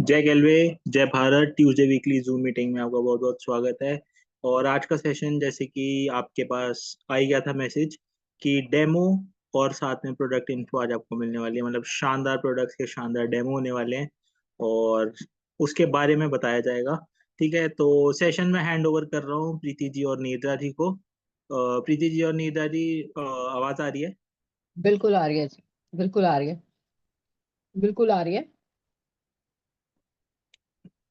जय गेलवे, जय Bharat. Tuesday weekly zoom meeting में आपका बहुत बहुत स्वागत है। और आज का सेशन, जैसे कि आपके पास आ ही गया था मैसेज कि डेमो और साथ में प्रोडक्ट इन्फो आज आपको मिलने वाली है। मतलब शानदार प्रोडक्ट्स के शानदार डेमो होने वाले हैं और उसके बारे में बताया जाएगा। ठीक है, तो सेशन में हैंड ओवर कर रहा हूँ प्रीति जी और नीरजा जी को। प्रीति जी और नीरजा जी, आवाज आ रही है? बिल्कुल आ रही है जी। बिल्कुल आ रही है। बिल्कुल आ रही है।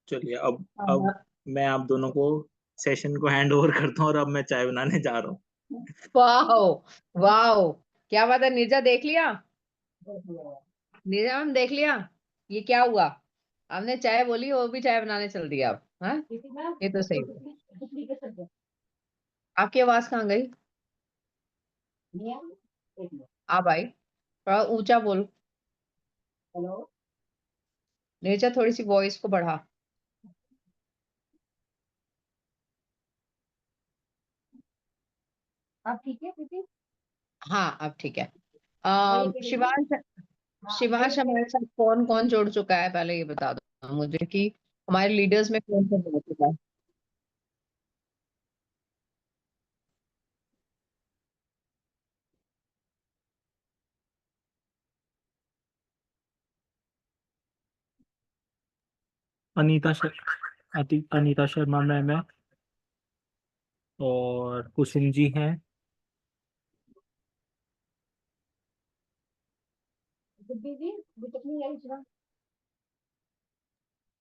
चलिए, अब हाँ। मैं आप दोनों को सेशन को हैंड ओवर करता हूँ और अब मैं चाय बनाने जा रहा हूँ। वाह। वाह। क्या बात है, नीरजा देख लिया? नीरजा मैम देख लिया? ये क्या हुआ? हमने चाय बोली, वो भी चाय बनाने चल दिया अब। हाँ, ये तो सही है। आपकी आवाज कहाँ गई? आ भाई, थोड़ा ऊंचा बोलो। हेलो नीरजा, थोड़ी सी वॉइस को बढ़ा। अब ठीक है प्रीति? हाँ अब ठीक है। शिवांश, शिवांश हमारे साथ कौन कौन जुड़ चुका है पहले ये बता दो मुझे कि हमारे लीडर्स में कौन कौन जुड़ चुका है। अनीता शर्मा मैम है और कुसुम जी हैं। गुड्डी जी, गुड नहीं आई शिवा?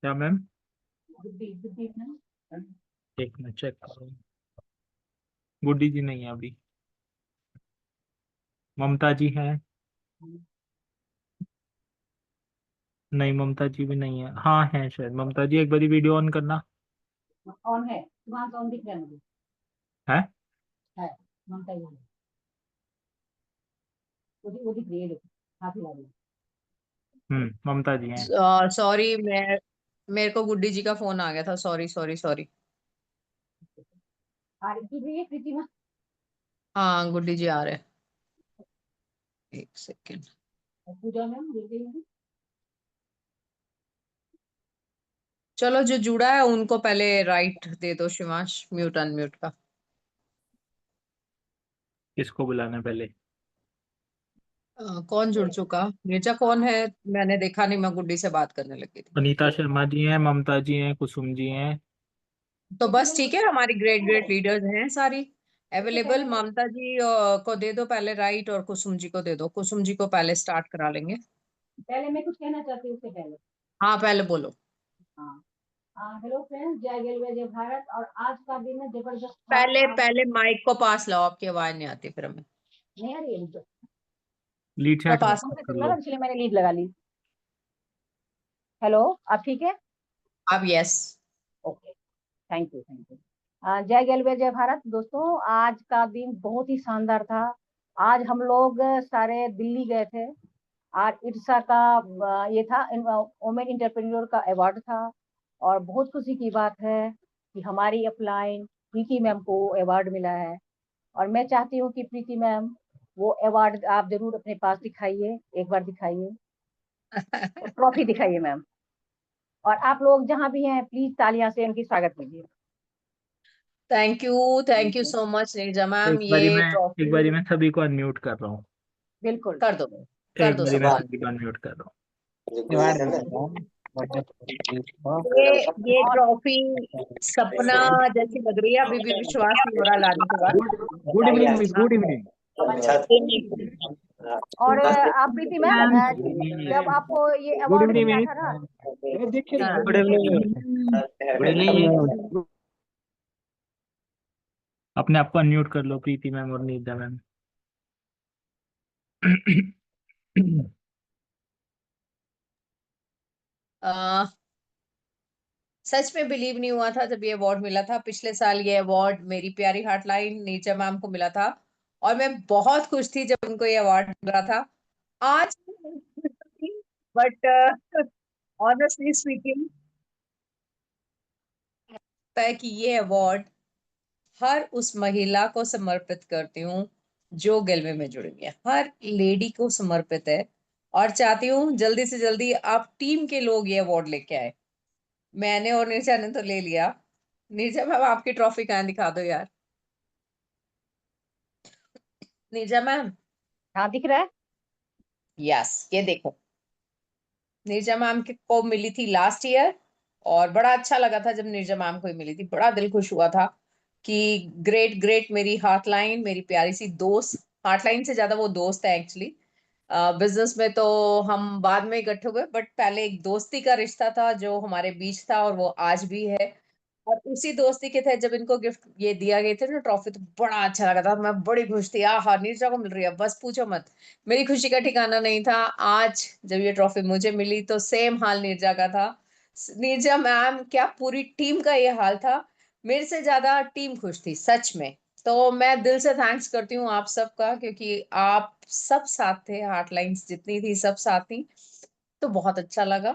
क्या मैम? गुड्डी गुड्डी ना? एक मिनट चेक करो। गुड्डी जी नहीं है अभी। ममता जी हैं? नहीं, ममता जी भी नहीं है। हाँ है शायद ममता जी। एक बारी वीडियो ऑन करना। ऑन है, वहां से ऑन दिख रहा है मुझे। है? है, ममता जी वो दिख रही है, देखो हाथ हिला रही ममता जी हैं। है। सॉरी, मैं मेरे को गुड्डी जी का फोन आ गया था। Sorry sorry sorry. आ रही है प्रीति माँ? हाँ गुड्डी जी आ रहे हैं। एक सेकेंड। पूजा मैम देख रही होंगी। चलो, जो जुड़ा है उनको पहले राइट दे दो शिवांश, म्यूट अनम्यूट का। किसको बुलाना है पहले? कौन जुड़ चुका? नीरजा कौन है? मैंने देखा नहीं, मैं गुड्डी से बात करने लगी थी। अनीता शर्मा जी हैं, ममता जी हैं, कुसुम जी हैं। तो बस ठीक है, हमारी ग्रेट ग्रेट लीडर्स हैं सारी अवेलेबल। ममता जी को दे दो पहले राइट, और कुसुम जी को दे दो। कुसुम जी को पहले स्टार्ट करा लेंगे। पहले मैं कुछ कहना चाहती हूँ उससे पहले। हाँ पहले बोलो। हाँ, हेलो फ्रेंड्स, जय गेलवे जय भारत। और आज का दिन है जबरदस्त था। पहले पहले माइक को पास लाओ, आपकी आवाज नहीं आती फिर हमें। नहीं आ रही है तो लीड मैं सेट पास कर कर लो। लो, इसलिए मैंने लीड लगा ली। हेलो, आप ठीक है? अब yes. Okay, thank you thank you. जय गेलवे जय भारत। दोस्तों, आज का दिन बहुत ही शानदार था। आज हम लोग सारे दिल्ली गए थे। आज इर्सा का ये था, वुमेन इंटरप्रेन्योर का अवार्ड था। और बहुत खुशी की बात है कि हमारी अपलाइन प्रीति मैम को अवार्ड मिला है। और मैं चाहती हूँ कि प्रीति मैम, वो अवार्ड आप जरूर अपने पास दिखाइए, एक बार दिखाइए। ट्रॉफी दिखाइए मैम। और आप लोग जहाँ भी हैं, प्लीज तालियां से उनकी स्वागत कीजिए। Thank you so much Neerja ma'am. ये एक ट्रॉफी बारी मैं सभी को अनम्यूट कर रहा हूँ। बिल्कुल कर दो, कर एक दो बारी मैं सब। सभी को अनम्यूट कर रहा हूँ। ये ये ट्रॉफी सपना जैसी लग रही है, अभी भी विश्वास नहीं हो रहा लाने के बाद। Good evening miss, good evening. और आप प्रीति मैम, जब आपको ये गुड अवार्ड इवनिंग मिला मिस। था ना। Good evening. Good evening. अपने आप को अनम्यूट कर लो प्रीति मैम और नीता मैम। हाँ, सच में बिलीव नहीं हुआ था जब ये अवार्ड मिला था। पिछले साल ये अवार्ड मेरी प्यारी हार्टलाइन नीचा मैम को मिला था, और मैं बहुत खुश थी जब उनको ये अवार्ड मिला था। आज बट ऑनेस्टली स्पीकिंग, है कि ये अवार्ड हर उस महिला को समर्पित करती हूँ जो गिलवे में जुड़ी है। हर लेडी को समर्पित है, और चाहती हूँ जल्दी से जल्दी आप टीम के लोग ये अवार्ड लेके आए। मैंने और नीरजा ने तो ले लिया। नीरजा मैम आपकी ट्रॉफी कहाँ, दिखा दो यार। नीरजा मैम, हाँ दिख रहा है। यस ये देखो, नीरजा मैम को मिली थी लास्ट ईयर, और बड़ा अच्छा लगा था जब नीरजा मैम को ही मिली थी। बड़ा दिल खुश हुआ था कि ग्रेट ग्रेट मेरी हार्टलाइन, मेरी प्यारी सी दोस्त, हार्टलाइन से ज्यादा वो दोस्त है एक्चुअली। बिजनेस में तो हम बाद में इकट्ठे हुए, बट पहले एक दोस्ती का रिश्ता था जो हमारे बीच था, और वो आज भी है। और उसी दोस्ती के तहत जब इनको गिफ्ट ये दिया गया था ना, ट्रॉफी, तो बड़ा अच्छा लगा था। मैं बड़ी खुश थी, हाँ नीरजा को मिल रही है, बस पूछो मत। मेरी खुशी का ठिकाना नहीं था। आज जब ये ट्रॉफी मुझे मिली तो सेम हाल नीरजा का था। नीरजा मैम क्या, पूरी टीम का ये हाल था। मेरे से ज्यादा टीम खुश थी सच में। तो मैं दिल से थैंक्स करती हूँ आप सबका, क्योंकि आप सब साथ थे, हार्टलाइंस जितनी थी सब साथ थी, तो बहुत अच्छा लगा।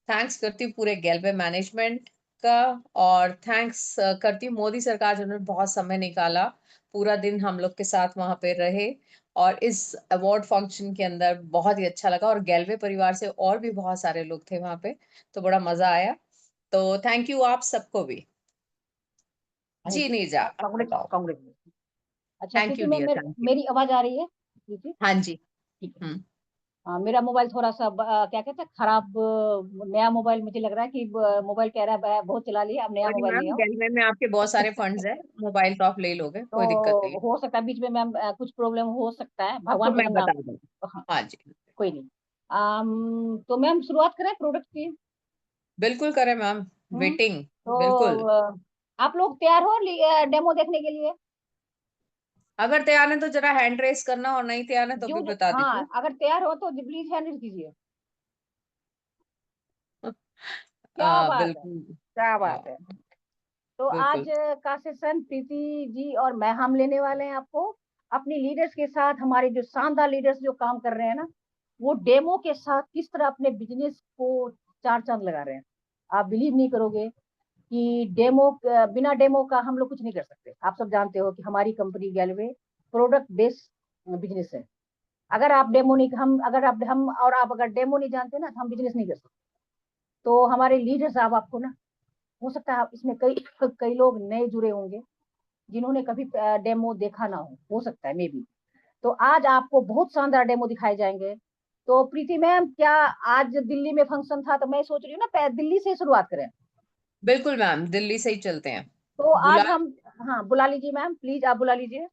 थैंक्स करती हूँ पूरे गैल्वे मैनेजमेंट का, और थैंक्स करती हूँ मोदी सरकार जिन्होंने बहुत समय निकाला, पूरा दिन हम लोग के साथ वहां पे रहे, और इस अवार्ड फंक्शन के अंदर बहुत ही अच्छा लगा। और गैल्वे परिवार से और भी बहुत सारे लोग थे वहां पे, तो बड़ा मजा आया। तो थैंक यू आप सबको भी। जी नीरजा, अब बताओ। कांग्रेचुलेशन। अच्छा thank Preeti you ma'am, dear, thank you. मेरी आवाज आ रही है? प्रीति, हाँ जी। ठीक है। हम्म। मेरा मोबाइल थोड़ा सा क्या कहते हैं खराब, नया मोबाइल मुझे लग रहा है कि मोबाइल कह रहा है बहुत चला लिया, अब नया कोई नहीं मोबाइल मैम, ले आओ। गैल्वे में आपके बहुत सारे फंड्स हैं, मोबाइल तो आप ले लोगे, कोई दिक्कत नहीं तो है। हो सकता है बीच में मैम कुछ प्रॉब्लम हो सकता है, तो भगवान मैं मतलब ना। बता दूँ। हाँ, हाँ जी, कोई नहीं। तो मैम शुरुआत करें प्रोडक्ट की। बिल्कुल करें मैम। हम्म वेटिंग। बिल्कुल। तो आप लोग तैयार हो डेमो देखने के लिए? अगर तैयार है तो जरा हैंड रेस करना, और नहीं तैयार है तो भी जो बता दीजिए। हाँ, अगर तैयार हो तो प्लीज हैंड रेज़ कीजिए। क्या बात है, बिल्कुल। क्या हाँ, बात है। तो आज बिल्कुल। का सेशन प्रीति जी और मैं हम लेने वाले हैं आपको अपनी लीडर्स के साथ, हमारे जो शानदार लीडर्स जो काम कर रहे हैं ना, वो डेमो के साथ किस तरह अपने बिजनेस को चार चांद लगा रहे हैं। आप बिलीव नहीं करोगे कि डेमो, बिना डेमो का हम लोग कुछ नहीं कर सकते। आप सब जानते हो कि हमारी कंपनी गैलवे प्रोडक्ट बेस्ड बिजनेस है। अगर आप डेमो नहीं, हम अगर आप हम और आप अगर डेमो नहीं जानते ना, तो हम बिजनेस नहीं कर सकते। तो हमारे लीडर्स आप आपको ना, हो सकता है आप इसमें कई कई लोग नए जुड़े होंगे जिन्होंने कभी डेमो देखा ना हो सकता है मे बी। तो आज आपको बहुत शानदार डेमो दिखाए जाएंगे। तो प्रीति मैम, क्या आज दिल्ली में फंक्शन था, तो मैं सोच रही हूँ ना दिल्ली से शुरुआत करें। बिल्कुल मैम, दिल्ली से ही चलते हैं। तो बुला, आज हम, हाँ बुला लीजिए मैम, प्लीज आप बुला लीजिए।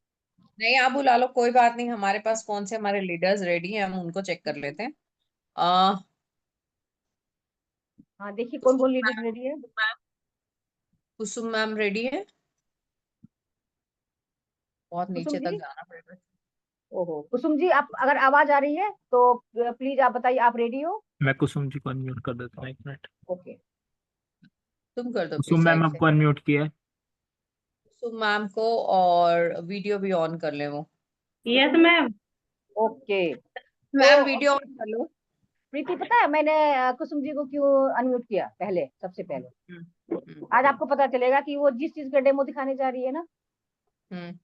नहीं आप बुला लो, कोई बात नहीं। हमारे पास कौन से हमारे लीडर्स रेडी हैं, हम उनको चेक कर लेते हैं। आ, हाँ देखिए कौन कुसुम कौन लीडर मैम, रेडी है। कुसुम मैम रेडी है। बहुत कुसुम नीचे तक जी, जाना पड़ेगा। ओहो कुसुम जी, आप अगर आवाज आ रही है तो प्लीज आप बताइए आप रेडी हो। मैं कुसुम जी को अनम्यूट कर देता हूँ, एक मिनट। ओके। तुम कर दो कुसुम प्लीज मैम साइड से। आपको अनम्यूट किया है। कुसुम मैम को, और वीडियो भी ऑन कर ले वो। Yes ma'am. ओके। मैम तो वीडियो ऑन कर लो। प्रीति, पता है मैंने कुसुम जी को क्यों अनम्यूट किया पहले, सबसे पहले? हम्म। हम्म। आज आपको पता चलेगा कि वो जिस चीज का डेमो दिखाने जा रही है ना, हम्म।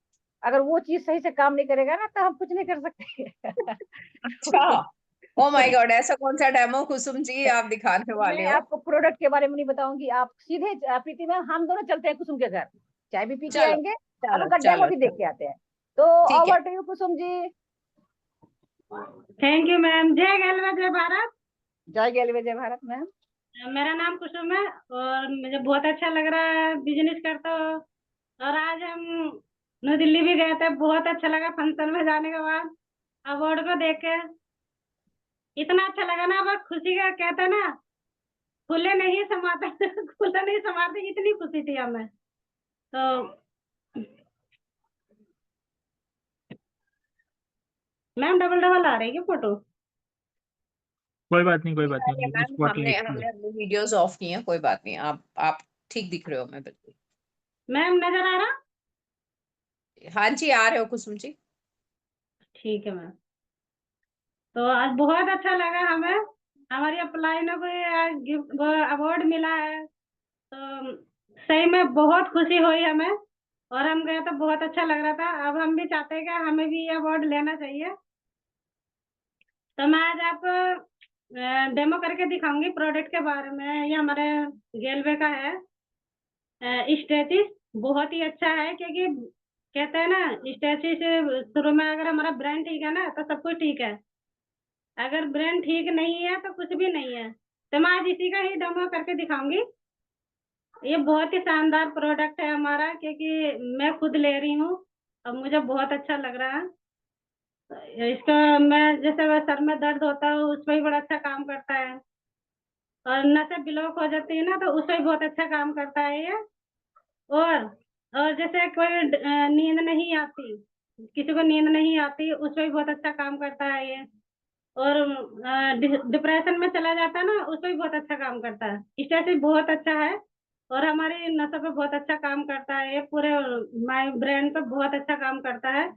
अगर वो चीज सही से काम नहीं करेगा ना, तो हम कुछ नहीं कर सकते। अच्छा। ओ माय गॉड, ऐसा कौन सा डेमो कुसुम जी आप दिखाने वाले मैं हो? आपको प्रोडक्ट के बारे में नहीं बताऊंगी, आप सीधे प्रीति मैम हम दोनों चलते हैं कुसुम के घर, चाय भी पी के चलो आएंगे और चलो उनका डेमो चलो भी देख चलो। के आते हैं। तो ठीक है। Over to you Kusum ji. Thank you ma'am. जय गैलवा जय भारत। जय गैलवे जय भारत मैम। मेरा नाम कुसुम है, और मुझे बहुत अच्छा लग रहा है बिजनेस करते हो। और आज हम नई दिल्ली भी गए थे, बहुत अच्छा लगा फंक्शन में जाने के बाद अवार्ड को देख के। इतना अच्छा लगा ना, बस खुशी का कहते हैं ना, खुले नहीं समाते खुले नहीं समाते, इतनी खुशी थी हमें। तो मैम डबल डबल आ रही है फोटो। कोई बात नहीं, कोई बात नहीं, मुझे मैम हमने स्पॉटलाइट किया। हमने अपनी वीडियोस ऑफ की हैं, कोई बात नहीं। आप ठीक दिख रहे हो, मैं बिल्कुल। मैम नजर आ रहा? हाँ जी, आ रहे हो कुसुम जी। ठीक है मैम। तो आज बहुत अच्छा लगा हमें, हमारी अप्लाई ने कोई गिफ्ट अवार्ड मिला है, तो सही में बहुत खुशी हुई हमें। और हम गए तो बहुत अच्छा लग रहा था। अब हम भी चाहते हैं कि हमें भी ये अवार्ड लेना चाहिए। तो मैं आज आपको डेमो करके दिखाऊंगी प्रोडक्ट के बारे में। ये हमारे गेलवे का है स्ट्रेचिस, बहुत ही अच्छा है, क्योंकि कहते हैं ना स्ट्रेचिस शुरू में अगर हमारा ब्रेन ठीक है ना तो सब कुछ ठीक है, अगर ब्रेन ठीक नहीं है तो कुछ भी नहीं है। तो मैं आज इसी का ही डेमो करके दिखाऊंगी। ये बहुत ही शानदार प्रोडक्ट है हमारा, क्योंकि मैं खुद ले रही हूँ और मुझे बहुत अच्छा लग रहा है इसका। मैं जैसे सर में दर्द होता है उस पर भी बड़ा अच्छा काम करता है, और नसें ब्लॉक हो जाती है ना तो उस पर भी बहुत अच्छा काम करता है ये। और और जैसे कोई नींद नहीं आती, किसी को नींद नहीं आती, उस पर भी बहुत अच्छा काम करता है ये। और डिप्रेशन में चला जाता है ना, उस पर भी बहुत अच्छा काम करता है। स्ट्रेचिस बहुत अच्छा है और हमारी नसों पे बहुत अच्छा काम करता है ये, पूरे माय ब्रेन पे बहुत अच्छा काम करता है,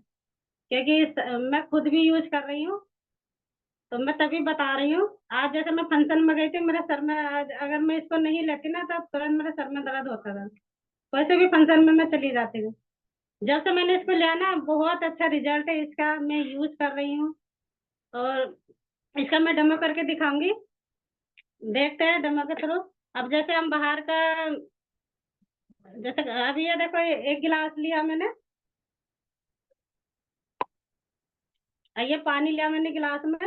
क्योंकि मैं खुद भी यूज कर रही हूँ, तो मैं तभी बता रही हूँ। आज जैसे मैं फंक्शन में गई थी, मेरे सर में आज अगर मैं इसको नहीं लेती ना तो तुरंत मेरे सर में दर्द होता था। वैसे भी फंक्शन में मैं चली जाती हूँ। जब से मैंने इसको लिया ना, बहुत अच्छा रिजल्ट है इसका, मैं यूज कर रही हूँ। और इसका मैं डेमो करके दिखाऊंगी, देखते हैं डेमो के थ्रू। अब जैसे हम बाहर का, जैसे अभी ये देखो, एक गिलास लिया मैंने, ये पानी लिया मैंने गिलास में।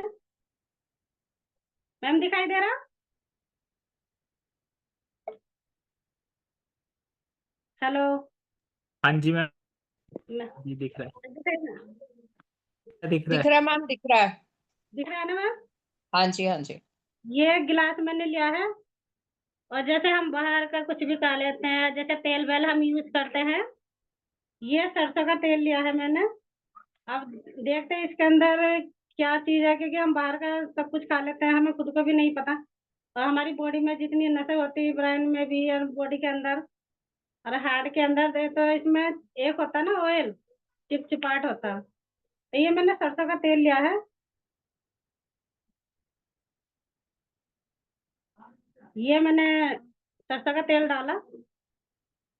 मैम दिखाई दे रहा? हेलो? हाँ जी मैम, मैं- जी दिख रहा दिखाई दे- है, दिख रहा दिख है। रहा है मैम, दिख रहा है। दिख रहा है ना मैम? हाँ जी, हाँ जी। ये गिलास मैंने लिया है, और जैसे हम बाहर का कुछ भी खा लेते हैं, जैसे तेल वेल हम यूज करते हैं, ये सरसों का तेल लिया है मैंने। अब देखते हैं इसके अंदर क्या चीज है, क्योंकि हम बाहर का सब कुछ खा लेते हैं, हमें खुद को भी नहीं पता। और हमारी बॉडी में जितनी नसें होती है, ब्रेन में भी और बॉडी के अंदर और हार्ट के अंदर, तो इसमें एक होता है ना ऑयल, चिपचिपाहट होता है। तो ये मैंने सरसों का तेल लिया है, ये मैंने सरसों का तेल डाला।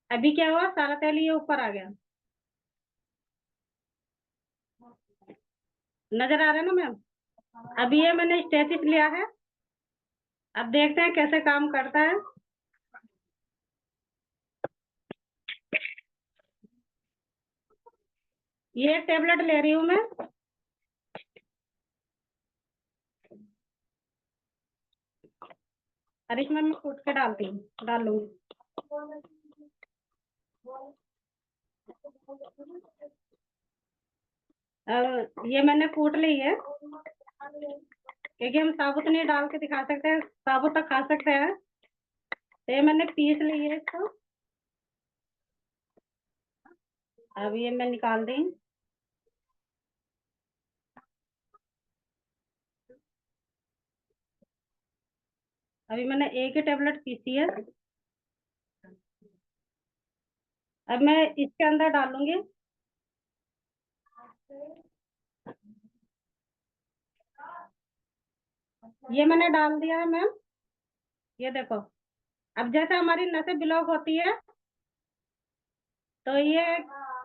अभी क्या हुआ, सारा तेल ये ऊपर आ गया। नजर आ रहा है ना मैम? अभी ये मैंने स्ट्रेचिस लिया है, अब देखते हैं कैसे काम करता है। ये एक टेबलेट ले रही हूँ मैं, और इसमें मैं कूट के डाल लूंगी। ये मैंने कूट ली है, क्योंकि हम साबुत नहीं डाल के दिखा सकते हैं, साबुत तो खा सकते हैं। तो ये मैंने पीस ली है इसको, अब ये मैं निकाल दी। अभी मैंने एक ही टेबलेट पीसी है, अब मैं इसके अंदर डालूंगी। ये मैंने डाल दिया है मैम, ये देखो। अब जैसे हमारी नसें ब्लॉक होती है, तो ये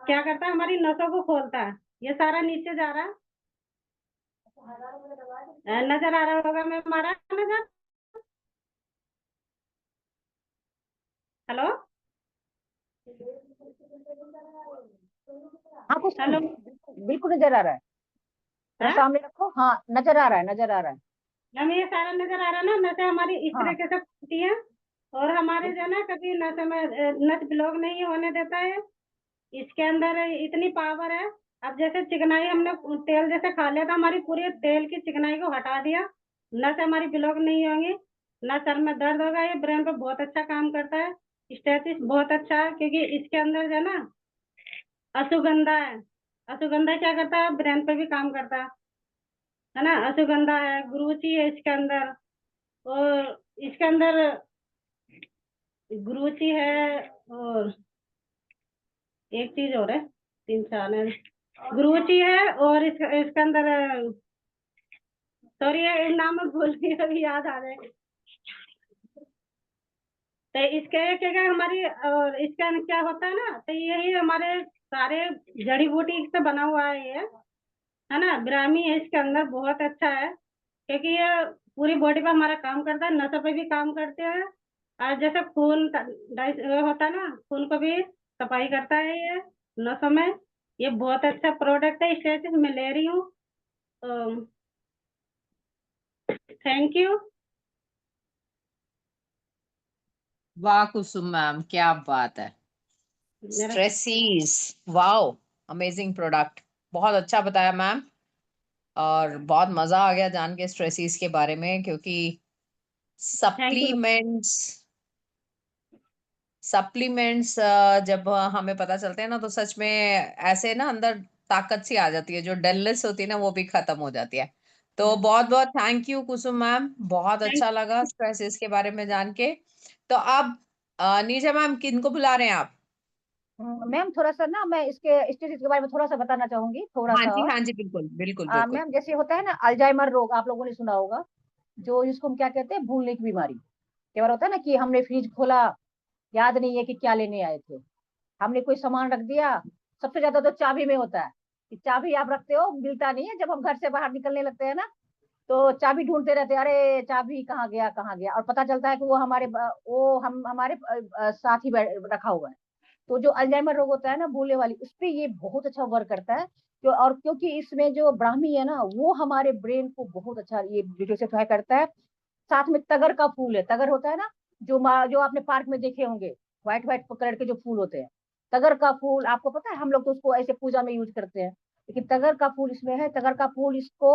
क्या करता है, हमारी नसों को खोलता है। ये सारा नीचे जा रहा है, नजर आ रहा होगा मैम, हमारा नजर। हेलो? हाँ कुछ हेलो? बिल्कुल नजर आ रहा है, थोड़ा हाँ सामने रखो। हाँ नजर आ रहा है, नजर आ रहा है। मैम, ये सारा नजर आ रहा है ना, नसें हमारी इस हाँ तरीके से खुलती है, और हमारे जो है ना कभी नस में नस ब्लॉक नहीं होने देता है। इसके अंदर इतनी पावर है। अब जैसे चिकनाई, हमने तेल जैसे खा लिया था, हमारी पूरी तेल की चिकनाई को हटा दिया, नस हमारी ब्लॉक नहीं होंगी, न सर में दर्द होगा। ये ब्रेन पे बहुत अच्छा काम करता है, स्ट्रेचिस बहुत अच्छा है, क्योंकि इसके अंदर जो है ना अश्वगंधा है। अश्वगंधा क्या करता है, ब्रेन पे भी काम करता है ना। अश्वगंधा है, गुरुचि है इसके अंदर, और इसके अंदर गुरुचि है, और एक चीज और है, तीन चार है, गुरुचि है, और इसके अंदर सॉरी नाम मैं भूल गई, अभी याद आ रहे। तो इसके क्या क्या हमारी, और इसका क्या होता है ना, तो यही हमारे सारे जड़ी बूटी से बना हुआ है ये, है ना। ब्राह्मी है इसके अंदर, बहुत अच्छा है, क्योंकि ये पूरी बॉडी पे हमारा काम करता है, नसों पे भी काम करते हैं। और जैसे खून होता है ना, खून को भी सफाई करता है ये नसों में। ये बहुत अच्छा प्रोडक्ट है, इसलिए मैं ले रही हूँ। Thank you. वाह कुसुम मैम, क्या बात है। स्ट्रेसीज, वाओ, अमेजिंग प्रोडक्ट, बहुत अच्छा बताया मैम। और बहुत मजा आ गया जान के स्ट्रेसीज के बारे में, क्योंकि सप्लीमेंट्स जब हमें पता चलते हैं ना, तो सच में ऐसे ना अंदर ताकत सी आ जाती है, जो डलनेस होती है ना वो भी खत्म हो जाती है। तो बहुत बहुत थैंक यू कुसुम मैम, बहुत अच्छा लगा स्ट्रेसेस के बारे में जान के। तो अब नीरजा मैम, किनको बुला रहे हैं आप? मैम थोड़ा सा ना मैं इसके स्टेज के बारे में थोड़ा सा बताना चाहूंगी, थोड़ा सा और। हाँ जी, बिल्कुल बिल्कुल बिल्कुल। मैम जैसे होता है ना अल्जाइमर रोग, आप लोगों ने सुना होगा, जो इसको हम क्या कहते हैं, भूलने की बीमारी। कई बार होता है ना कि हमने फ्रिज खोला, याद नहीं है कि क्या लेने आए थे, हमने कोई सामान रख दिया। सबसे ज्यादा तो चाबी में होता है कि चाबी आप रखते हो, मिलता नहीं है, जब हम घर से बाहर निकलने लगते हैं ना तो चाबी ढूंढते रहते हैं, अरे चाबी कहाँ गया कहाँ गया, और पता चलता है कि वो हमारे साथ ही रखा हुआ है। तो जो अल्जाइमर रोग होता है ना, भूलने वाली, उस पे ये बहुत अच्छा वर्क करता है। और क्योंकि इसमें जो ब्राह्मी है ना, वो हमारे ब्रेन को बहुत अच्छा ये डिटॉक्सिफाई करता है। साथ में तगर का फूल है, तगर होता है ना, जो आपने पार्क में देखे होंगे, व्हाइट व्हाइट कलर के जो फूल होते हैं, तगर का फूल आपको पता है, हम लोग तो उसको ऐसे पूजा में यूज करते हैं, लेकिन तगर का फूल इसमें है। तगर का फूल इसको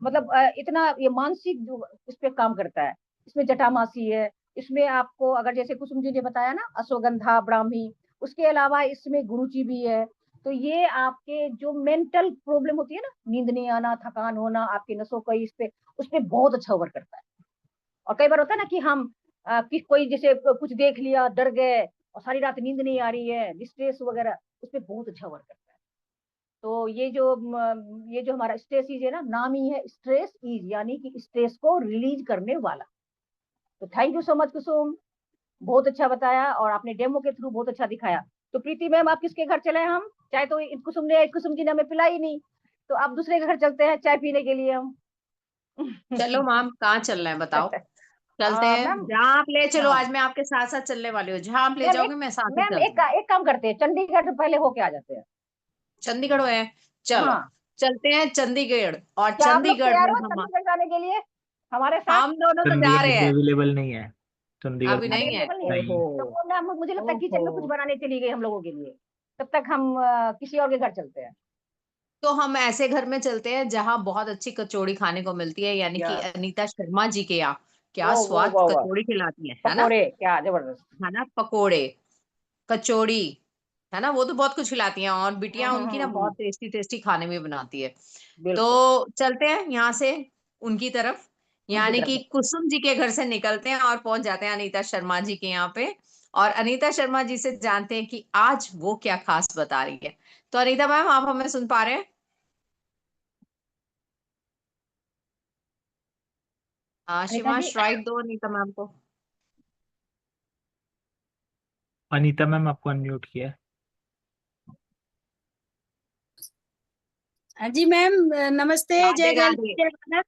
मतलब इतना ये मानसिक जो इस पे काम करता है। इसमें जटामासी है, इसमें आपको अगर जैसे कुसुम जी ने बताया ना, अश्वगंधा, ब्राह्मी, उसके अलावा इसमें गुरुची भी है। तो ये आपके जो मेंटल प्रॉब्लम होती है ना, नींद नहीं आना, थकान होना, आपके नसों का उस पे बहुत अच्छा वर्क करता है। और कई बार होता है ना कि हम कि कोई जैसे कुछ देख लिया, डर गए और सारी रात नींद नहीं आ रही है, डिस्ट्रेस वगैरह, उस पर बहुत अच्छा वर्क करता है। तो ये जो हमारा स्ट्रेस इज है ना, नाम ही है स्ट्रेस इज, यानी कि स्ट्रेस को रिलीज करने वाला। तो थैंक यू सो मच कुसुम, बहुत अच्छा बताया और आपने डेमो के थ्रू बहुत अच्छा दिखाया। तो प्रीति मैम आप किसके घर चले? हम चाहे तो कुसुम जी ने हमें पिलाई नहीं, तो आप दूसरे के घर चलते हैं चाय पीने के लिए हम। चलो मैम, कहाँ चलना है बताओ? चलते हैं मैम, जहाँ आप ले चलो, हाँ आज मैं आपके साथ साथ चलने वाली हूँ, जहाँ आप ले मैम, जाओगे मैं साथ ही मैम चल दूंगी। एक काम करते हैं, चंडीगढ़ से पहले होके आ जाते हैं। चंडीगढ़ है, चलो हाँ, चलते हैं चंडीगढ़। और क्या आप लोग चंडीगढ़ तैयार में हो हम चंडीगढ़ जाने के लिए हमारे साथ? हम दोनों तो जा चंडीगढ़ रहे अभी हैं। अवेलेबल नहीं है। चंडीगढ़ अभी में नहीं है, अवेलेबल नहीं है? नहीं। ओहो। तो वो मैम मुझे लगता है किचन में कुछ ओहो, बनाने चली गई हम लोगों के लिए। तब तक हम किसी और के घर चलते हैं। तो हम ऐसे घर में चलते हैं जहाँ बहुत अच्छी कचौड़ी खाने को मिलती है, यानी कि यस, अनीता शर्मा जी के यहाँ। क्या वो स्वाद वो कचौड़ी खिलाती है ना? पकोड़े क्या जबरदस्त। है ना, पकोड़े, कचौड़ी, है ना, वो तो बहुत कुछ खिलाती हैं। और बिटिया उनकी ना बहुत टेस्टी टेस्टी खाने में बनाती है। बिल्कुल, तो चलते हैं यहाँ से उनकी तरफ, उनकी यानी तरफ कि में। कुसुम जी के घर से निकलते हैं और पहुंच जाते हैं अनीता शर्मा जी के यहाँ पे। और अनीता शर्मा जी से जानते हैं कि आज वो क्या खास बता रही है। तो अनीता मैम, आप हमें सुन पा रहे हैं? अनिता जी, शिवांश, राइट दो अनीता मैम को। अनीता मैम आपको अनम्यूट किया है। हाँ जी मैम, नमस्ते। राधे जय गैल राधे। जय भारत।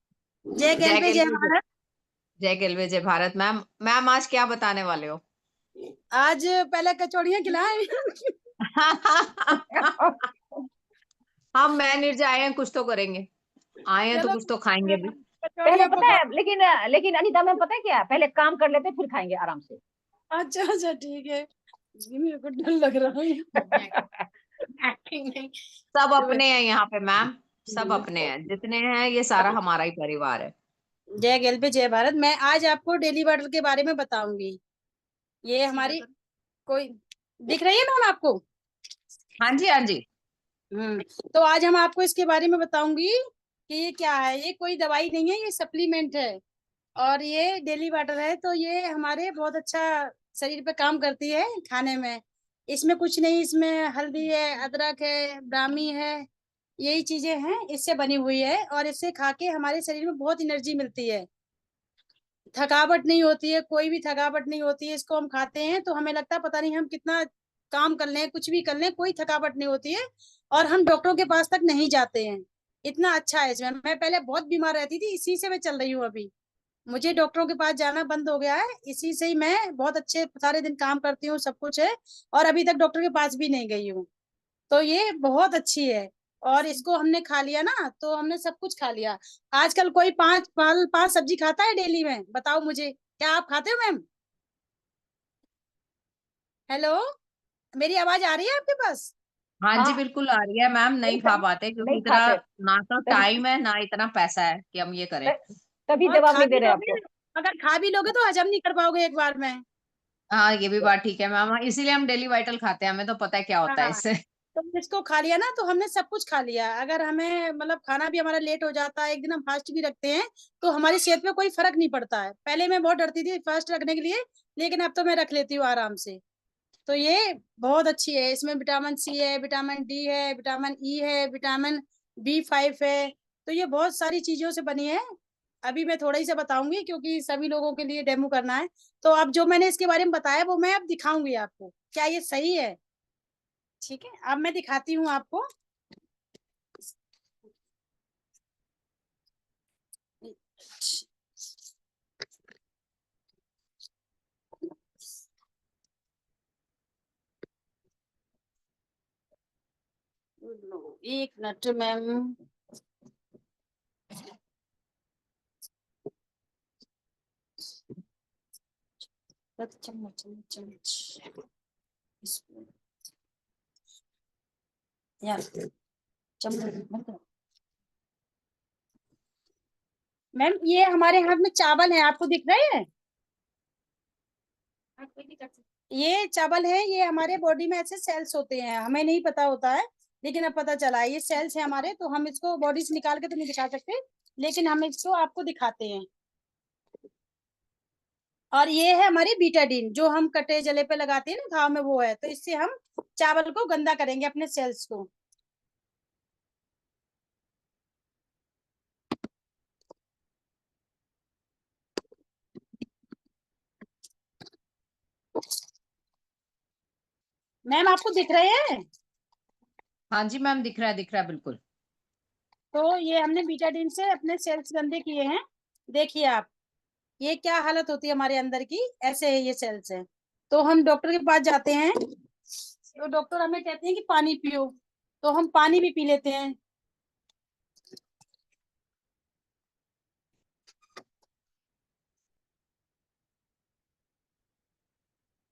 जय जय गैल पे जय गेलवे जय भारत। जय गेलवे जय भारत। मैम, मैम आज क्या बताने वाले हो? आज पहले कचौड़ियाँ खिलाएं। हम मैं निर्जा आए हैं, कुछ तो करेंगे। आए हैं तो चलो कुछ तो खाएंगे भी। पहले कचौड़ियाँ पता पका। है, लेकिन लेकिन अनिता मैम पता है क्या, पहले काम कर लेते फिर खाएंगे आराम से। अच्छा अच्छा, ठीक है। जी, मेरे को डर लग रहा है। एक्टिंग नहीं। सब चलो, अपने हैं यहाँ पे मैम, सब अपने हैं, जितने हैं ये सारा हमारा ही परिवार है। जय गैल पे जय भारत। मैं आज आपको डेली वाटर के बारे में बताऊंगी। ये हमारी कोई दिख रही है मैम आपको? हाँ जी, हाँ जी। तो आज हम आपको इसके बारे में बताऊंगी कि ये क्या है। ये कोई दवाई नहीं है, ये सप्लीमेंट है। और ये डेली वाटर है, तो ये हमारे बहुत अच्छा शरीर पे काम करती है खाने में। इसमें कुछ नहीं, इसमें हल्दी है, अदरक है, ब्राह्मी है, यही चीजें हैं, इससे बनी हुई है। और इससे खा के हमारे शरीर में बहुत एनर्जी मिलती है, थकावट नहीं होती है, कोई भी थकावट नहीं होती है। इसको हम खाते हैं तो हमें लगता है पता नहीं हम कितना काम कर लें, कुछ भी कर लें, कोई थकावट नहीं होती है। और हम डॉक्टरों के पास तक नहीं जाते हैं, इतना अच्छा है इसमें। मैं पहले बहुत बीमार रहती थी, इसी से मैं चल रही हूँ अभी। मुझे डॉक्टरों के पास जाना बंद हो गया है, इसी से ही मैं बहुत अच्छे सारे दिन काम करती हूँ, सब कुछ है, और अभी तक डॉक्टर के पास भी नहीं गई हूँ। तो ये बहुत अच्छी है, और इसको हमने खा लिया ना तो हमने सब कुछ खा लिया। आजकल कोई 5 सब्जी खाता है डेली में? बताओ मुझे, क्या आप खाते हो मैम? हेलो, मेरी आवाज आ रही है आपके पास? हाँ जी हाँ, बिल्कुल आ रही है मैम, नहीं नहीं खा पाते क्योंकि नहीं इतना खाते। ना तो तभी टाइम है ना इतना पैसा है कि हम ये करें। तभी और जवाब खा नहीं दे भी रहे लोगे, आपको। अगर खा भी लोगे तो हजम नहीं कर पाओगे एक बार में। हाँ ये भी बात ठीक है मैम, इसीलिए हम डेली वाइटल खाते हैं, हमें तो पता है क्या होता है हाँ, इससे। तो इसको खा लिया ना तो हमने सब कुछ खा लिया। अगर हमें मतलब खाना भी हमारा लेट हो जाता है, एक दिन हम फास्ट भी रखते हैं, तो हमारी सेहत पे कोई फर्क नहीं पड़ता है। पहले मैं बहुत डरती थी फास्ट रखने के लिए, लेकिन अब तो मैं रख लेती हूँ आराम से। तो ये बहुत अच्छी है, इसमें विटामिन सी है, विटामिन डी है, विटामिन ई है, विटामिन B5 है। तो ये बहुत सारी चीजों से बनी है। अभी मैं थोड़ा ही से बताऊंगी क्योंकि सभी लोगों के लिए डेमो करना है। तो अब जो मैंने इसके बारे में बताया वो मैं अब दिखाऊंगी आपको, क्या ये सही है? ठीक है, अब मैं दिखाती हूँ आपको। एक मिनट मैम। चम्मच चम्मच चम्मच यार, चम्मच। मैम ये हमारे हाथ में चावल है, आपको दिख रहे हैं? ये चावल है, ये हमारे बॉडी में ऐसे सेल्स होते हैं, हमें नहीं पता होता है, लेकिन अब पता चला है ये सेल्स है हमारे। तो हम इसको बॉडी से निकाल के तो नहीं दिखा सकते, लेकिन हम इसको आपको दिखाते हैं। और ये है हमारी बीटाडीन, जो हम कटे जले पे लगाते हैं ना घाव में, वो है। तो इससे हम चावल को गंदा करेंगे, अपने सेल्स को। मैम आपको दिख रहे हैं? हाँ जी मैम दिख रहा है बिल्कुल। तो ये हमने बीटाडीन से अपने सेल्स गंदे किए हैं। देखिए आप, ये क्या हालत होती है हमारे अंदर की, ऐसे है ये सेल्स है। तो हम डॉक्टर के पास जाते हैं, तो डॉक्टर हमें कहते हैं कि पानी पियो, तो हम पानी भी पी लेते हैं।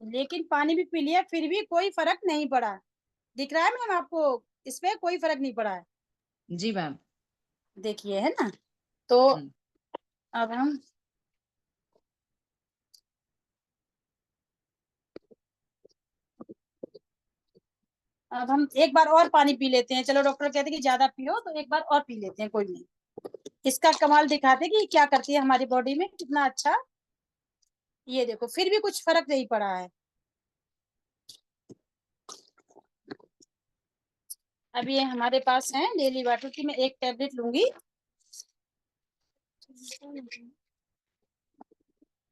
लेकिन पानी भी पी लिया फिर भी कोई फर्क नहीं पड़ा। दिख रहा है मैम आपको? इस पे कोई फर्क नहीं पड़ा है। जी मैम। देखिए, है ना? तो हम्म। अब हम एक बार और पानी पी लेते हैं। चलो, डॉक्टर कहते हैं कि ज्यादा पियो, तो एक बार और पी लेते हैं, कोई नहीं। इसका कमाल दिखाते हैं कि क्या करती है हमारी बॉडी में, कितना अच्छा। ये देखो, फिर भी कुछ फर्क नहीं पड़ा है। अब ये हमारे पास है डेली वाटर की, मैं एक टेबलेट लूंगी।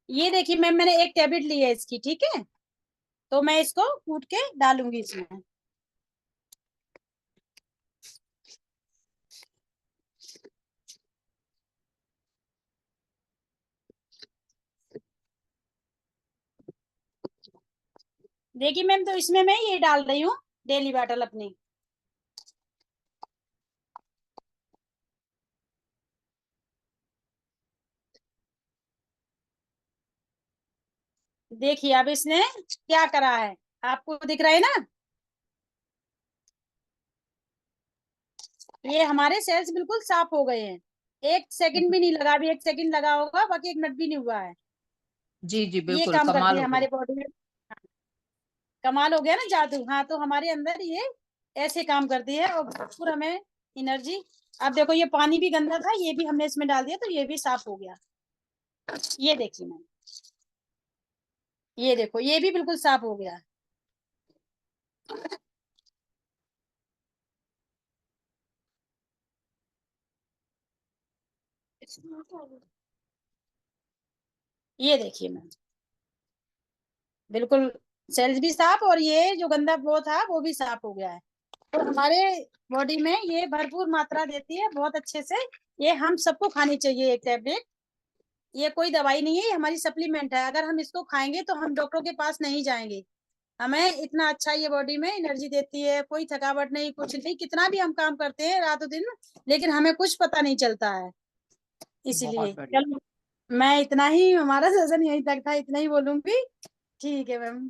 ये देखिए मैम, मैंने एक टेबलेट ली है इसकी, ठीक है? तो मैं इसको कूट के डालूंगी इसमें। देखिए मैम, तो इसमें मैं ये डाल रही हूँ डेली वाटर अपनी। देखिए अब इसने क्या करा है, आपको दिख रहा है ना? ये हमारे सेल्स बिल्कुल साफ हो गए हैं। 1 सेकंड भी नहीं लगा, अभी 1 सेकंड लगा होगा, बाकी 1 मिनट भी नहीं हुआ है। जी जी ये बिल्कुल काम करती कमाल है हो हमारे गया। बॉडी में। कमाल हो गया ना जादू? हाँ, तो हमारे अंदर ये ऐसे काम करती है, और भरपूर हमें एनर्जी। अब देखो, ये पानी भी गंदा था, ये भी हमने इसमें डाल दिया, तो ये भी साफ हो गया। ये देखिए मैम, ये देखो, ये भी बिल्कुल साफ हो गया। ये देखिए मैम, बिल्कुल सेल्स भी साफ, और ये जो गंदा वो था वो भी साफ हो गया है। तो हमारे बॉडी में ये भरपूर मात्रा देती है बहुत अच्छे से। ये हम सबको खानी चाहिए एक टेबलेट। ये कोई दवाई नहीं है, ये हमारी सप्लीमेंट है। अगर हम इसको खाएंगे तो हम डॉक्टर के पास नहीं जाएंगे। हमें इतना अच्छा ये बॉडी में एनर्जी देती है, कोई थकावट नहीं, कुछ नहीं। कितना भी हम काम करते हैं रातों दिन, लेकिन हमें कुछ पता नहीं चलता है। इसीलिए बहुत बढ़िया। चलो, मैं इतना ही, हमारा सेशन यहीं तक था, इतना ही बोलूंगी। ठीक है ma'am.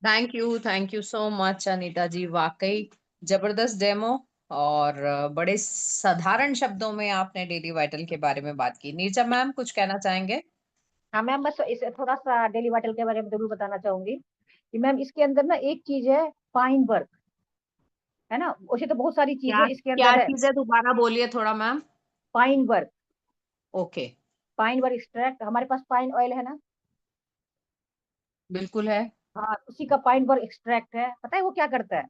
Thank you so much Anita ji, वाकई जबरदस्त डेमो। और बड़े साधारण शब्दों में आपने डेली वाइटल के बारे में बात की। नीरजा मैम कुछ कहना चाहेंगे? हाँ मैम, बस इसे थोड़ा सा डेली वाइटल के बारे में जरूर बताना चाहूंगी कि मैम इसके अंदर ना एक चीज है, फाइन वर्क, है ना। वैसे तो बहुत सारी चीजें क्या इसके क्या अंदर है। चीज है, दोबारा बोलिए थोड़ा ma'am. Fine work, okay. Fine work extract, हमारे पास पाइन ऑयल है ना। बिल्कुल है। हाँ, उसी का पाइन वर्क एक्सट्रैक्ट है। पता है वो क्या करता है?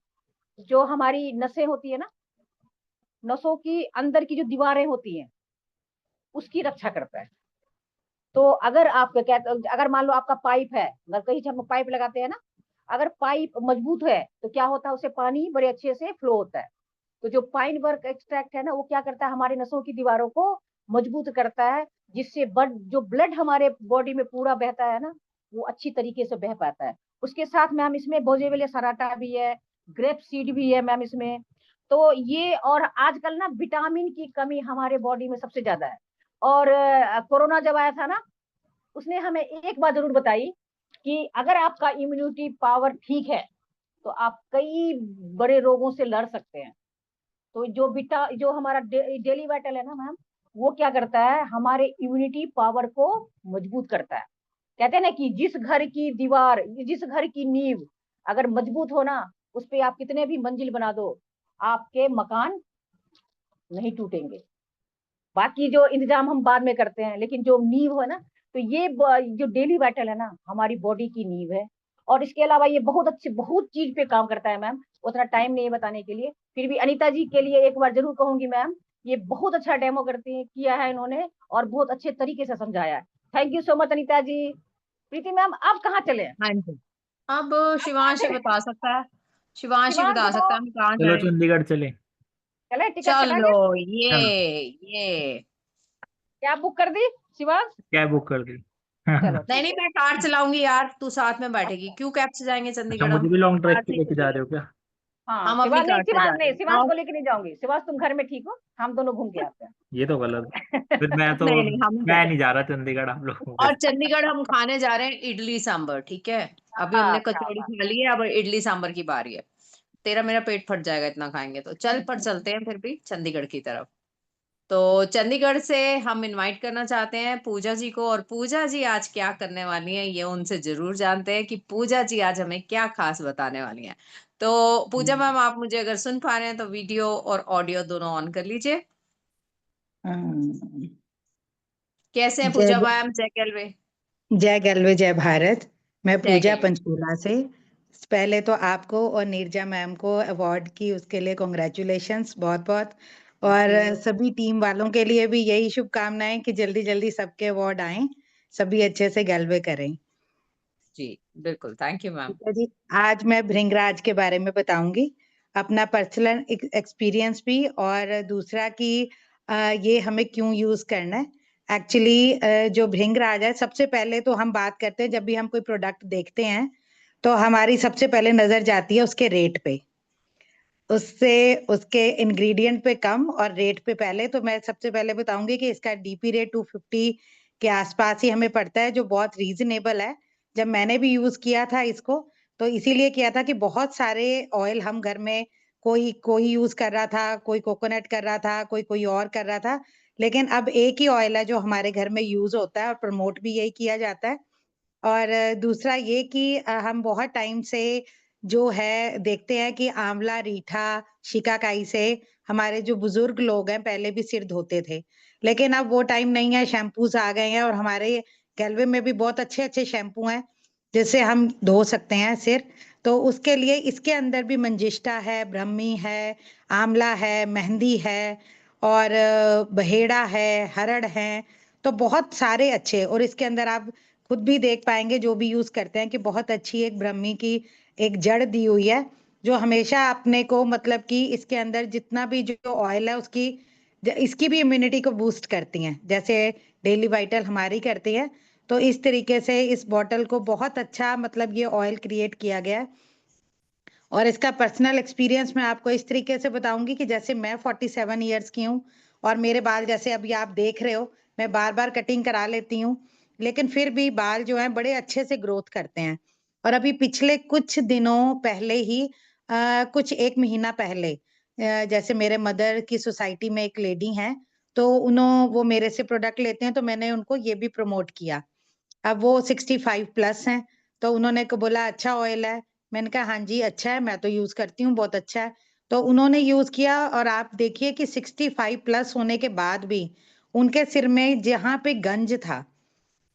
जो हमारी नसें होती है ना, नसों की अंदर की जो दीवारें होती हैं, उसकी रक्षा करता है। तो अगर आप अगर मान लो आपका पाइप है, अगर कहीं से हम पाइप लगाते हैं ना, अगर पाइप मजबूत है तो क्या होता है, उससे पानी बड़े अच्छे से फ्लो होता है। तो जो पाइन वर्क एक्सट्रैक्ट है ना, वो क्या करता है, हमारे नसों की दीवारों को मजबूत करता है, जिससे जो ब्लड हमारे बॉडी में पूरा बहता है ना, वो अच्छी तरीके से बह पाता है। उसके साथ मैम इसमें बोजेवेलिया सराटा भी है, ग्रेप सीड भी है मैम इसमें। तो ये, और आजकल ना विटामिन की कमी हमारे बॉडी में सबसे ज्यादा है। और कोरोना जब आया था ना, उसने हमें एक बात जरूर बताई कि अगर आपका इम्यूनिटी पावर ठीक है तो आप कई बड़े रोगों से लड़ सकते हैं। तो जो हमारा डेली वाइटल है ना मैम, वो क्या करता है, हमारे इम्यूनिटी पावर को मजबूत करता है। कहते हैं ना कि जिस घर की दीवार, जिस घर की नींव अगर मजबूत हो ना, उस पे आप कितने भी मंजिल बना दो, आपके मकान नहीं टूटेंगे। बाकी जो इंतजाम हम बाद में करते हैं, लेकिन जो नींव है ना, तो ये जो डेली वाइटल है ना, हमारी बॉडी की नींव है। और इसके अलावा ये बहुत अच्छी, बहुत चीज पे काम करता है मैम, उतना टाइम नहीं है बताने के लिए। फिर भी अनीता जी के लिए एक बार जरूर कहूंगी मैम, ये बहुत अच्छा डेमो करती है, किया है इन्होंने, और बहुत अच्छे तरीके से समझाया है। Thank you so much Anita ji. Preeti ma'am, आप कहाँ चले? हाँ जी। अब शिवांश ही बता सकता है, शिवांश ही शिवांश बता सकता बताओ, है हम कहाँ चलो जाए। चंडीगढ़ चले। चले टिकट कटा चलो के? हाँ, ये क्या बुक कर दी शिवांश? कैब बुक कर दी। चलो नहीं ठीक नहीं, है। मैं कार चलाऊंगी यार, तू साथ में बैठेगी क्यों? कैब से जाएंगे अच्छा, चंडीगढ़ मुझे हम, भी लॉन्ग ड्राइव कार पे से लेके जा चलेंगे। रहे हो क्या? हाँ हम अपनी शिवांश नहीं, कार से शिवांश जा रहे नहीं, हैं, शिवांश आओ। को लेके नहीं जाऊंगी। शिवांश तुम घर में ठीक हो, हम दोनों घूम के आते ये तो गलत है। हैं। फिर नहीं नहीं, हम ही मैं चले। नहीं जा रहा चंडीगढ़ आप लोगों के और साथ। चंडीगढ़ हम खाने जा रहे हैं इडली सांभर, ठीक है। अभी हाँ, हमने अच्छा कचौड़ी बात। खा ली है, अब इडली सांभर की बारी है। तेरा मेरा पेट फट जाएगा इतना खाएंगे तो। चल पर चलते हैं फिर भी चंडीगढ़ की तरफ। तो चंडीगढ़ से हम इनवाइट करना चाहते हैं पूजा जी को, और पूजा जी आज क्या करने वाली हैं ये उनसे जरूर जानते हैं कि पूजा जी आज हमें क्या खास बताने वाली हैं। तो पूजा मैम, आप मुझे अगर सुन पा रहे हैं तो वीडियो और ऑडियो दोनों ऑन कर लीजिए। कैसे हैं जय पूजा मैम? जय गैलवे। जय गलवे जय भारत। मैं जय पूजा गैलवे। पंचकूला से। पहले तो आपको और नीरजा मैम को अवार्ड की उसके लिए कॉन्ग्रेचुलेशंस बहुत बहुत। और सभी टीम वालों के लिए भी यही शुभकामनाएं कि जल्दी जल्दी सबके अवार्ड आए, सभी अच्छे से गलवे करें। जी बिल्कुल, थैंक यू मैम। ठीक है जी। आज मैं भृंगराज के बारे में बताऊंगी, अपना पर्सनल एक्सपीरियंस भी, और दूसरा कि ये हमें क्यों यूज करना है। एक्चुअली जो भृंगराज है, सबसे पहले तो हम बात करते हैं, जब भी हम कोई प्रोडक्ट देखते हैं तो हमारी सबसे पहले नजर जाती है उसके रेट पे, उससे उसके इंग्रेडिएंट पे कम और रेट पे पहले। तो मैं सबसे पहले बताऊंगी कि इसका डीपी रेट 250 के आसपास ही हमें पड़ता है, जो बहुत रीजनेबल है। जब मैंने भी यूज किया था इसको, तो इसीलिए किया था कि बहुत सारे ऑयल हम घर में, कोई कोई यूज कर रहा था, कोई कोकोनट कर रहा था, कोई कोई और कर रहा था, लेकिन अब एक ही ऑयल है जो हमारे घर में यूज होता है और प्रमोट भी यही किया जाता है। और दूसरा ये कि हम बहुत टाइम से जो है देखते हैं कि आंवला, रीठा, शिकाकाई से हमारे जो बुजुर्ग लोग हैं पहले भी सिर धोते थे, लेकिन अब वो टाइम नहीं है, शैम्पूस आ गए हैं, और हमारे गैलवे में भी बहुत अच्छे अच्छे शैम्पू हैं जिससे हम धो सकते हैं सिर। तो उसके लिए इसके अंदर भी मंजिष्ठा है, ब्रह्मी है, आंवला है, मेहंदी है, और बहेड़ा है, हरड़ है। तो बहुत सारे अच्छे, और इसके अंदर आप खुद भी देख पाएंगे जो भी यूज करते हैं कि बहुत अच्छी एक ब्रह्मी की एक जड़ दी हुई है, जो हमेशा अपने को, मतलब कि इसके अंदर जितना भी जो ऑयल है उसकी इसकी भी इम्यूनिटी को बूस्ट करती हैं, जैसे डेली वाइटल हमारी करती है। तो इस तरीके से इस बॉटल को बहुत अच्छा मतलब ये ऑयल क्रिएट किया गया है। और इसका पर्सनल एक्सपीरियंस मैं आपको इस तरीके से बताऊंगी कि जैसे मैं 47 इयर्स की हूँ और मेरे बाल जैसे अभी आप देख रहे हो, मैं बार बार कटिंग करा लेती हूँ, लेकिन फिर भी बाल जो है बड़े अच्छे से ग्रोथ करते हैं। और अभी पिछले कुछ दिनों पहले ही कुछ 1 महीना पहले जैसे मेरे मदर की सोसाइटी में एक लेडी हैं, तो वो मेरे से प्रोडक्ट लेते हैं, तो मैंने उनको ये भी प्रमोट किया। अब वो 65 प्लस हैं, तो उन्होंने बोला अच्छा ऑयल है। मैंने कहा हाँ जी अच्छा है, मैं तो यूज करती हूँ, बहुत अच्छा है। तो उन्होंने यूज किया और आप देखिए कि 65 प्लस होने के बाद भी उनके सिर में जहाँ पे गंज था,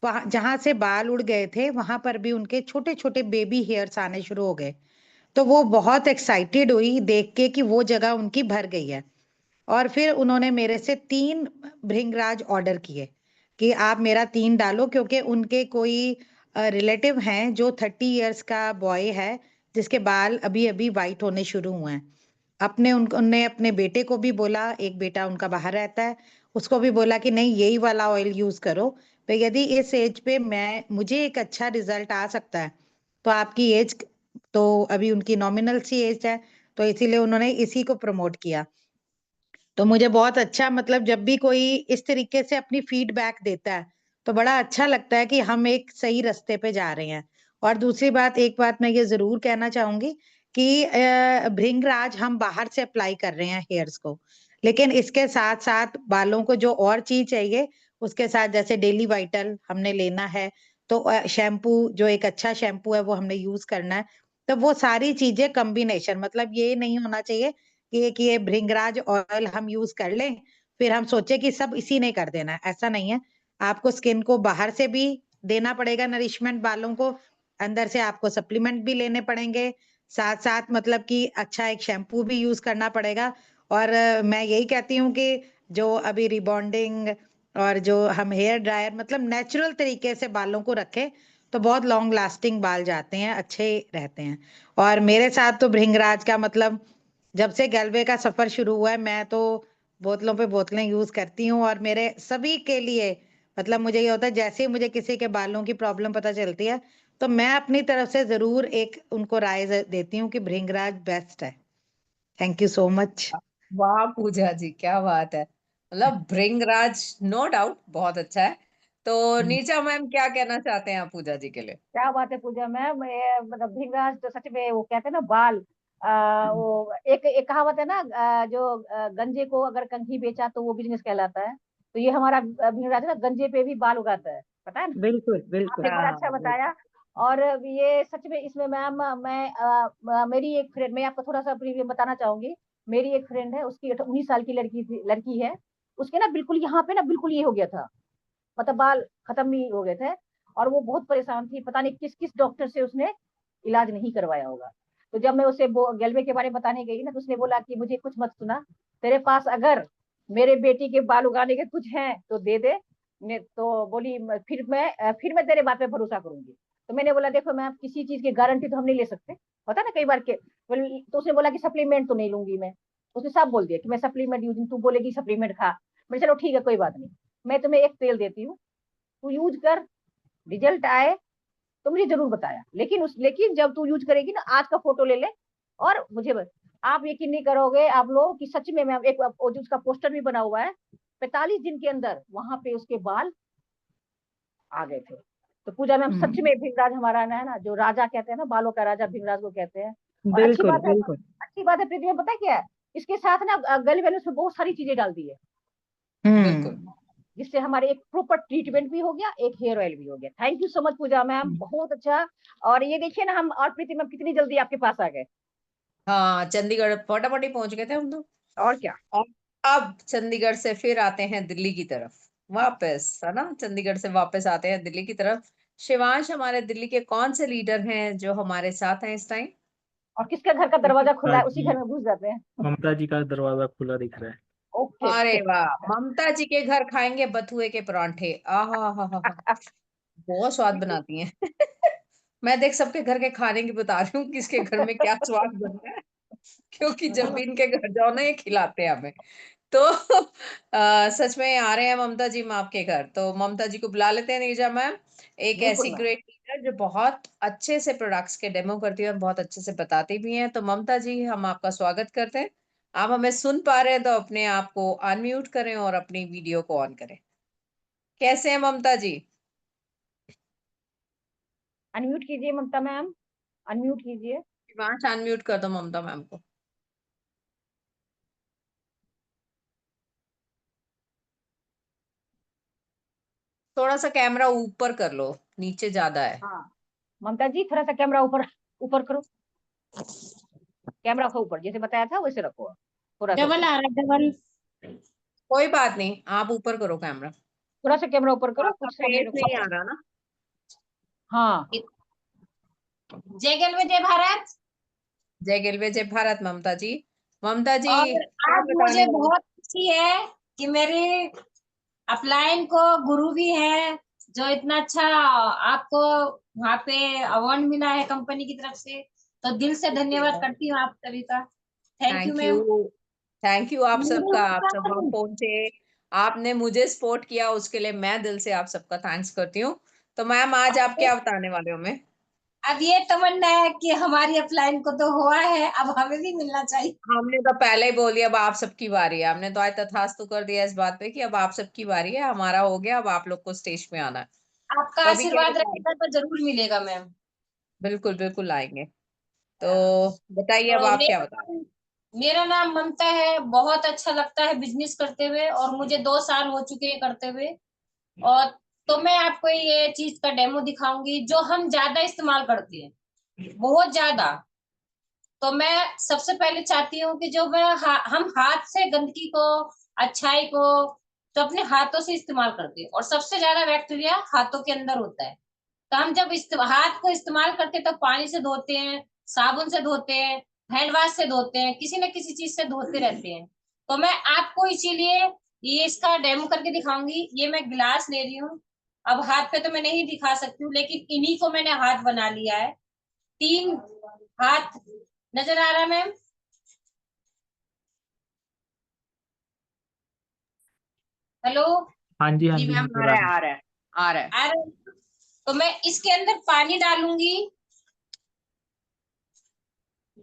जहां से बाल उड़ गए थे, वहां पर भी उनके छोटे छोटे बेबी हेयर्स आने शुरू हो गए। तो वो बहुत एक्साइटेड हुई देख के कि वो जगह उनकी भर गई है। और फिर उन्होंने मेरे से 3 भृंगराज ऑर्डर किए कि आप मेरा 3 डालो, क्योंकि उनके कोई रिलेटिव हैं जो 30 इयर्स का बॉय है जिसके बाल अभी अभी वाइट होने शुरू हुए हैं। उनने अपने बेटे को भी बोला, एक बेटा उनका बाहर रहता है, उसको भी बोला कि नहीं यही वाला ऑयल यूज करो। तो यदि इस एज पे मुझे एक अच्छा रिजल्ट आ सकता है, तो आपकी एज तो अभी उनकी नॉमिनल सी एज है, तो इसीलिए उन्होंने इसी को प्रमोट किया। तो मुझे बहुत अच्छा मतलब जब भी कोई इस तरीके से अपनी फीडबैक देता है तो बड़ा अच्छा लगता है कि हम एक सही रास्ते पे जा रहे हैं। और दूसरी बात, एक बात मैं ये जरूर कहना चाहूंगी कि भृंगराज हम बाहर से अप्लाई कर रहे हैं हेयर्स को, लेकिन इसके साथ साथ बालों को जो और चीज चाहिए उसके साथ, जैसे डेली वाइटल हमने लेना है, तो शैम्पू जो एक अच्छा शैम्पू है वो हमने यूज करना है। तो वो सारी चीजें कॉम्बिनेशन, मतलब ये नहीं होना चाहिए कि ये भृंगराज ऑयल हम यूज कर लें फिर हम सोचे कि सब इसी ने कर देना है, ऐसा नहीं है। आपको स्किन को बाहर से भी देना पड़ेगा नरिशमेंट, बालों को अंदर से आपको सप्लीमेंट भी लेने पड़ेंगे, साथ साथ मतलब कि अच्छा एक शैम्पू भी यूज करना पड़ेगा। और मैं यही कहती हूँ कि जो अभी रिबॉन्डिंग और जो हम हेयर ड्रायर मतलब नेचुरल तरीके से बालों को रखें तो बहुत लॉन्ग लास्टिंग बाल जाते हैं, अच्छे रहते हैं। और मेरे साथ तो भृंगराज का मतलब जब से गैल्वे का सफर शुरू हुआ है, मैं तो बोतलों पे बोतलें यूज करती हूँ। और मेरे सभी के लिए मतलब मुझे ये होता है जैसे ही मुझे किसी के बालों की प्रॉब्लम पता चलती है तो मैं अपनी तरफ से जरूर एक उनको राय देती हूँ कि भृंगराज बेस्ट है। Thank you so much. वाह पूजा जी, क्या बात है। मतलब भृंगराज नो डाउट बहुत अच्छा है। तो नीचा मैम क्या कहना चाहते हैं आप पूजा जी के लिए? क्या बात है पूजा मैम, मतलब भृंगराज तो सच में वो कहते हैं ना बाल वो एक कहावत है ना, जो गंजे को अगर कंघी बेचा तो वो बिजनेस कहलाता है। तो ये हमारा भृंगराज ना गंजे पे भी बाल उगाता है, पता है ना। बिल्कुल बिल्कुल। आपने बड़ा अच्छा हाँ बताया। और ये सच में इसमें मैम मैं मेरी एक फ्रेंड, मैं आपको थोड़ा सा प्रीवियस बताना चाहूंगी। मेरी एक फ्रेंड है, उसकी 19 साल की लड़की है। उसके ना बिल्कुल यहाँ पे ना बिल्कुल ये हो गया था, मतलब बाल खत्म नहीं हो गए थे। और वो बहुत परेशान थी, पता नहीं किस किस डॉक्टर से उसने इलाज नहीं करवाया होगा। तो जब मैं उसे गैल्वे के बारे में बताने गई ना, तो उसने बोला कि मुझे कुछ मत सुना, तेरे पास अगर मेरे बेटी के बाल उगाने के कुछ हैं तो दे दे। ने तो बोली फिर मैं तेरे बात पे भरोसा करूंगी। तो मैंने बोला देखो मैं किसी चीज की गारंटी तो हम नहीं ले सकते, होता है ना कई बार के। तो उसने बोला कि सप्लीमेंट तो नहीं लूंगी मैं। उसने सब बोल दिया कि मैं सप्लीमेंट यूजिंग, तू बोलेगी सप्लीमेंट खा। मैंने चलो ठीक है कोई बात नहीं, मैं तुम्हें एक तेल देती हूँ, तू यूज कर, रिजल्ट आए तो मुझे जरूर बताया। लेकिन जब तू यूज करेगी ना, आज का फोटो ले ले और मुझे आप यकीन नहीं करोगे आप लोग कि सच में मैं एक जो उसका पोस्टर भी बना हुआ है, 45 दिन के अंदर वहां पे उसके बाल आ गए थे। तो पूजा में हम सच में भृंगराज हमारा है ना, जो राजा कहते हैं ना, बालों का राजा भृंगराज को कहते हैं। और बिल्कुल बिल्कुल। अच्छी बात है प्रीति में, पता है क्या है, इसके साथ ना गली मैंने उसमें बहुत सारी चीजें डाल दी है, बिल्कुल। जिससे हमारे एक प्रॉपर ट्रीटमेंट भी हो गया, एक हेयर ऑयल भी हो गया। Thank you so much Pooja ma'am, बहुत अच्छा। और ये देखिए ना हम और प्रीति मैम कितनी जल्दी आपके पास आ गए। हाँ चंडीगढ़ फटाफट ही पहुंच गए थे हम तो। और क्या। और अब चंडीगढ़ से फिर आते हैं दिल्ली की तरफ वापस, है ना, चंडीगढ़ से वापस आते हैं दिल्ली की तरफ। शिवांश, हमारे दिल्ली के कौन से लीडर हैं जो हमारे साथ हैं इस टाइम? और किसका घर का दरवाजा खुला ममता है उसी जी, घर में घुस जाते हैं। ममता जी का दरवाजा खुला दिख रहा है। ओके। अरे वाह, ममता जी के घर खाएंगे बथुए के परांठे। आहा हा हा हा, बहुत स्वाद बनाती हैं। मैं देख सबके घर के खाने की बता रही हूँ, किसके घर में क्या स्वाद बनता है, क्योंकि जब भी इनके घर जाओ ना ये खिलाते हैं हमें। तो सच में आ रहे हैं ममता जी हम आपके घर, तो ममता जी को बुला लेते हैं नीरजा मैम। एक बिल्कुल ऐसी मैम। ग्रेट टीचर जो बहुत अच्छे से प्रोडक्ट्स के डेमो करती है, बहुत अच्छे से बताती भी हैं। तो ममता जी हम आपका स्वागत करते हैं। आप हमें सुन पा रहे हैं तो अपने आप को अनम्यूट करें और अपनी वीडियो को ऑन करें। कैसे हैं ममता जी? अनम्यूट कीजिए ममता मैम, अनम्यूट कीजिए। दिवांश अनम्यूट कर दो ममता मैम को। थोड़ा सा कैमरा ऊपर कर लो, नीचे ज्यादा है। हाँ ममता जी, थोड़ा सा कैमरा ऊपर ऊपर करो, कैमरा को ऊपर जैसे बताया था वैसे रखो, थोड़ा सा डबल आ रहा है, डबल। कोई बात नहीं, आप ऊपर करो कैमरा। थोड़ा सा कैमरा ऊपर करो, आपका कुछ सामने फेस रखो। नहीं आ रहा ना। हाँ जय गलवे जय भारत। जय गिलवे जय भारत ममता जी। ममता जी और क्या आज बताने मुझे वाली? बहुत खुशी है कि मेरे अपलाइन को गुरु भी है, जो इतना अच्छा आपको वहाँ पे अवार्ड मिला है कंपनी की तरफ से, तो दिल से धन्यवाद करती हूँ आप सभी का। Thank you thank ma'am. You, thank you आप सबका। आप सब वहां पहुंचे, आपने मुझे सपोर्ट किया, उसके लिए मैं दिल से आप सबका थैंक्स करती हूँ। तो मैम आज आप क्या बताने वाले हो हमें? अब ये तमन्ना है कि हमारी अपलाइन को तो हुआ है, अब हमें भी मिलना चाहिए। हमने तो पहले ही बोल दिया अब आप सबकी बारी है। हमने तो आज तथास्तु कर दिया इस बात पे कि अब आप सबकी बारी है, हमारा हो गया, अब आप लोग को स्टेज पे आना है। आपका तो अभी क्या आशीर्वाद बताएं? रहेगा तो जरूर मिलेगा मैम। बिल्कुल बिल्कुल आएंगे। तो बताइए अब तो आप क्या बता रहे मेरा नाम ममता है, बहुत अच्छा लगता है बिजनेस करते हुए, और मुझे 2 साल हो चुके हैं करते हुए। और तो मैं आपको ये चीज का डेमो दिखाऊंगी जो हम ज्यादा इस्तेमाल करते हैं, बहुत ज्यादा। तो मैं सबसे पहले चाहती हूँ कि जो हम हाथ से गंदगी को, अच्छाई को, तो अपने हाथों से इस्तेमाल करते हैं, और सबसे ज्यादा बैक्टीरिया हाथों के अंदर होता है। तो हम जब हाथ को इस्तेमाल करते हैं तो पानी से धोते हैं, साबुन से धोते हैं, हैंड वॉश से धोते हैं, किसी न किसी चीज से धोते रहते हैं। तो मैं आपको इसीलिए ये इसका डेमो करके दिखाऊंगी। ये मैं गिलास ले रही हूँ। अब हाथ पे तो मैं नहीं दिखा सकती हूँ, लेकिन इन्हीं को मैंने हाथ बना लिया है। 3 हाथ नजर आ रहा है मैम? हेलो? हाँ जी, हाँ जी जी, मैम आ नजर आ रहा रहा है है। आ रहा है आ रहा है। आ रहा है? तो मैं इसके अंदर पानी डालूंगी।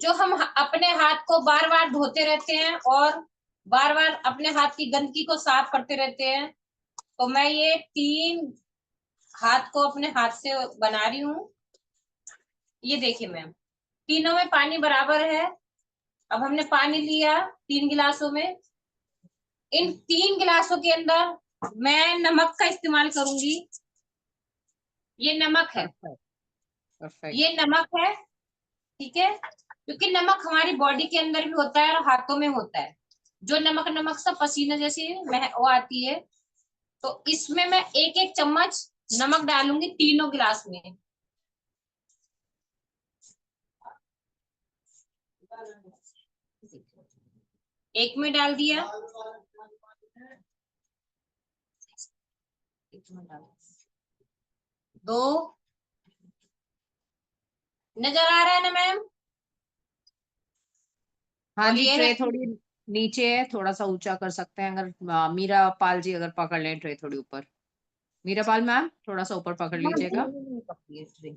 जो हम अपने हाथ को बार बार धोते रहते हैं और बार बार अपने हाथ की गंदगी को साफ करते रहते हैं, तो मैं ये 3 हाथ को अपने हाथ से बना रही हूँ। ये देखिए मैम, तीनों में पानी बराबर है। अब हमने पानी लिया 3 गिलासों में। इन 3 गिलासों के अंदर मैं नमक का इस्तेमाल करूंगी। ये नमक है, परफेक्ट। ये नमक है, ठीक है? क्योंकि नमक हमारी बॉडी के अंदर भी होता है और हाथों में होता है। जो नमक नमक सा पसीना जैसी वो आती है। तो इसमें मैं 1-1 चम्मच नमक डालूंगी तीनों गिलास में। एक में डाल दिया, दो, नजर आ रहा है ना मैम? हाँ और जी, ये है, ट्रे थोड़ी नीचे है, थोड़ा सा ऊंचा कर सकते हैं अगर मीरा पाल जी अगर पकड़ लें ट्रे थोड़ी ऊपर। मीरा पाल मैम थोड़ा सा ऊपर पकड़ लीजिएगा।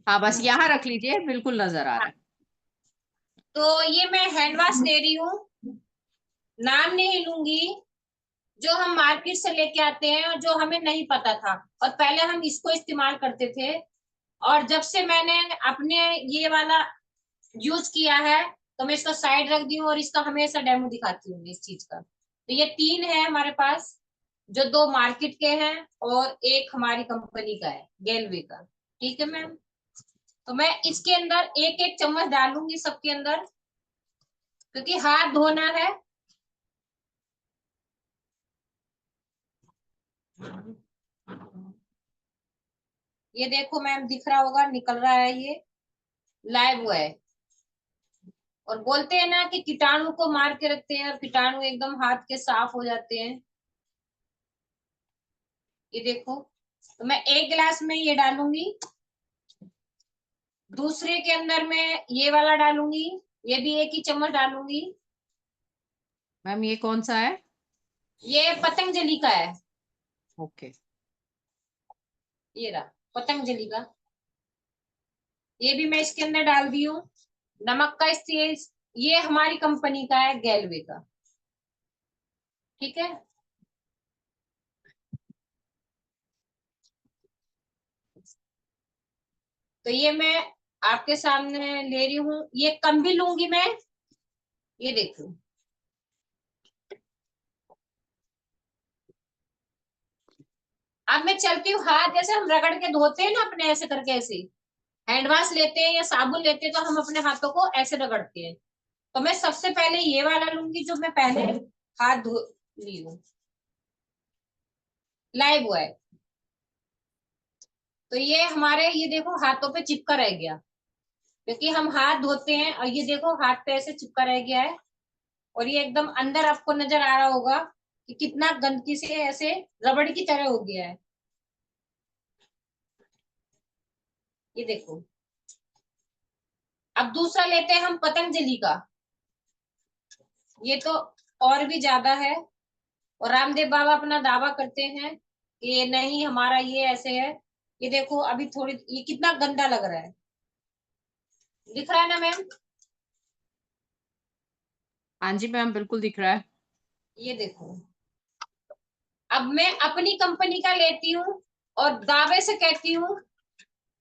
हाँ बस यहाँ रख लीजिए, बिल्कुल नजर आ रहा है। तो ये मैं हैंड वॉश ले रही हूँ, नाम नहीं लूंगी। जो हम मार्केट से लेके आते हैं और जो हमें नहीं पता था, और पहले हम इसको इस्तेमाल करते थे, और जब से मैंने अपने ये वाला यूज किया है, तो मैं इसको साइड रख दी हूँ और इसका हमेशा डेमो दिखाती हूँ इस चीज का। तो ये 3 है हमारे पास, जो 2 मार्केट के हैं और एक हमारी कंपनी का है, गेलवे का। ठीक है मैम? तो मैं इसके अंदर 1-1 चम्मच डालूंगी सबके अंदर, क्योंकि हाथ धोना है। ये देखो मैम, दिख रहा होगा, निकल रहा है, ये लाइव है। और बोलते हैं ना कि कीटाणु को मार के रखते हैं और कीटाणु एकदम हाथ के साफ हो जाते हैं। ये देखो, तो मैं 1 गिलास में ये डालूंगी, दूसरे के अंदर मैं ये वाला डालूंगी, ये भी 1 ही चम्मच डालूंगी। मैम ये कौन सा है? ये पतंजलि का है। ओके, ये रहा पतंजलि का, ये भी मैं इसके अंदर डाल दी हूँ। नमक का तेल, ये हमारी कंपनी का है, गैलवे का। ठीक है, तो ये मैं आपके सामने ले रही हूँ। ये कम भी लूंगी मैं, ये देखो। अब मैं चलती हूँ, हाथ जैसे हम रगड़ के धोते हैं ना अपने, ऐसे करके, ऐसे हैंड वॉश लेते हैं या साबुन लेते हैं तो हम अपने हाथों को ऐसे रगड़ते हैं। तो मैं सबसे पहले ये वाला लूंगी जो मैं पहले हाथ धो ली हूँ, लाइव बॉय। तो ये हमारे, ये देखो हाथों पे चिपका रह गया, क्योंकि हम हाथ धोते हैं, और ये देखो हाथ पे ऐसे चिपका रह गया है। और ये एकदम अंदर आपको नजर आ रहा होगा कि कितना गंदगी से ऐसे रबड़ की तरह हो गया है। ये देखो। अब दूसरा लेते हैं हम पतंजलि का, ये तो और भी ज्यादा है। और रामदेव बाबा अपना दावा करते हैं कि ये नहीं, हमारा ये ऐसे है। ये देखो अभी थोड़ी, ये कितना गंदा लग रहा है, दिख रहा है ना मैम? हाँ जी मैम, बिल्कुल दिख रहा है। ये देखो। अब मैं अपनी कंपनी का लेती हूँ और दावे से कहती हूँ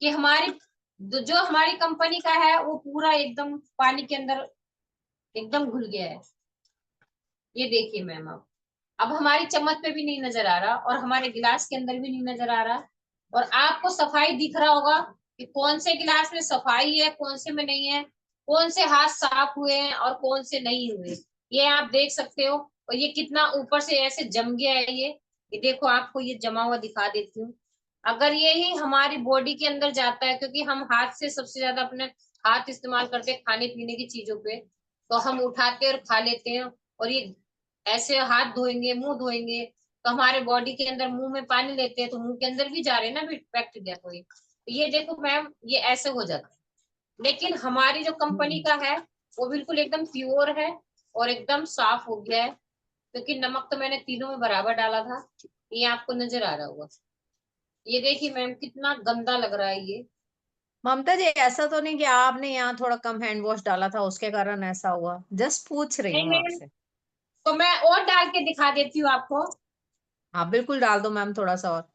कि हमारी जो हमारी कंपनी का है वो पूरा एकदम पानी के अंदर एकदम घुल गया है। ये देखिए मैम, अब हमारी चम्मच पे भी नहीं नजर आ रहा, और हमारे गिलास के अंदर भी नहीं नजर आ रहा। और आपको सफाई दिख रहा होगा कि कौन से गिलास में सफाई है, कौन से में नहीं है, कौन से हाथ साफ हुए हैं और कौन से नहीं हुए, ये आप देख सकते हो। और ये कितना ऊपर से ऐसे जम गया है ये देखो, आपको ये जमा हुआ दिखा देती हूँ। अगर ये ही हमारी बॉडी के अंदर जाता है, क्योंकि हम हाथ से सबसे ज्यादा अपने हाथ इस्तेमाल करते हैं खाने पीने की चीजों पे, तो हम उठाते और खा लेते हैं। और ये ऐसे हाथ धोएंगे, मुंह धोएंगे, तो हमारे बॉडी के अंदर, मुंह में पानी लेते हैं तो मुंह के अंदर भी जा रहे हैं ना बैक्टीरिया कोई। तो ये देखो मैम, ये ऐसे हो जाता है। लेकिन हमारी जो कंपनी का है वो बिल्कुल एकदम प्योर है और एकदम साफ हो गया है, क्योंकि नमक तो मैंने तीनों में बराबर डाला था। ये आपको नजर आ रहा होगा। ये देखिए मैम, कितना गंदा लग रहा है ये। ममता जी, ऐसा तो नहीं कि आपने यहाँ थोड़ा कम हैंड वॉश डाला था उसके कारण ऐसा हुआ? जस्ट पूछ रही नहीं हूँ मैम, आपसे। तो मैं और डाल के दिखा देती हूँ आपको। हाँ बिल्कुल, डाल दो मैम थोड़ा सा और।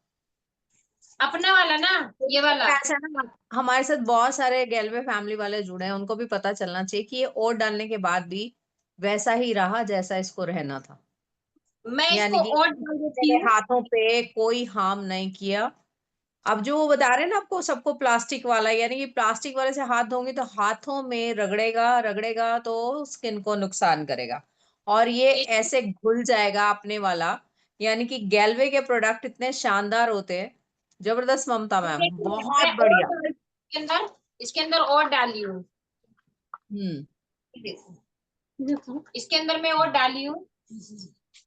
अपना वाला ना, ये वाला। ऐसा ना, हमारे साथ बहुत सारे गैलवे फैमिली वाले जुड़े हैं, उनको भी पता चलना चाहिए कि ये और डालने के बाद भी वैसा ही रहा जैसा इसको रहना था। मैं इसको यानी कि और डाल देती मेरे हूँ। हाथों पे कोई हार्म नहीं किया। अब जो वो बता रहे हैं ना आपको, सबको प्लास्टिक वाला, यानी कि प्लास्टिक वाले से हाथ धोंगे तो हाथों में रगड़ेगा रगड़ेगा तो स्किन को नुकसान करेगा, और ये ऐसे घुल जाएगा अपने वाला। यानी कि गैलवे के प्रोडक्ट इतने शानदार होते हैं। जबरदस्त ममता मैम, देखिए, मैं बहुत और बढ़िया। इसके अंदर और डाली हूँ। हम्म। देखो, इसके अंदर मैं और डाली हूँ।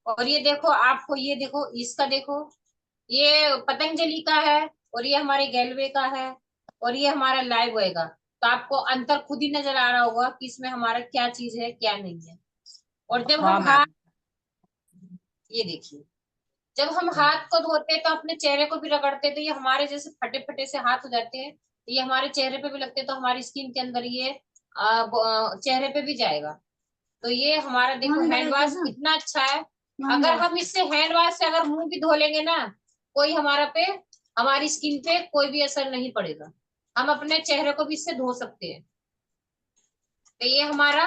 और ये देखो, आपको ये देखो, इसका देखो, ये पतंजलि का है और ये हमारे गैलवे का है और ये हमारा लाइव होएगा। तो आपको अंतर खुद ही नजर आ रहा होगा कि इसमें हमारा क्या चीज है क्या नहीं है। और जब वाह हम हाथ, मैम। ये देखिए, जब हम हाथ को धोते हैं तो अपने चेहरे को भी रगड़ते हैं, तो ये हमारे जैसे फटे फटे से हाथ हो जाते हैं, तो ये हमारे चेहरे पे भी लगते हैं, तो हमारी स्किन के अंदर ये चेहरे पे भी जाएगा। तो ये हमारा देखो हैंड वॉश कितना अच्छा है। अगर हम इससे हैंड वॉश से अगर मुंह भी धो लेंगे ना, कोई हमारा पे, हमारी स्किन पे कोई भी असर नहीं पड़ेगा। हम अपने चेहरे को भी इससे धो सकते हैं। तो ये हमारा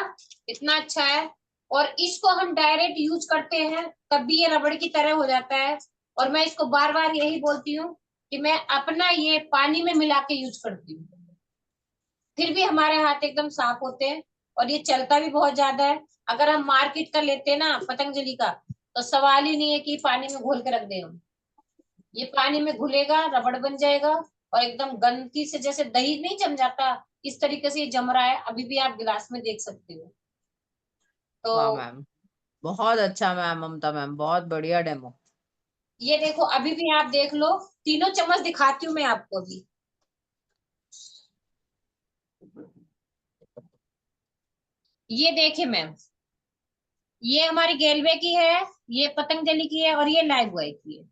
इतना अच्छा है। और इसको हम डायरेक्ट यूज करते हैं तब भी ये रबड़ की तरह हो जाता है। और मैं इसको बार बार यही बोलती हूँ कि मैं अपना ये पानी में मिला के यूज करती हूँ, फिर भी हमारे हाथ एकदम साफ होते हैं। और ये चलता भी बहुत ज्यादा है। अगर हम मार्केट का लेते हैं ना पतंजलि का, तो सवाल ही नहीं है कि पानी में घोल के रख दें हम। ये पानी में घुलेगा, रबड़ बन जाएगा, और एकदम गंदगी से जैसे दही नहीं जम जाता, इस तरीके से ये जम रहा है, अभी भी आप गिलास में देख सकते हो। वाह तो मैम, बहुत अच्छा मैम, ममता मैम बहुत बढ़िया डेमो। ये देखो, अभी भी आप देख लो, तीनों चम्मच दिखाती हूँ मैं आपको अभी। ये देखिए मैम, ये हमारी गैलवे की है, ये पतंजलि की है और ये लाइव बॉय की है।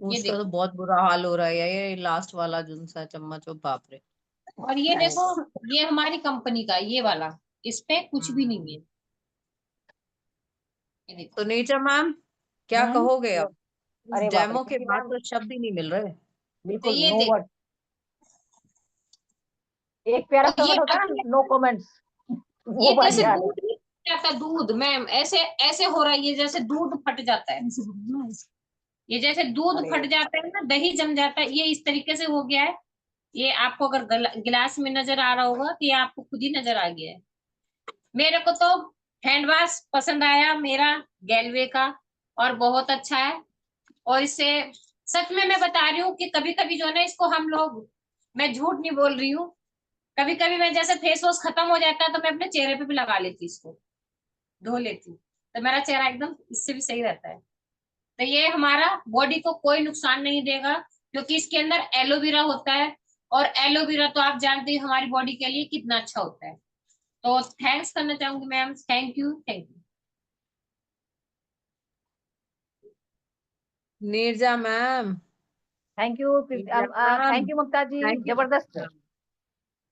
ये उसका तो देखो, बहुत बुरा हाल हो रहा है ये लास्ट वाला जो सा चम्मच, ओ बाप रे। और ये देखो, ये हमारी कंपनी का ये वाला, इस पे कुछ भी नहीं है। ये देखो। तो नीचा मैम क्या कहोगे अब? इस अरे बाप रे, डेमो के क्योंकि बाद मैम तो शब्द ही नहीं मिल रहे। तो बिल्कुल ये नो देखो, वर्ड, एक प्यारा सा ये वर्ड होता है ना, नो कमेंट्स, वो ये बन जैसे गया। दूध नहीं फट जाता, दूध मैम ऐसे ऐसे हो रहा है, ये जैसे दूध फट जाता है। ये जैसे दूध अरे फट जाता है ना, दही जम जाता है, ये इस तरीके से हो गया है। ये आपको अगर गिलास में नजर आ रहा होगा तो ये आपको खुद ही नजर आ गया है। मेरे को तो हैंड वॉश पसंद आया मेरा, गैलवे का, और बहुत अच्छा है। और इससे सच में मैं बता रही हूँ कि कभी कभी जो है ना, इसको हम लोग, मैं झूठ नहीं बोल रही हूँ, कभी कभी मैं जैसे फेस वॉश खत्म हो जाता है तो मैं अपने चेहरे पे भी लगा लेती, इसको धो लेती हूँ, तो मेरा चेहरा एकदम इससे भी सही रहता है। तो ये हमारा बॉडी को कोई नुकसान नहीं देगा, क्योंकि इसके अंदर एलोवेरा होता है, और एलोवेरा तो आप जानते हैं हमारी बॉडी के लिए कितना अच्छा होता है। तो थैंक्स करना चाहूंगी ma'am, thank you, thank you. Neerja ma'am, thank you, thank you Mamta ji, thank you जबरदस्त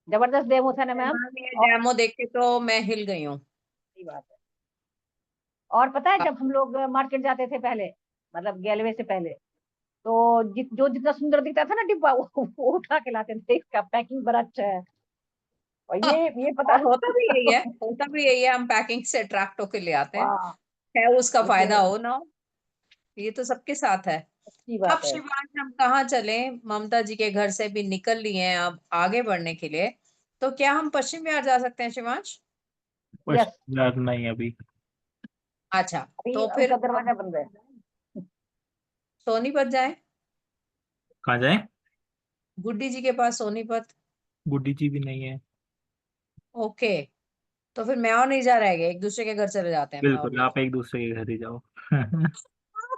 जबरदस्त डेमो था ना मैम। मैम। ये और डेमो देख के तो मैं हिल गई हूँ। सही बात है। और पता है जब हम लोग मार्केट जाते थे पहले, मतलब गैलवे से पहले, तो जो जितना सुंदर दिखता था ना डिब्बा, वो उठा के लाते थे, इसका पैकिंग बड़ा अच्छा है। और ये पता और होता भी यही है, होता भी यही है, हम पैकिंग से अट्रैक्ट होके ले आते हैं, वाह, है उसका फायदा ये हो ना हो, ये तो सबके साथ है। अच्छी अब बात है। शिवांश हम कहाँ चले? ममता जी के घर से भी निकल लिए हैं अब आगे बढ़ने के लिए, तो क्या हम पश्चिम विहार जा सकते हैं शिवांश? यस, पश्चिम घाट नहीं अभी। अच्छा, अभी तो फिर उनका हम दरवाजा बंद है। सोनीपत जाए, कहाँ जाए? गुड्डी जी के पास सोनीपत। गुड्डी जी भी नहीं है। ओके, तो फिर मैं और नहीं जा रहे, एक दूसरे के घर चले जाते हैं मैं और बिल्कुल, नीरज। आप एक दूसरे के घर ही जाओ।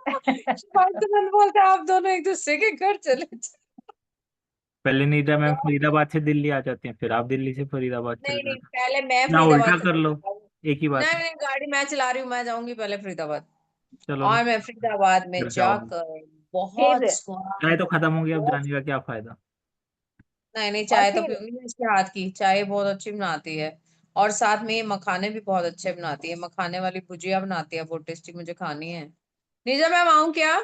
शिवांश तो मन बोलते हैं आप दोनों एक दूसरे के घर चले जाओ। पहले नीरजा मैम तो फरीदाबाद से दिल्ली आ जाती हैं, फिर आप दिल्ली से फरीदाबाद चले नहीं नहीं, जाना, पहले मैं या फरीदाबाद उल्टा से कर लो, दिल्ली आऊंगी। एक ही बात नहीं है। नहीं, गाड़ी मैं चला रही हूँ, मैं जाऊंगी पहले फरीदाबाद, चलो ना, और मैं फरीदाबाद में फिर जाओ। जाकर फिर बहुत सुहाना, चाय तो खत्म हो गया, अब बहुत, जाने का क्या फायदा। नहीं नहीं, और चाय तो फिर पीऊंगी मैं, इसके हाथ की चाय बहुत अच्छी बनाती है, और साथ में ये मखाने भी बहुत अच्छे बनाती है, मखाने वाली भुजिया बनाती है बहुत टेस्टी, मुझे खानी है। निजा मैम आऊं क्या?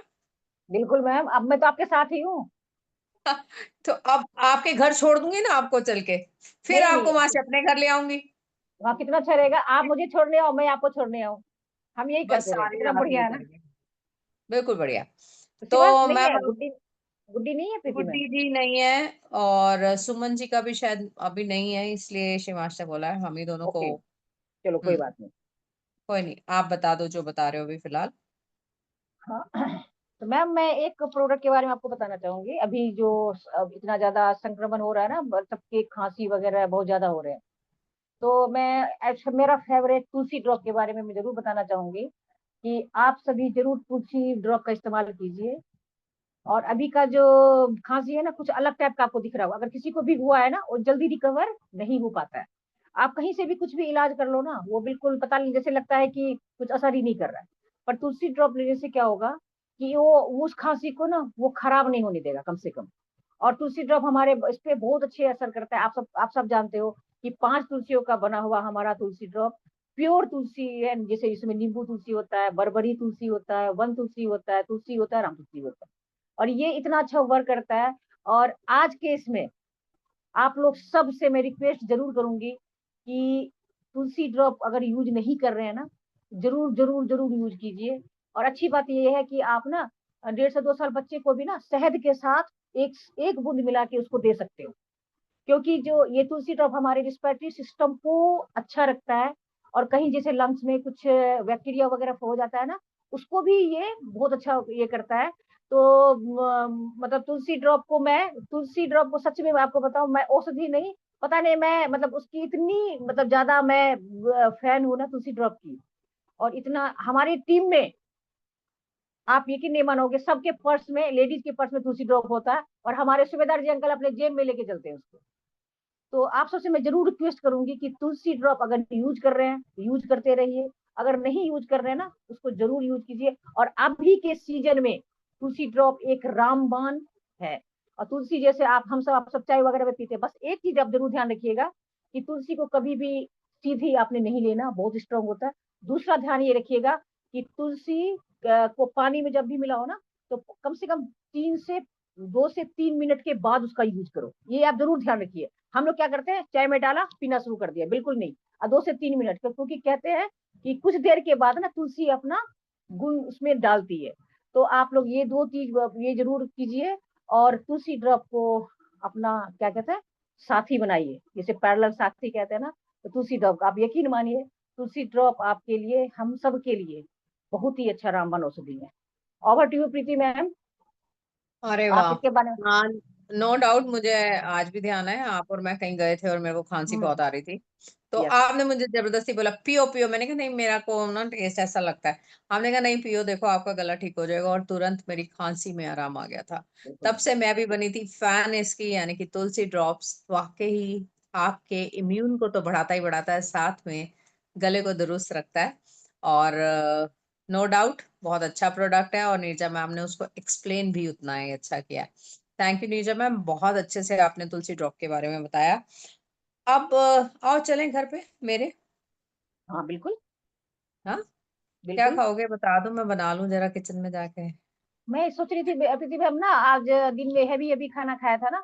बिल्कुल मैम, अब मैं तो आपके साथ ही हूँ। तो अब आपके घर छोड़ दूंगी ना आपको चल के, फिर नहीं आपको नहीं, वहां से अपने घर ले आऊंगी, वहाँ कितना अच्छा रहेगा, आप मुझे छोड़ने आओ, मैं आपको छोड़ने आऊँ, हम यही बस करते रहे, सारी कितना रात ये बढ़िया है ना। करेंगे। बिल्कुल बढ़िया। तो शिवांश तो नहीं मैम, है, गुड्डी, गुड्डी नहीं है प्रीति मैम। गुड्डी जी नहीं है, और सुमन जी का भी शायद अभी नहीं है, इसलिए शिवांश ने बोला है हम ही दोनों को। ओके, चलो कोई हम्म, बात नहीं। कोई नहीं, आप बता दो जो बता रहे हो अभी फिलहाल। हाँ, तो मैम मैं एक प्रोडक्ट के बारे में आपको बताना चाहूंगी, अभी जो अब इतना ज्यादा संक्रमण हो रहा है ना, सबके खांसी वगैरह बहुत ज्यादा हो रहे हैं, तो मैं मेरा फेवरेट तुलसी ड्रॉप के बारे में मैं जरूर बताना चाहूंगी कि आप सभी जरूर तुलसी ड्रॉप का इस्तेमाल कीजिए। और अभी का जो खांसी है ना, कुछ अलग टाइप का आपको दिख रहा होगा, अगर किसी को भी हुआ है ना, वो जल्दी रिकवर नहीं हो पाता है। आप कहीं से भी कुछ भी इलाज कर लो ना, वो बिल्कुल पता नहीं, जैसे लगता है कि कुछ असर ही नहीं कर रहा है। पर तुलसी ड्रॉप लेने से क्या होगा कि वो उस खांसी को ना वो खराब नहीं होने देगा कम से कम। और तुलसी ड्रॉप हमारे इस पे बहुत अच्छे असर करता है। आप सब जानते हो कि 5 तुलसियों का बना हुआ हमारा तुलसी ड्रॉप प्योर तुलसी है, जैसे इसमें नींबू तुलसी होता है, बरबरी तुलसी होता है, वन तुलसी होता है, तुलसी होता है, राम तुलसी होता है, और ये इतना अच्छा वर्क करता है। और आज के इसमें आप लोग सब से मैं रिक्वेस्ट जरूर करूंगी कि तुलसी ड्रॉप अगर यूज नहीं कर रहे हैं ना, जरूर जरूर जरूर यूज कीजिए। और अच्छी बात ये है कि आप ना 1.5 से 2 साल बच्चे को भी ना शहद के साथ एक एक बूंद मिला के उसको दे सकते हो, क्योंकि जो ये तुलसी ड्रॉप हमारे रिस्पिरेटरी सिस्टम को अच्छा रखता है। और कहीं जैसे लंग्स में कुछ बैक्टीरिया वगैरह हो जाता है ना, उसको भी ये बहुत अच्छा ये करता है। तो मतलब तुलसी ड्रॉप को सच में मैं आपको बताऊं, मैं औषधि नहीं, पता नहीं, मैं मतलब उसकी इतनी मतलब ज्यादा मैं फैन हूं ना तुलसी ड्रॉप की। और इतना हमारी टीम में, आप यकीन नहीं मानोगे, सबके पर्स में, लेडीज के पर्स में तुलसी ड्रॉप होता है, और हमारे सूबेदार जी अंकल अपने जेब में लेके चलते हैं उसको। तो आप सबसे मैं जरूर रिक्वेस्ट करूंगी कि तुलसी ड्रॉप अगर यूज कर रहे हैं तो यूज करते रहिए। अगर नहीं यूज कर रहे हैं ना, उसको जरूर यूज कीजिए। और अभी के सीजन में तुलसी ड्रॉप एक रामबाण है। और तुलसी जैसे आप सब चाय वगैरह में पीते हैं, बस एक चीज आप जरूर ध्यान रखिएगा कि तुलसी को कभी भी सीधी आपने नहीं लेना, बहुत स्ट्रांग होता है। दूसरा ध्यान ये रखिएगा कि तुलसी को पानी में जब भी मिलाओ ना, तो कम से कम 2 से 3 मिनट के बाद उसका यूज करो, ये आप जरूर ध्यान रखिए। हम लोग क्या करते हैं, चाय में डाला, पीना शुरू कर दिया, बिल्कुल नहीं। 2 से 3 मिनट, क्योंकि कहते हैं कि कुछ देर के बाद ना तुलसी अपना गुण उसमें डालती है। तो आप लोग ये 2 चीज ये जरूर कीजिए। और तुलसी ड्रॉप को अपना क्या कहते हैं, साथी बनाइए, जैसे पैरेलल साथी कहते हैं ना। तो तुलसी ड्रॉप आप यकीन मानिए, तुलसी ड्रॉप आपके लिए, हम सब के लिए बहुत ही अच्छा रामबाण औषधि है। Over to you Preeti ma'am, अरे आप वाह। इसके बारे में। हाँ, नो डाउट, मुझे आज भी ध्यान है आप और मैं कहीं गए थे और मेरे को खांसी बहुत आ रही थी, तो यस, आपने मुझे जबरदस्ती बोला पियो पियो, मैंने कहा नहीं, मेरा को ना टेस्ट ऐसा लगता है। आपने कहा नहीं पियो, देखो आपका गला ठीक हो जाएगा, और तुरंत मेरी खांसी में आराम आ गया था। तब से मैं भी बनी थी फैन इसकी, यानी कि तुलसी ड्रॉप्स वाकई आपके इम्यून को तो बढ़ाता ही बढ़ाता है, साथ में गले को दुरुस्त रखता है। और नो डाउट बहुत अच्छा प्रोडक्ट है, और नीरजा मैम ने उसको एक्सप्लेन भी उतना ही अच्छा किया। थैंक यू नीरजा मैम, बहुत अच्छे से आपने तुलसी ड्रॉप के बारे में बताया। अब आओ चलें घर पे मेरे। हाँ बिल्कुल हाँ, क्या बिल्कुल। खाओगे बता दो, मैं बना लूं जरा किचन में जाके। मैं सोच रही थी प्रीति मैम ना, आज दिन में हैवी हैवी खाना खाया था ना,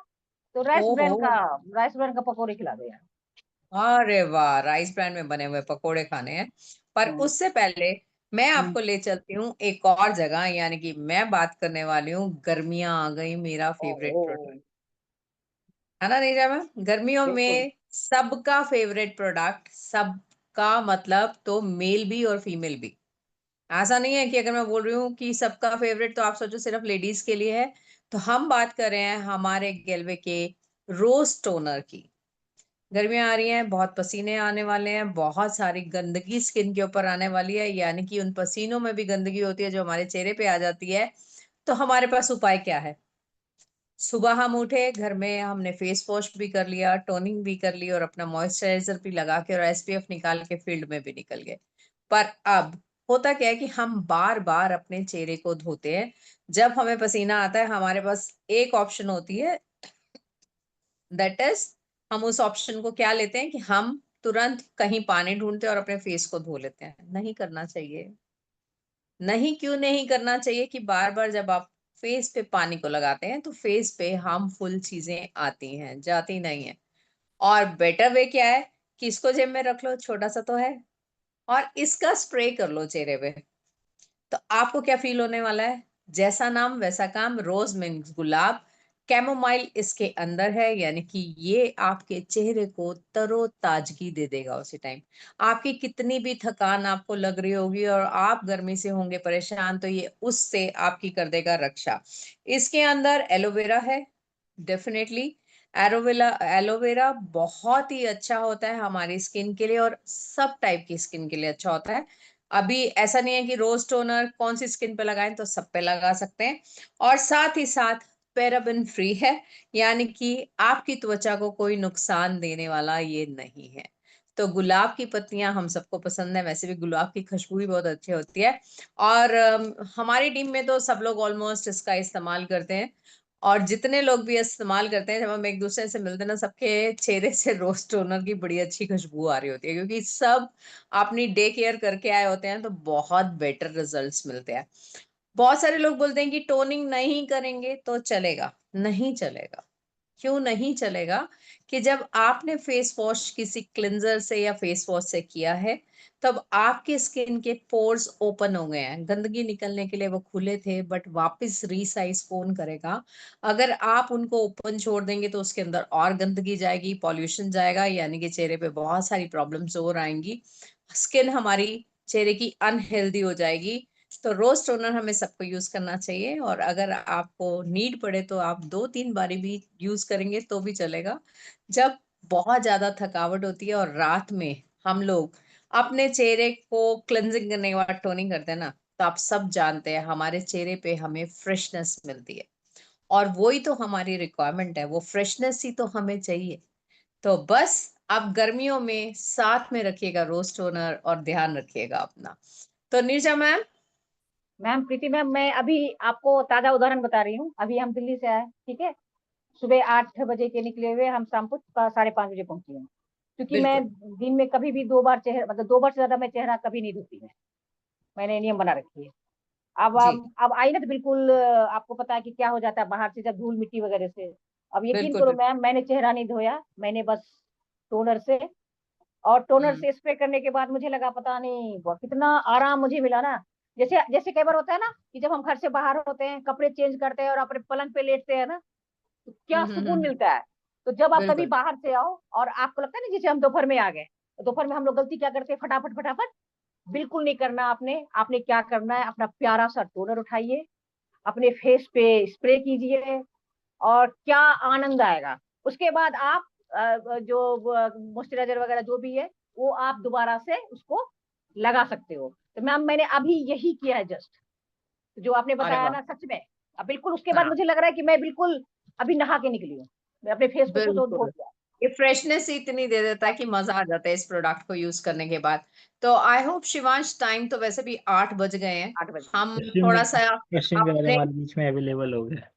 तो ओहो, राइस ब्रांड का पकौड़े खिला दो यार। अरे वाह, राइस ब्रांड में बने हुए पकोड़े खाने हैं। पर हम्म, उससे पहले मैं हम्म। आपको ले चलती हूँ एक और जगह, यानी कि मैं बात करने वाली हूँ, गर्मियां आ गई, मेरा फेवरेट ओह, प्रोडक्ट है ना नीरजा मैम। गर्मियों बिल्कुल। में सबका फेवरेट प्रोडक्ट, सबका मतलब तो मेल भी और फीमेल भी। ऐसा नहीं है कि अगर मैं बोल रही हूँ कि सबका फेवरेट तो आप सोचो सिर्फ लेडीज के लिए है। तो हम बात कर रहे हैं हमारे गेलवे के रोज टोनर की। गर्मियां आ रही हैं, बहुत पसीने आने वाले हैं, बहुत सारी गंदगी स्किन के ऊपर आने वाली है, यानी कि उन पसीनों में भी गंदगी होती है जो हमारे चेहरे पे आ जाती है। तो हमारे पास उपाय क्या है? सुबह हम उठे, घर में हमने फेस वॉश भी कर लिया, टोनिंग भी कर ली, और अपना मॉइस्चराइजर भी लगा के और एसपीएफ निकाल के फील्ड में भी निकल गए। पर अब होता क्या है कि हम बार बार अपने चेहरे को धोते हैं। जब हमें पसीना आता है, हमारे पास एक ऑप्शन होती है, दैट इज, हम उस ऑप्शन को क्या लेते हैं कि हम तुरंत कहीं पानी ढूंढते हैं और अपने फेस को धो लेते हैं। नहीं करना चाहिए। नहीं, क्यों नहीं करना चाहिए कि बार बार जब आप फेस पे पानी को लगाते हैं तो फेस पे हार्मफुल चीजें आती हैं, जाती नहीं है। और बेटर वे क्या है कि इसको जेब में रख लो, छोटा सा तो है, और इसका स्प्रे कर लो चेहरे पे। तो आपको क्या फील होने वाला है? जैसा नाम वैसा काम, रोज मीन्स गुलाब, कैमोमाइल इसके अंदर है, यानी कि ये आपके चेहरे को तरोताजगी दे देगा उसी टाइम। आपकी कितनी भी थकान आपको लग रही होगी और आप गर्मी से होंगे परेशान, तो ये उससे आपकी कर देगा रक्षा। इसके अंदर एलोवेरा है, डेफिनेटली। एलोवेरा बहुत ही अच्छा होता है हमारी स्किन के लिए, और सब टाइप की स्किन के लिए अच्छा होता है। अभी ऐसा नहीं है कि रोज टोनर कौन सी स्किन पे लगाएं, तो सब पे लगा सकते हैं। और साथ ही साथ पैराबेन फ्री है, यानी कि आपकी त्वचा को कोई नुकसान देने वाला ये नहीं है। तो गुलाब की पत्तियां हम सबको पसंद है, वैसे भी गुलाब की खुशबू भी बहुत अच्छी होती है। और हमारी टीम में तो सब लोग ऑलमोस्ट इसका इस्तेमाल करते हैं। और जितने लोग भी इस्तेमाल करते हैं, जब हम एक दूसरे से मिलते हैं ना, सबके चेहरे से रोज टोनर की बड़ी अच्छी खुशबू आ रही होती है, क्योंकि सब अपनी डे केयर करके आए होते हैं, तो बहुत बेटर रिजल्ट्स मिलते हैं। बहुत सारे लोग बोलते हैं कि टोनिंग नहीं करेंगे तो चलेगा। नहीं चलेगा। क्यों नहीं चलेगा? कि जब आपने फेस वॉश किसी क्लिंजर से या फेस वॉश से किया है, तब आपके स्किन के पोर्स ओपन हो गए हैं। गंदगी निकलने के लिए वो खुले थे, बट वापस रीसाइज कौन करेगा? अगर आप उनको ओपन छोड़ देंगे तो उसके अंदर और गंदगी जाएगी, पॉल्यूशन जाएगा, यानी कि चेहरे पे बहुत सारी प्रॉब्लम्स और आएंगी। स्किन हमारी चेहरे की अनहेल्दी हो जाएगी। तो रोज टोनर हमें सबको यूज करना चाहिए, और अगर आपको नीड पड़े तो आप 2-3 बारी भी यूज करेंगे तो भी चलेगा। जब बहुत ज्यादा थकावट होती है और रात में हम लोग अपने चेहरे को क्लेंजिंग करने के बाद टोनिंग करते हैं ना, तो आप सब जानते हैं हमारे चेहरे पे हमें फ्रेशनेस मिलती है, और वही तो हमारी रिक्वायरमेंट है, वो फ्रेशनेस ही तो हमें चाहिए। तो बस आप गर्मियों में साथ में रखिएगा रोज टोनर और ध्यान रखिएगा अपना। तो नीरजा मैम। मैम प्रीति मैम, मैं अभी आपको ताजा उदाहरण बता रही हूँ। अभी हम दिल्ली से आए, ठीक है, सुबह 8 बजे के निकले हुए, हम शाम को 5:30 बजे पहुंचे हैं। क्योंकि मैं बिल्कुल। दिन में कभी भी 2 बार चेहरा, मतलब 2 बार से ज्यादा मैं चेहरा कभी नहीं धोती मैं। मैंने नियम बना रखी है। जी अब आई ना, तो बिल्कुल आपको पता है कि क्या हो जाता है बाहर से, जब धूल मिट्टी वगैरह से। अब यकीन बिल्कुल करो बिल्कुल। मैम, मैंने चेहरा नहीं धोया, मैंने बस टोनर से, और टोनर हम्म से स्प्रे करने के बाद मुझे लगा पता नहीं कितना आराम मुझे मिला ना। जैसे जैसे कई बार होता है ना कि जब हम घर से बाहर होते हैं, कपड़े चेंज करते हैं और अपने पलंग पे लेटते हैं ना, तो क्या सुकून हम्म। मिलता है। तो जब आप कभी बिल्कुल बाहर से आओ और आपको लगता है ना, जैसे हम दोपहर में आ गए, तो दोपहर में हम लोग गलती क्या करते हैं, फटाफट फटाफट। बिल्कुल नहीं करना आपने। आपने क्या करना है, अपना प्यारा सा टोनर उठाइए, अपने फेस पे स्प्रे कीजिए, और क्या आनंद आएगा। उसके बाद आप जो मॉइस्चराइजर वगैरह जो भी है, वो आप दोबारा से उसको लगा सकते हो। तो मैम मैंने अभी यही किया है जस्ट, जो आपने अरे बताया वाह। ना, सच में। अब बिल्कुल उसके बाद हाँ मुझे लग रहा है कि मैं बिल्कुल अभी नहा के निकली हूँ। मैं अपने फेस को धो बिल्कुल। दिया। ये फ्रेशनेस ही इतनी दे देता है कि मजा आ जाता है इस प्रोडक्ट को यूज करने के बाद। तो आई होप शिवांश, टाइम तो वैसे भी 8 बज गए हैं। 8 बजे। हम पश्चिम थोड़ा सा पश्चिम बिहार अपने हमारे बीच में अवेलेबल हो गया।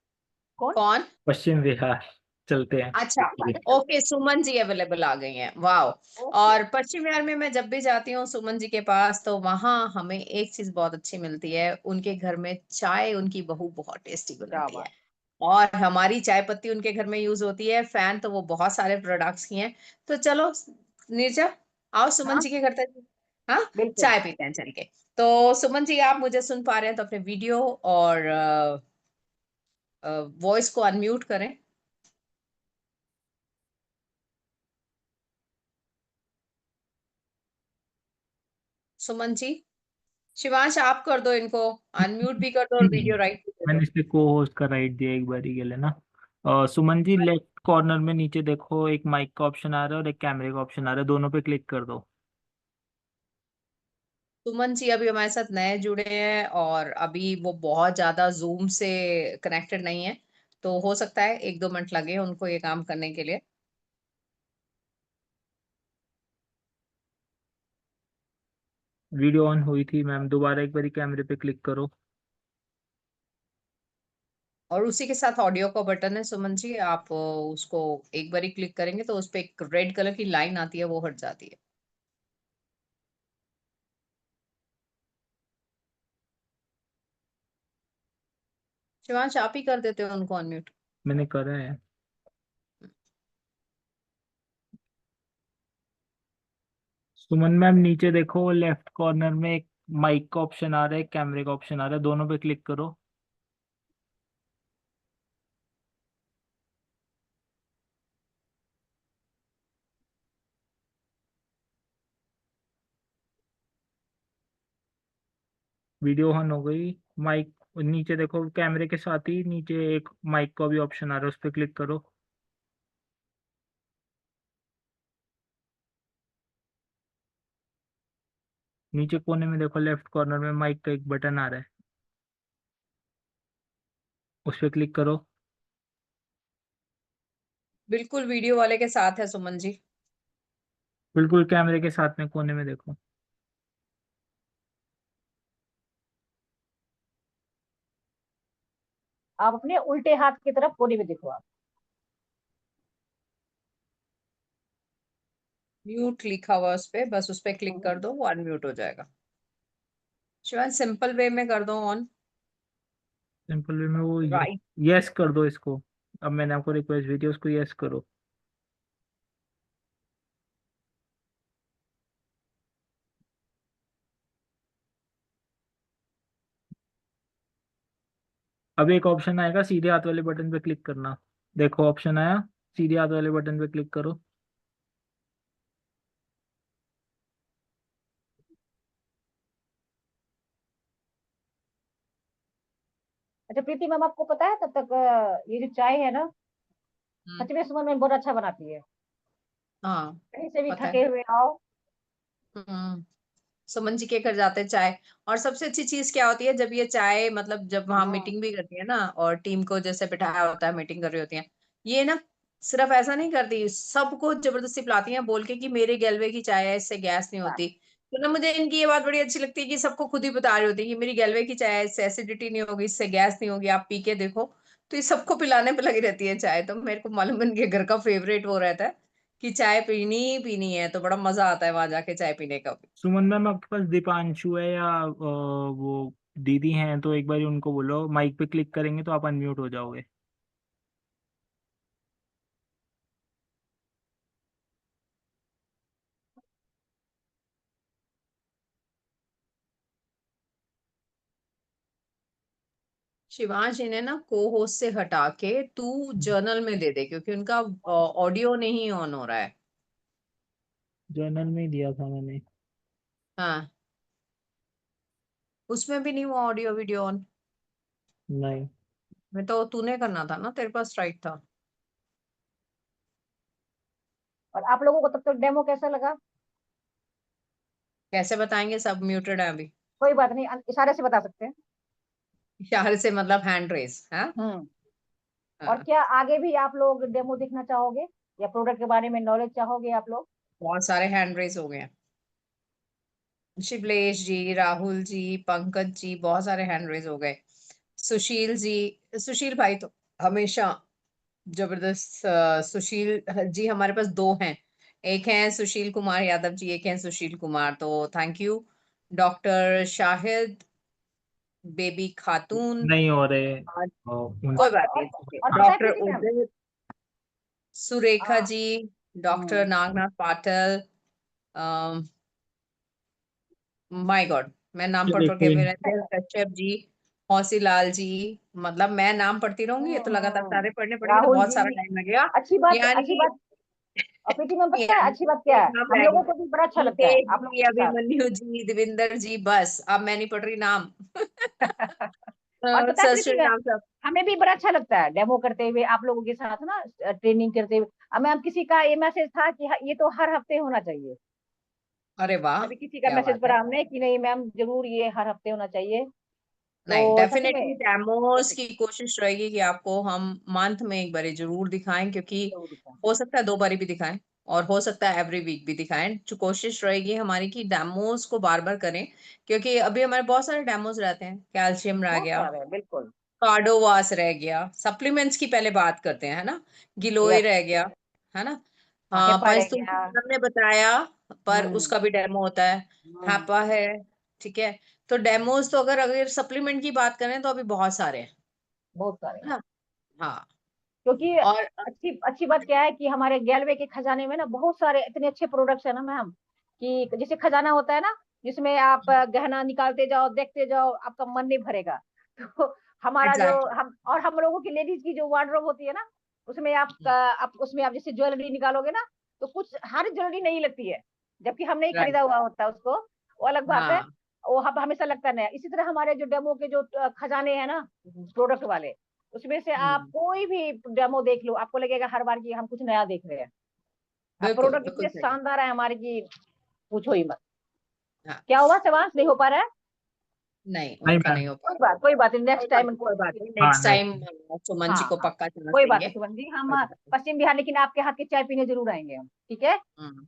कौन? कौन? पश्चिम बिहार चलते हैं। अच्छा। जी। ओके, सुमन जी अवेलेबल आ गई हैं, वाह। ओके। और पश्चिम बिहार में मैं जब भी जाती हूँ सुमन जी के पास, तो वहाँ हमें एक चीज बहुत अच्छी मिलती है, उनके घर में चाय उनकी बहू बहुत टेस्टी क्या बनाती है। बात। और हमारी चाय पत्ती उनके घर में यूज होती है, फैन तो वो बहुत सारे प्रोडक्ट्स की हैं। तो चलो नीरजा, आओ सुमन हाँ जी के घर तक। हाँ, बिल्कुल। चाय पीते हैं चल के। तो सुमन जी, आप मुझे सुन पा रहे हैं तो अपने वीडियो और वॉइस को अनम्यूट करें। सुमन जी, शिवांश आप कर दो इनको, अनम्यूट भी कर दो और वीडियो राइट भी कर मैंने दो। इससे को होस्ट का राइट दिया एक बारी के लिए ना। सुमन जी, लेफ्ट कॉर्नर में नीचे देखो, एक माइक का ऑप्शन आ रहा है और एक कैमरे का ऑप्शन आ रहा है, दोनों पे क्लिक कर दो। सुमन जी अभी हमारे साथ नए जुड़े हैं और अभी वो बहुत ज्यादा जूम से कनेक्टेड नहीं है, तो हो सकता है 1-2 मिनट लगे उनको ये काम करने के लिए। वीडियो ऑन हुई थी मैम, दोबारा एक बारी कैमरे पे क्लिक करो। और उसी के साथ ऑडियो का बटन है सुमन जी, आप उसको एक बारी क्लिक करेंगे तो उस पे एक रेड कलर की लाइन आती है, वो हट जाती है। शिवांश आप ही कर देते हो उनको अनम्यूट। मैंने करा है। सुमन मैम, नीचे देखो, लेफ्ट कॉर्नर में एक माइक का ऑप्शन आ रहा है, कैमरे का ऑप्शन आ रहा है, दोनों पे क्लिक करो। वीडियो ऑन हो गई। माइक नीचे देखो, कैमरे के साथ ही नीचे एक माइक का भी ऑप्शन आ रहा है, उस पर क्लिक करो। नीचे कोने में देखो, लेफ्ट कॉर्नर में माइक का एक बटन आ रहा है, उस पर क्लिक करो। बिल्कुल वीडियो वाले के साथ है सुमन जी। बिल्कुल कैमरे के साथ में कोने में देखो। आप अपने उल्टे हाथ की तरफ कोने में देखो आप। म्यूट लिखा हुआ है उस पे, बस उस पे क्लिक कर दो, वो अनम्यूट हो जाएगा। शिवांश सिंपल वे में कर दो ऑन। सिंपल वे में वो राइट। यस कर दो इसको। अब मैंने आपको रिक्वेस्ट भेजी, उसको यस करो। अब एक ऑप्शन आएगा, सीधे हाथ वाले बटन पे क्लिक करना। देखो ऑप्शन आया, सीधे हाथ वाले बटन पे क्लिक करो। अच्छा प्रीति मैम, आपको पता है तब तक ये जो चाय है ना, सच में सुमन मैम बहुत अच्छा बनाती है। हाँ कहीं से भी पता है। थके हुए आओ। हम्म। सुमन जी के घर जाते हैं चाय। और सबसे अच्छी चीज क्या होती है, जब ये चाय, मतलब जब वहां हाँ मीटिंग भी करती है ना, और टीम को जैसे बिठाया होता है, मीटिंग कर रही होती है, ये ना सिर्फ ऐसा नहीं करती, सबको जबरदस्ती पिलाती हैं बोल के कि मेरे गैलवे की चाय है, इससे गैस नहीं होती। तो ना मुझे इनकी ये बात बड़ी अच्छी लगती है कि सबको खुद ही बता रही होती है कि मेरी गैलवे की चाय है, इससे एसिडिटी नहीं होगी, इससे गैस नहीं होगी, आप पी के देखो। तो ये सबको पिलाने पे लगी रहती है चाय। तो मेरे को मालूम इनके घर का फेवरेट वो रहता है कि चाय पीनी ही पीनी है, तो बड़ा मजा आता है वहां जाके चाय पीने का भी। सुमन मैम आपके पास दीपांशु है या वो दीदी हैं, तो एक बार उनको बोलो, माइक पे क्लिक करेंगे तो आप अनम्यूट हो जाओगे। शिवांश, इन्हें ना को होस्ट से हटा के तू जर्नल में दे दे, क्योंकि उनका ऑडियो नहीं ऑन हो रहा है। जर्नल में ही दिया था मैंने। हाँ, उसमें भी नहीं हुआ ऑडियो वीडियो ऑन। नहीं। मैं तो तूने करना था ना, तेरे पास राइट था। और आप लोगों को तब तक डेमो कैसा लगा? कैसे बताएंगे, सब म्यूटेड है अभी। कोई बात नहीं, इशारे से बता सकते हैं। इशारे से मतलब हैंड रेस। हाँ और हाँ, क्या आगे भी आप लोग डेमो देखना चाहोगे या प्रोडक्ट के बारे में नॉलेज चाहोगे आप लोग? बहुत सारे हैंड रेस हो गए हैं। शिवलेश जी, राहुल जी, पंकज जी, बहुत सारे हैंड रेस हो गए। सुशील जी, सुशील भाई तो हमेशा जबरदस्त। सुशील जी हमारे पास दो हैं, एक हैं सुशील कुमार यादव जी, एक हैं सुशील कुमार, तो thank you. Doctor Shahid, baby खातून, नहीं हो रहे। कोई बात नहीं। और पता है डॉक्टर प्रीति मैम, उदय, सुरेखा हाँ, जी, doctor Nagnath Patil, my God मैं नाम पढ़ चलिए पढ़ के, कोई नहीं। वीरेंद्र कश्यप जी, हौसी लाल जी, मतलब मैं नाम पढ़ती रहूंगी, ये तो लगातार सारे पढ़ने पड़ेंगे तो राहुल बहुत सारा जी, टाइम लगेगा। अच्छी बात, यानी अच्छी कि बात। और प्रीति मैम पता है यानी अच्छी बात कि क्या है, नाम हम रह लोगों गए, को भी बड़ा अच्छा लगता है नितेश आप लोगों जी, के साथ। अभिमन्यु जी, देविंदर जी, बस अब मैं नहीं पढ़ रही नाम। और पता है सर प्रीति श्री मैम, राम साहब। हमें भी बड़ा अच्छा लगता है डेमो करते हुए आप लोगों के साथ ना, ट्रेनिंग करते हुए। अब मैम किसी का ये मैसेज था कि ये तो हर हफ्ते होना चाहिए। अरे वाह, अभी किसी का क्या मैसेज बात है। पढ़ा हमने कि नहीं मैम जरूर ये हर हफ्ते होना चाहिए। नहीं, तो सच में डेफिनेटली डेमोस की कोशिश रहेगी कि आपको हम मंथ में एक बार जरूर दिखाएं, क्योंकि जरूर दिखाएं। हो सकता है 2 बारी भी दिखाएं और हो सकता है एवरी वीक भी दिखाएं। जो कोशिश रहेगी हमारी कि डेमोस को बार बार करें, क्योंकि अभी हमारे बहुत सारे डेमोस रहते हैं। कैल्शियम रह बहुत गया, सारे बिल्कुल। कार्डोवास रह गया, सप्लीमेंट्स की पहले बात करते हैं, है ना। गिलोय यस, रह गया, है ना। हाँ हाँ, हेपा रह पंचतुलसी गया। हमने बताया, पर हम्म उसका भी डेमो होता है। हम्म, हैपा है, ठीक है। तो डेमोज तो अगर अगर सप्लीमेंट की बात करें तो अभी बहुत सारे हैं, बहुत सारे है हैं। ना। हाँ, क्योंकि और अच्छी अच्छी बात क्या है कि हमारे गैलवे के खजाने में ना बहुत सारे इतने अच्छे प्रोडक्ट्स है ना मैम, कि जैसे खजाना होता है ना, जिसमें आप गहना निकालते जाओ देखते जाओ आपका मन नहीं भरेगा। तो हमारा जो एग्जैक्टली, हम लोगों की लेडीज की जो वार्डरोब होती है ना, उसमें आप उसमें आप जैसे ज्वेलरी निकालोगे ना, तो कुछ हर ज्वेलरी नहीं लगती है, जबकि हमने ही राइट, खरीदा हुआ होता है उसको, वो अलग बात है। हाँ, वो हमेशा लगता है नया। इसी तरह हमारे जो डेमो के जो खजाने हैं ना, प्रोडक्ट वाले, उसमें से आप हम्म, कोई भी डेमो देख लो, आपको लगेगा हर बार की हम कुछ नया देख रहे हैं। अब बिल्कुल प्रोडक्ट बिल्कुल इतने सही। शानदार है हमारे की, पूछो ही मत। हाँ, क्या हुआ सवाल नहीं हो पा रहा है? नहीं नहीं उनका नहीं मैम। हो पा रहा। कोई बात नहीं, कोई नेक्स्ट बात टाइम। नहीं, कोई बात नहीं, हाँ नेक्स्ट टाइम नेक्स्ट। सुमन हाँ जी को हाँ, पक्का चांस कोई बात देंगे। नहीं सुमन जी, हम कोई बात नहीं। पश्चिम बिहार, लेकिन आपके हाथ की चाय पीने जरूर आएंगे हम, ठीक है? हम्म,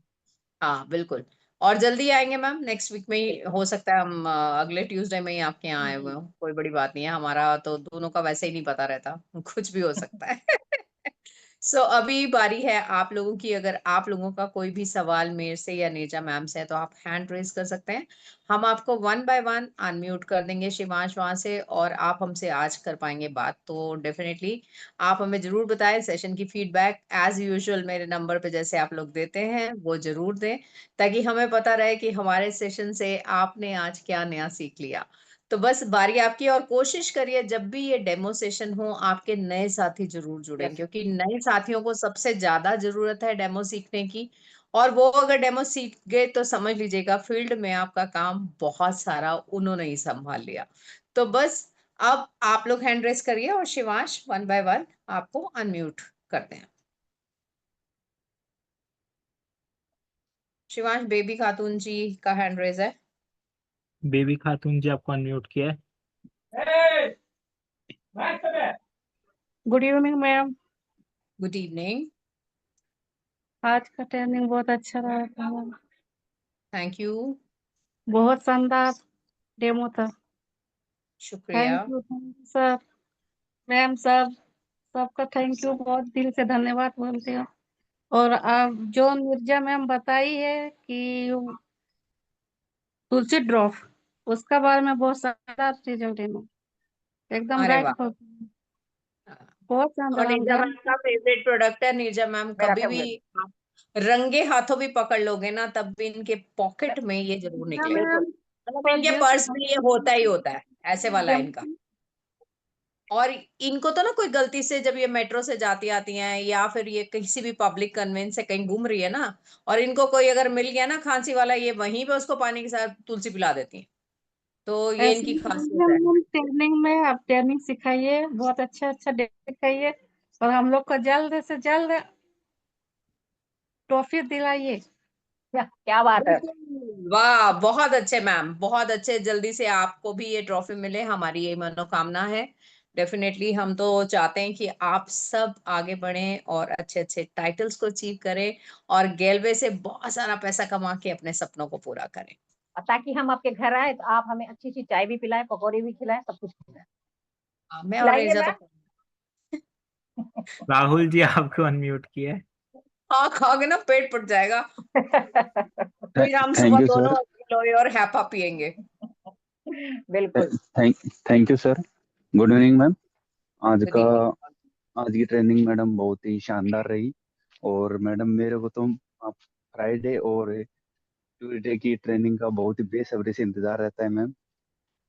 हाँ बिल्कुल। और जल्दी आएंगे मैम, नेक्स्ट वीक में ही बिल्कुल। हो सकता है, हम अगले ट्यूसडे में ही आपके यहाँ आए हुए हम्म, हो, कोई बड़ी बात नहीं है, हमारा तो दोनों का वैसे ही नहीं पता रहता। कुछ भी हो सकता है। सो अभी बारी है आप लोगों की। अगर आप लोगों का कोई भी सवाल मेरे से या नीरजा मैम से है तो आप हैंड रेज कर सकते हैं। हम आपको 1 बाय 1 अनम्यूट कर देंगे शिवांश वहां से, और आप हमसे आज कर पाएंगे बात तो डेफिनेटली आप हमें जरूर बताएं। सेशन की फीडबैक एज यूजुअल मेरे नंबर पे जैसे आप लोग देते हैं वो जरूर दें, ताकि हमें पता रहे कि हमारे सेशन से आपने आज क्या नया सीख लिया। तो बस बारी आपकी, और कोशिश करिए जब भी ये डेमो सेशन हो आपके नए साथी जरूर जुड़ें, यस, क्योंकि नए साथियों को सबसे ज्यादा जरूरत है डेमो सीखने की। और वो अगर डेमो सीख गए तो समझ लीजिएगा फील्ड में आपका काम बहुत सारा उन्होंने ही संभाल लिया। तो बस अब आप लोग हैंड रेस करिए और शिवांश 1 बाय 1 आपको अनम्यूट करते हैं। शिवांश, बेबी खातून जी का हैंड रेस है। बेबी खातून जी आपको अनम्यूट किया है। Good evening ma'am. Good evening. आज का ट्रेनिंग बहुत अच्छा रहा था मैम। थैंक यू, बहुत शानदार डेमो था। शुक्रिया। थैंक यू सर, मैम, सब सबका थैंक यू, बहुत दिल से धन्यवाद बोलते हो। और आप जो निर्जा मैम बताई है कि तुलसी ड्रॉप, उसका बारे में बहुत शानदार रिजल्ट है मैम, एकदम अरे राइट। वाह। बहुत शानदार और हम नीरजा मैम का फेवरेट प्रोडक्ट है। नीरजा मैम मेरा कभी भी फेवरेट। आप रंगे हाथों भी पकड़ लोगे ना, तब भी इनके पॉकेट में ये जरूर निकलेगा। मैम मतलब को इनके दिल पर्स में ये होता ही होता है, ऐसे वाला है इनका। से और इनको तो ना कोई गलती से जब ये मेट्रो से जाती आती हैं या फिर ये किसी भी पब्लिक कन्वेंस से कहीं घूम रही है ना, और इनको कोई अगर मिल गया ना खांसी वाला, ये वहीं पे उसको पानी के साथ तुलसी पिला देती हैं। तो ये ऐसे इनकी ही खासियत है। हम ट्रेनिंग में, आप ट्रेनिंग सिखाइए, बहुत अच्छा अच्छा सिखाइए, और हम लोग को जल्द से जल्द ट्रॉफी दिलाइए। क्या बात है। बिल्कुल, वाह, बहुत अच्छे मैम, बहुत अच्छे। जल्दी से आपको भी ये ट्रॉफी मिले, हमारी ये मनोकामना है। डेफिनेटली हम तो चाहते हैं कि आप सब आगे बढ़ें और अच्छे अच्छे टाइटल्स को अचीव करें और गेलवे से बहुत सारा पैसा कमा के अपने सपनों को पूरा करें। ताकि हम आपके घर आए तो आप हमें अच्छी अच्छी चाय भी पिलाएं, पकौड़े भी खिलाएं, सब कुछ खिलाएं। मैं और खिलाएंगे नीरजा मैम। तो राहुल जी आपको अनम्यूट किया है। हाँ, खाओगे ना पेट फट जाएगा। फिर हम थैंक सुबह यू दोनों सर। गिलोय और हैपा पियेंगे। बिल्कुल। Thank thank you sir. Good evening ma'am. आज गुड का इवनिंग। आज की ट्रेनिंग मैडम बहुत ही शानदार रही। और मैडम मेरे को तो आप फ्राइडे और ट्यूसडे की ट्रेनिंग का बहुत ही बेसब्री से इंतजार रहता है मैम।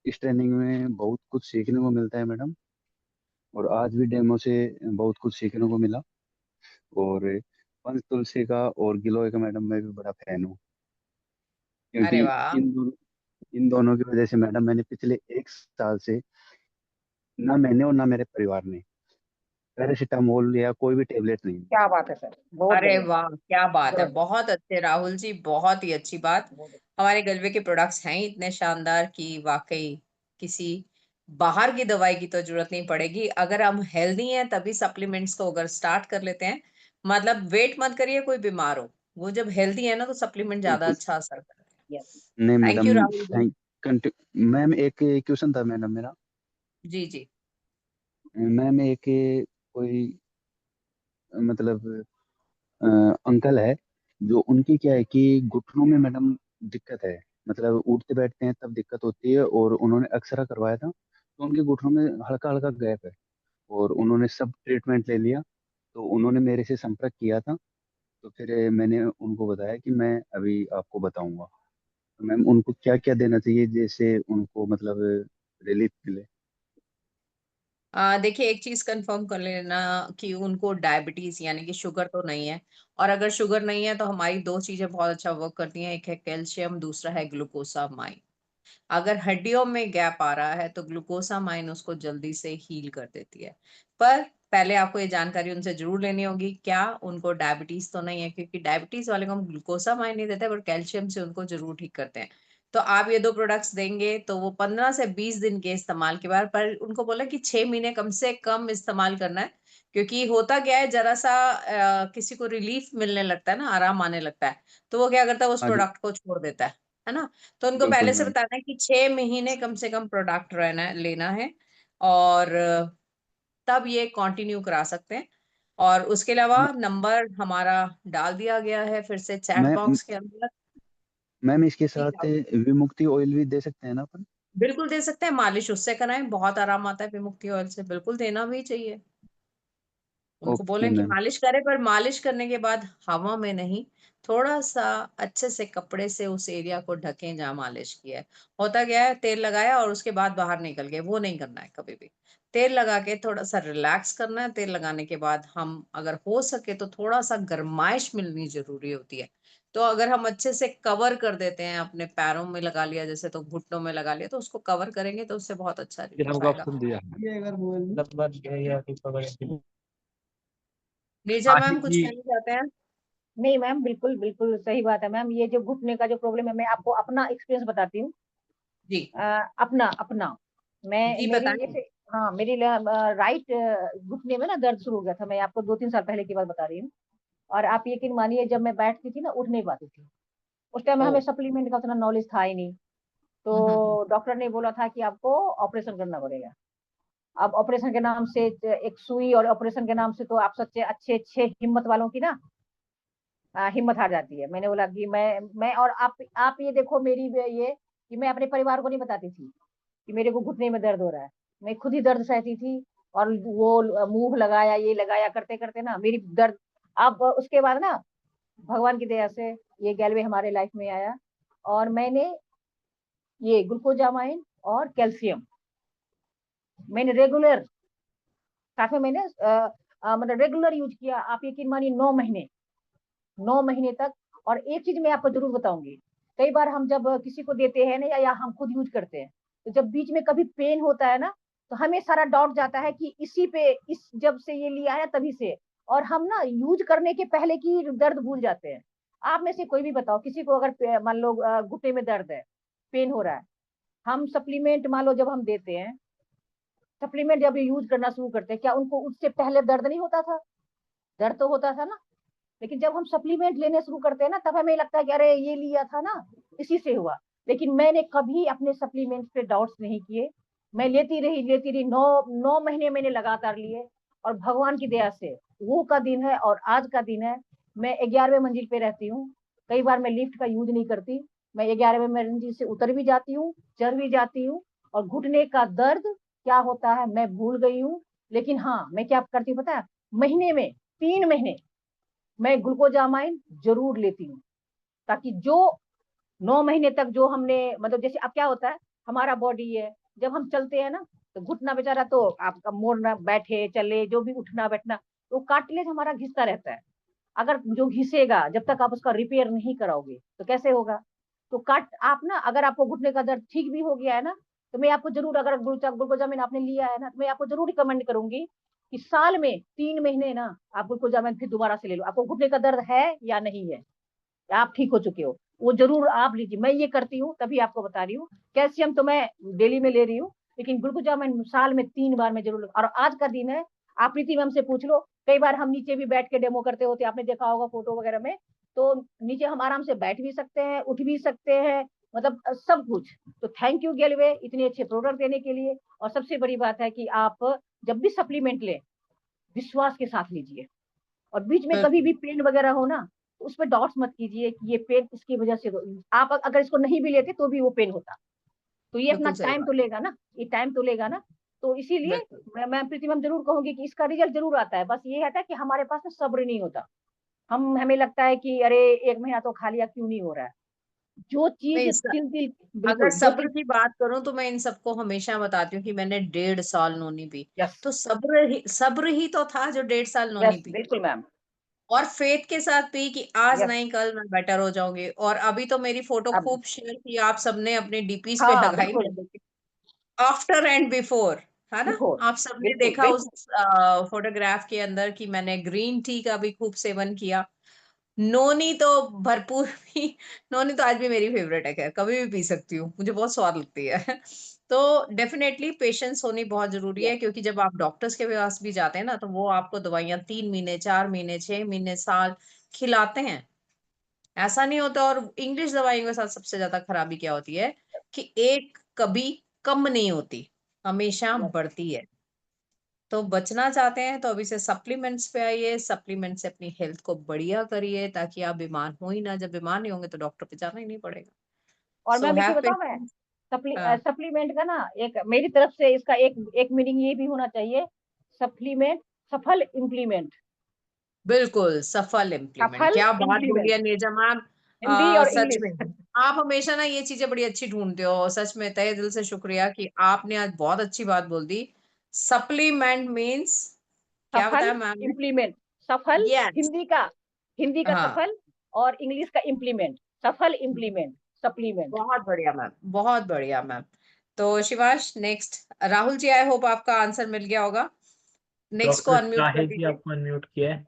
इस ट्रेनिंग में बहुत कुछ सीखने को मिलता है मैडम। और आज भी डेमो से बहुत कुछ सीखने को मिला। और पंच तुलसी का और गिलोय का मैडम मैं भी बड़ा फैन हूँ। क्योंकि अरे वाह। इन दोनों की वजह से मैडम मैंने पिछले 1 साल से ना मैंने और ना मेरे परिवार ने पैरासीटामोल या कोई भी टेबलेट नहीं ली। क्या बात है सर, बहुत अरे बढ़िया। वाह, क्या बात है, गुड। बहुत अच्छे राहुल जी, बहुत ही अच्छी बात। हमारे गलवे के प्रोडक्ट्स हैं ही इतने शानदार कि वाकई किसी बाहर की दवाई की तो जरूरत नहीं पड़ेगी। अगर हम हेल्दी हैं तभी सप्लीमेंट्स को अगर स्टार्ट कर लेते हैं, मतलब वेट मत करिए कोई बीमार हो, वो जब हेल्दी है ना तो सप्लीमेंट ज्यादा बिल्कुल। अच्छा असर करते यस। हैं। नहीं thank madam. You Rahul ji. Thank ma'am एक क्वेश्चन था मैडम मेरा। जी जी। मैम एक कोई मतलब अंकल है जो उनकी क्या है कि घुटनों में मैडम दिक्कत है। मतलब उठते बैठते हैं तब दिक्कत होती है और उन्होंने एक्सरा करवाया था तो उनके घुटनों में हल्का हल्का गैप है। और उन्होंने सब ट्रीटमेंट ले लिया तो उन्होंने मेरे से संपर्क किया था। तो फिर मैंने उनको बताया कि मैं अभी आपको बताऊंगा। तो मैम उनको क्या क्या देना चाहिए जैसे उनको मतलब रिलीफ मिले। देखिए, एक चीज कंफर्म कर लेना कि उनको डायबिटीज यानी कि शुगर तो नहीं है। और अगर शुगर नहीं है तो हमारी दो चीजें बहुत अच्छा वर्क करती हैं, एक है कैल्शियम, दूसरा है ग्लूकोसामाइन। अगर हड्डियों में गैप आ रहा है तो ग्लूकोसामाइन उसको जल्दी से हील कर देती है। पर पहले आपको ये जानकारी उनसे जरूर लेनी होगी, क्या उनको डायबिटीज तो नहीं है, क्योंकि डायबिटीज वाले को हम ग्लूकोसामाइन नहीं देते, पर कैल्शियम से उनको जरूर ठीक करते हैं। तो आप ये दो प्रोडक्ट्स देंगे तो वो 15 से 20 दिन के इस्तेमाल के बाद, पर उनको बोला कि 6 महीने कम से कम इस्तेमाल करना है। क्योंकि होता क्या है, जरा सा किसी को रिलीफ मिलने लगता है ना, आराम आने लगता है, तो वो क्या करता है, उस हाँ जी। प्रोडक्ट को छोड़ देता है ना। तो उनको बिल्कुल पहले से मैम। बताना है कि 6 महीने कम से कम प्रोडक्ट रहना है, लेना है। और तब ये कंटिन्यू करा सकते हैं। और उसके अलावा मैं नंबर हमारा डाल दिया गया है फिर से चैट मैं बॉक्स के अंदर। मैम इसके जी साथ राहुल। विमुक्ति ऑयल भी दे सकते हैं ना अपन। बिल्कुल दे सकते हैं, मालिश उससे कराएं, बहुत आराम आता है विमुक्ति ऑयल से, बिल्कुल देना भी चाहिए। उनको ओके बोलें कि मैम। मालिश करें, पर मालिश करने के बाद हवा में नहीं, थोड़ा सा अच्छे से कपड़े से उस एरिया को ढकें जहाँ मालिश किया है। होता क्या है, तेल लगाया और उसके बाद बाहर निकल गए, वो नहीं करना है कभी भी। तेल लगा के थोड़ा सा रिलैक्स करना है। तेल लगाने के बाद हम अगर हो सके तो थोड़ा सा गर्माइश मिलनी जरूरी होती है। तो अगर हम अच्छे से कवर कर देते हैं, अपने पैरों में लगा लिया जैसे, तो घुटनों में लगा लिया, तो उसको कवर करेंगे तो उससे बहुत अच्छा फिर रिलीफ हमको आएगा। ऑप्शन दिया मतलब या फिर पकड़ नीरजा आशीष मैम कुछ जी। कहना चाहते हैं? नहीं मैम, बिल्कुल बिल्कुल सही बात है मैम। ये जो घुटने का जो प्रॉब्लम है, मैं आपको अपना एक्सपीरियंस बताती हूँ। जी अपना अपना मैं जी मेरी बताएं। जैसे, हाँ, मेरी राइट घुटने में ना दर्द शुरू हो गया था। मैं आपको 2-3 साल पहले की बात बता रही हूँ। और आप यकीन मानिए जब मैं बैठती थी ना, उठ नहीं पाती थी। उस टाइम में हमें सप्लीमेंट का उतना नॉलेज था ही नहीं। तो डॉक्टर ने बोला था कि आपको ऑपरेशन करना पड़ेगा। अब ऑपरेशन के नाम से एक सुई और ऑपरेशन के नाम से तो आप सच्चे अच्छे हिम्मत वालों की ना हिम्मत हार जाती है। मैंने बोला कि मैं और आप ये देखो मेरी ये कि मैं अपने परिवार को नहीं बताती थी कि मेरे को घुटने में दर्द हो रहा है। मैं खुद ही दर्द सहती थी और वो मुंह लगाया ये लगाया करते करते ना मेरी दर्द। अब उसके बाद ना भगवान की दया से ये गैलवे हमारे लाइफ में आया और मैंने ये ग्लूकोजामाइन और कैल्शियम मैंने रेगुलर साथ में मैंने मतलब रेगुलर यूज किया। आप यकीन मानिए 9 महीने तक। और एक चीज मैं आपको जरूर बताऊंगी, कई बार हम जब किसी को देते हैं ना या हम खुद यूज करते हैं, तो जब बीच में कभी पेन होता है ना, तो हमें सारा डाउट जाता है कि इसी पे इस जब से ये लिया है तभी से, और हम ना यूज करने के पहले की दर्द भूल जाते हैं। आप में से कोई भी बताओ, किसी को अगर मान लो घुटने में दर्द है, पेन हो रहा है, हम सप्लीमेंट मान लो जब हम देते हैं, सप्लीमेंट जब यूज करना शुरू करते हैं, क्या उनको उससे पहले दर्द नहीं होता था? दर्द तो होता था ना। लेकिन जब हम सप्लीमेंट लेने शुरू करते हैं ना, तब हमें लगता है कि अरे ये लिया था ना, इसी से हुआ। लेकिन मैंने कभी अपने सप्लीमेंट पे डाउट्स नहीं किए। मैं लेती रही 9 महीने मैंने लगातार लिए। और भगवान की दया से वो का दिन है और आज का दिन है। मैं 11वें मंजिल पे रहती हूँ। कई बार मैं लिफ्ट का यूज नहीं करती, मैं 11वें मंजिल से उतर भी जाती हूँ, चढ़ भी जाती हूँ। और घुटने का दर्द क्या होता है मैं भूल गई हूँ। लेकिन हाँ, मैं क्या करती हूँ पता है, महीने में 3 महीने मैं ग्लूकोजामाइन जरूर लेती हूँ, ताकि जो 9 महीने तक जो हमने मतलब जैसे अब क्या होता है, हमारा बॉडी है, जब हम चलते हैं ना, तो घुटना बेचारा तो आपका मोड़ना बैठे चले जो भी उठना बैठना, तो कार्टिलेज हमारा घिसता रहता है। अगर जो घिसेगा, जब तक आप उसका रिपेयर नहीं कराओगे तो कैसे होगा? तो काट आप ना, अगर आपको घुटने का दर्द ठीक भी हो गया है ना, तो मैं आपको जरूर, अगर ग्लूकोजामिन आपने लिया है ना, तो मैं आपको जरूर रिकमेंड करूंगी कि साल में 3 महीने ना आप ग्लूकोजामिन फिर दोबारा से ले लो। आपको घुटने का दर्द है या नहीं है, आप ठीक हो चुके हो, वो जरूर आप लीजिए। मैं ये करती हूँ तभी आपको बता रही हूँ। कैल्शियम तो मैं डेली में ले रही हूँ, लेकिन ग्लूकोजामिन साल में 3 बार मैं जरूर। और आज का दिन है, आप प्रीति मैम से पूछ लो, कई बार हम नीचे भी बैठ के डेमो करते होते, आपने देखा होगा फोटो वगैरह में, तो नीचे हम आराम से बैठ भी सकते हैं, उठ भी सकते हैं, मतलब सब कुछ। तो थैंक यू गेलवे इतने अच्छे प्रोडक्ट देने के लिए। और सबसे बड़ी बात है कि आप जब भी सप्लीमेंट लें, विश्वास के साथ लीजिए। और बीच में कभी भी पेन वगैरह हो ना, तो उस पर डाउट्स मत कीजिए कि ये पेन इसकी वजह से। आप अगर इसको नहीं भी लेते तो भी वो पेन होता, तो ये अपना बिल्कुल सही टाइम बात। तो लेगा ना, ये टाइम तो लेगा ना। तो इसीलिए बिल्कुल मैं प्रीति मैम जरूर कहूंगी कि इसका रिजल्ट जरूर आता है। बस ये है कि हमारे पास ना सब्र नहीं होता। हमें लगता है कि अरे 1 महीना तो खा लिया, क्यों नहीं हो रहा है। जो चीज नहीं, दिल दिल अगर बिल्कुल जो सब्र चीज। की बात करूं तो मैं इन सबको हमेशा बताती हूँ कि मैंने 1.5 साल नोनी पी। यस तो सब्र ही तो था जो 1.5 साल नोनी यस पी। बिल्कुल मैम। और फेथ के साथ पी कि आज यस नहीं कल मैं बेटर हो जाऊंगी। और अभी तो मेरी फोटो अब खूब शेयर की आप सबने अपने डीपीज पे हाँ लगाई, बिल्कुल। मैं देखी आफ्टर एंड बिफोर, है ना। बिल्कुल आप सबने बिल्कुल देखा उस बिल्कुल। फोटोग्राफ के अंदर कि मैंने ग्रीन टी का भी खूब सेवन किया। नोनी तो भरपूर भी। नोनी तो आज भी मेरी फेवरेट है, खैर कभी भी पी सकती हूँ, मुझे बहुत स्वाद लगती है। तो डेफिनेटली पेशेंस होनी बहुत जरूरी है, यस क्योंकि जब आप डॉक्टर्स के पास भी जाते हैं ना, तो वो आपको दवाइयां 3 महीने 4 महीने 6 महीने साल खिलाते हैं। ऐसा नहीं होता। और इंग्लिश दवाइयों के साथ सबसे ज्यादा खराबी क्या होती है कि एक कभी कम नहीं होती, हमेशा यस। बढ़ती है। तो बचना चाहते हैं तो अभी से सप्लीमेंट्स पे आइए, सप्लीमेंट से अपनी हेल्थ को बढ़िया करिए, ताकि आप बीमार हो ही ना। जब बीमार नहीं होंगे तो डॉक्टर पे जाना ही नहीं पड़ेगा। और सो मैम एक हैव चीज बताऊं मैं, पेशेंस। हाँ सप्लीमेंट का ना एक मेरी तरफ से इसका एक एक मीनिंग ये भी होना चाहिए, सप्लीमेंट सफल इम्प्लीमेंट। बिल्कुल, सफल इम्प्लीमेंट, सफल क्या बात बोली है इम्प्लीमेंट, नीरजा मैम। हिंदी और सच में इंग्लिश। आप हमेशा ना ये चीजें बड़ी अच्छी ढूंढते हो, सच में तहे दिल से शुक्रिया कि आपने आज बहुत अच्छी बात बोल दी। सप्लीमेंट मीन्स क्या सफल बताया मैम ने? इम्प्लीमेंट, सफल यस। हिंदी का हाँ, सफल और इंग्लिश का इम्प्लीमेंट, सफल इम्प्लीमेंट सप्लीमेंट। बहुत बढ़िया मैम, बहुत बढ़िया मैम। तो Shivash, next Rahul ji, I hope आपका आंसर मिल गया होगा। नेक्स्ट को डॉक्टर अनम्यूट कर शाहिद जी दीजिए। आपको अनम्यूट किया है।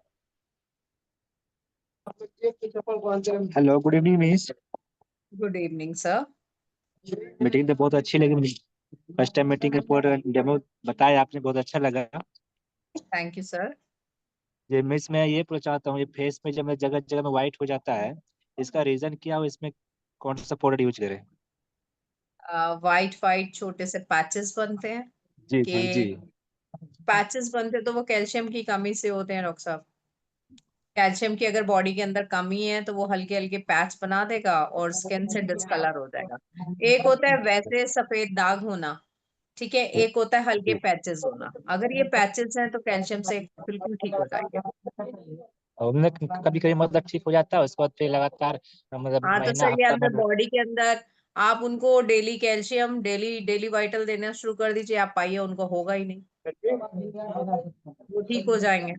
Hello, good evening miss. Good evening sir. Meeting तो बहुत अच्छी लगी मुझे। फर्स्ट टाइम मीटिंग का पूरा डेमो बताया आपने, बहुत अच्छा लगा। Thank you sir. ये मिस मैं ये पूछना चाहता हूँ, ये फेस में जब मैं जगह जगह में व्हाइट हो जाता है, इसका रीजन क्या हो, इसमें कौन सा प्रोडक्ट यूज करें? वाइट वाइट छोटे से पैचेस बनते हैं जी कि जी जी। पैचेस बनते तो वो कैल्शियम की कमी से होते हैं डॉक्टर साहब। कैल्शियम की अगर बॉडी के अंदर कमी है तो वो हल्के हल्के पैच बना देगा और स्किन से डिस्कलर हो जाएगा। एक होता है वैसे सफेद दाग होना, ठीक है, एक होता है हल्के पैचेस होना। अगर ये पैचेस हैं तो कैल्शियम से बिल्कुल ठीक हो जाएंगे। और उनमें कभी कभी मतलब ठीक हो जाता है, उसके बाद फिर लगातार मतलब हाँ तो महीना सर ये हफ्ता अंदर भर। बॉडी के अंदर आप उनको daily calcium daily daily vital देना शुरू कर दीजिए, आप पाइए उनको होगा ही नहीं, वो ठीक हो जाएंगे।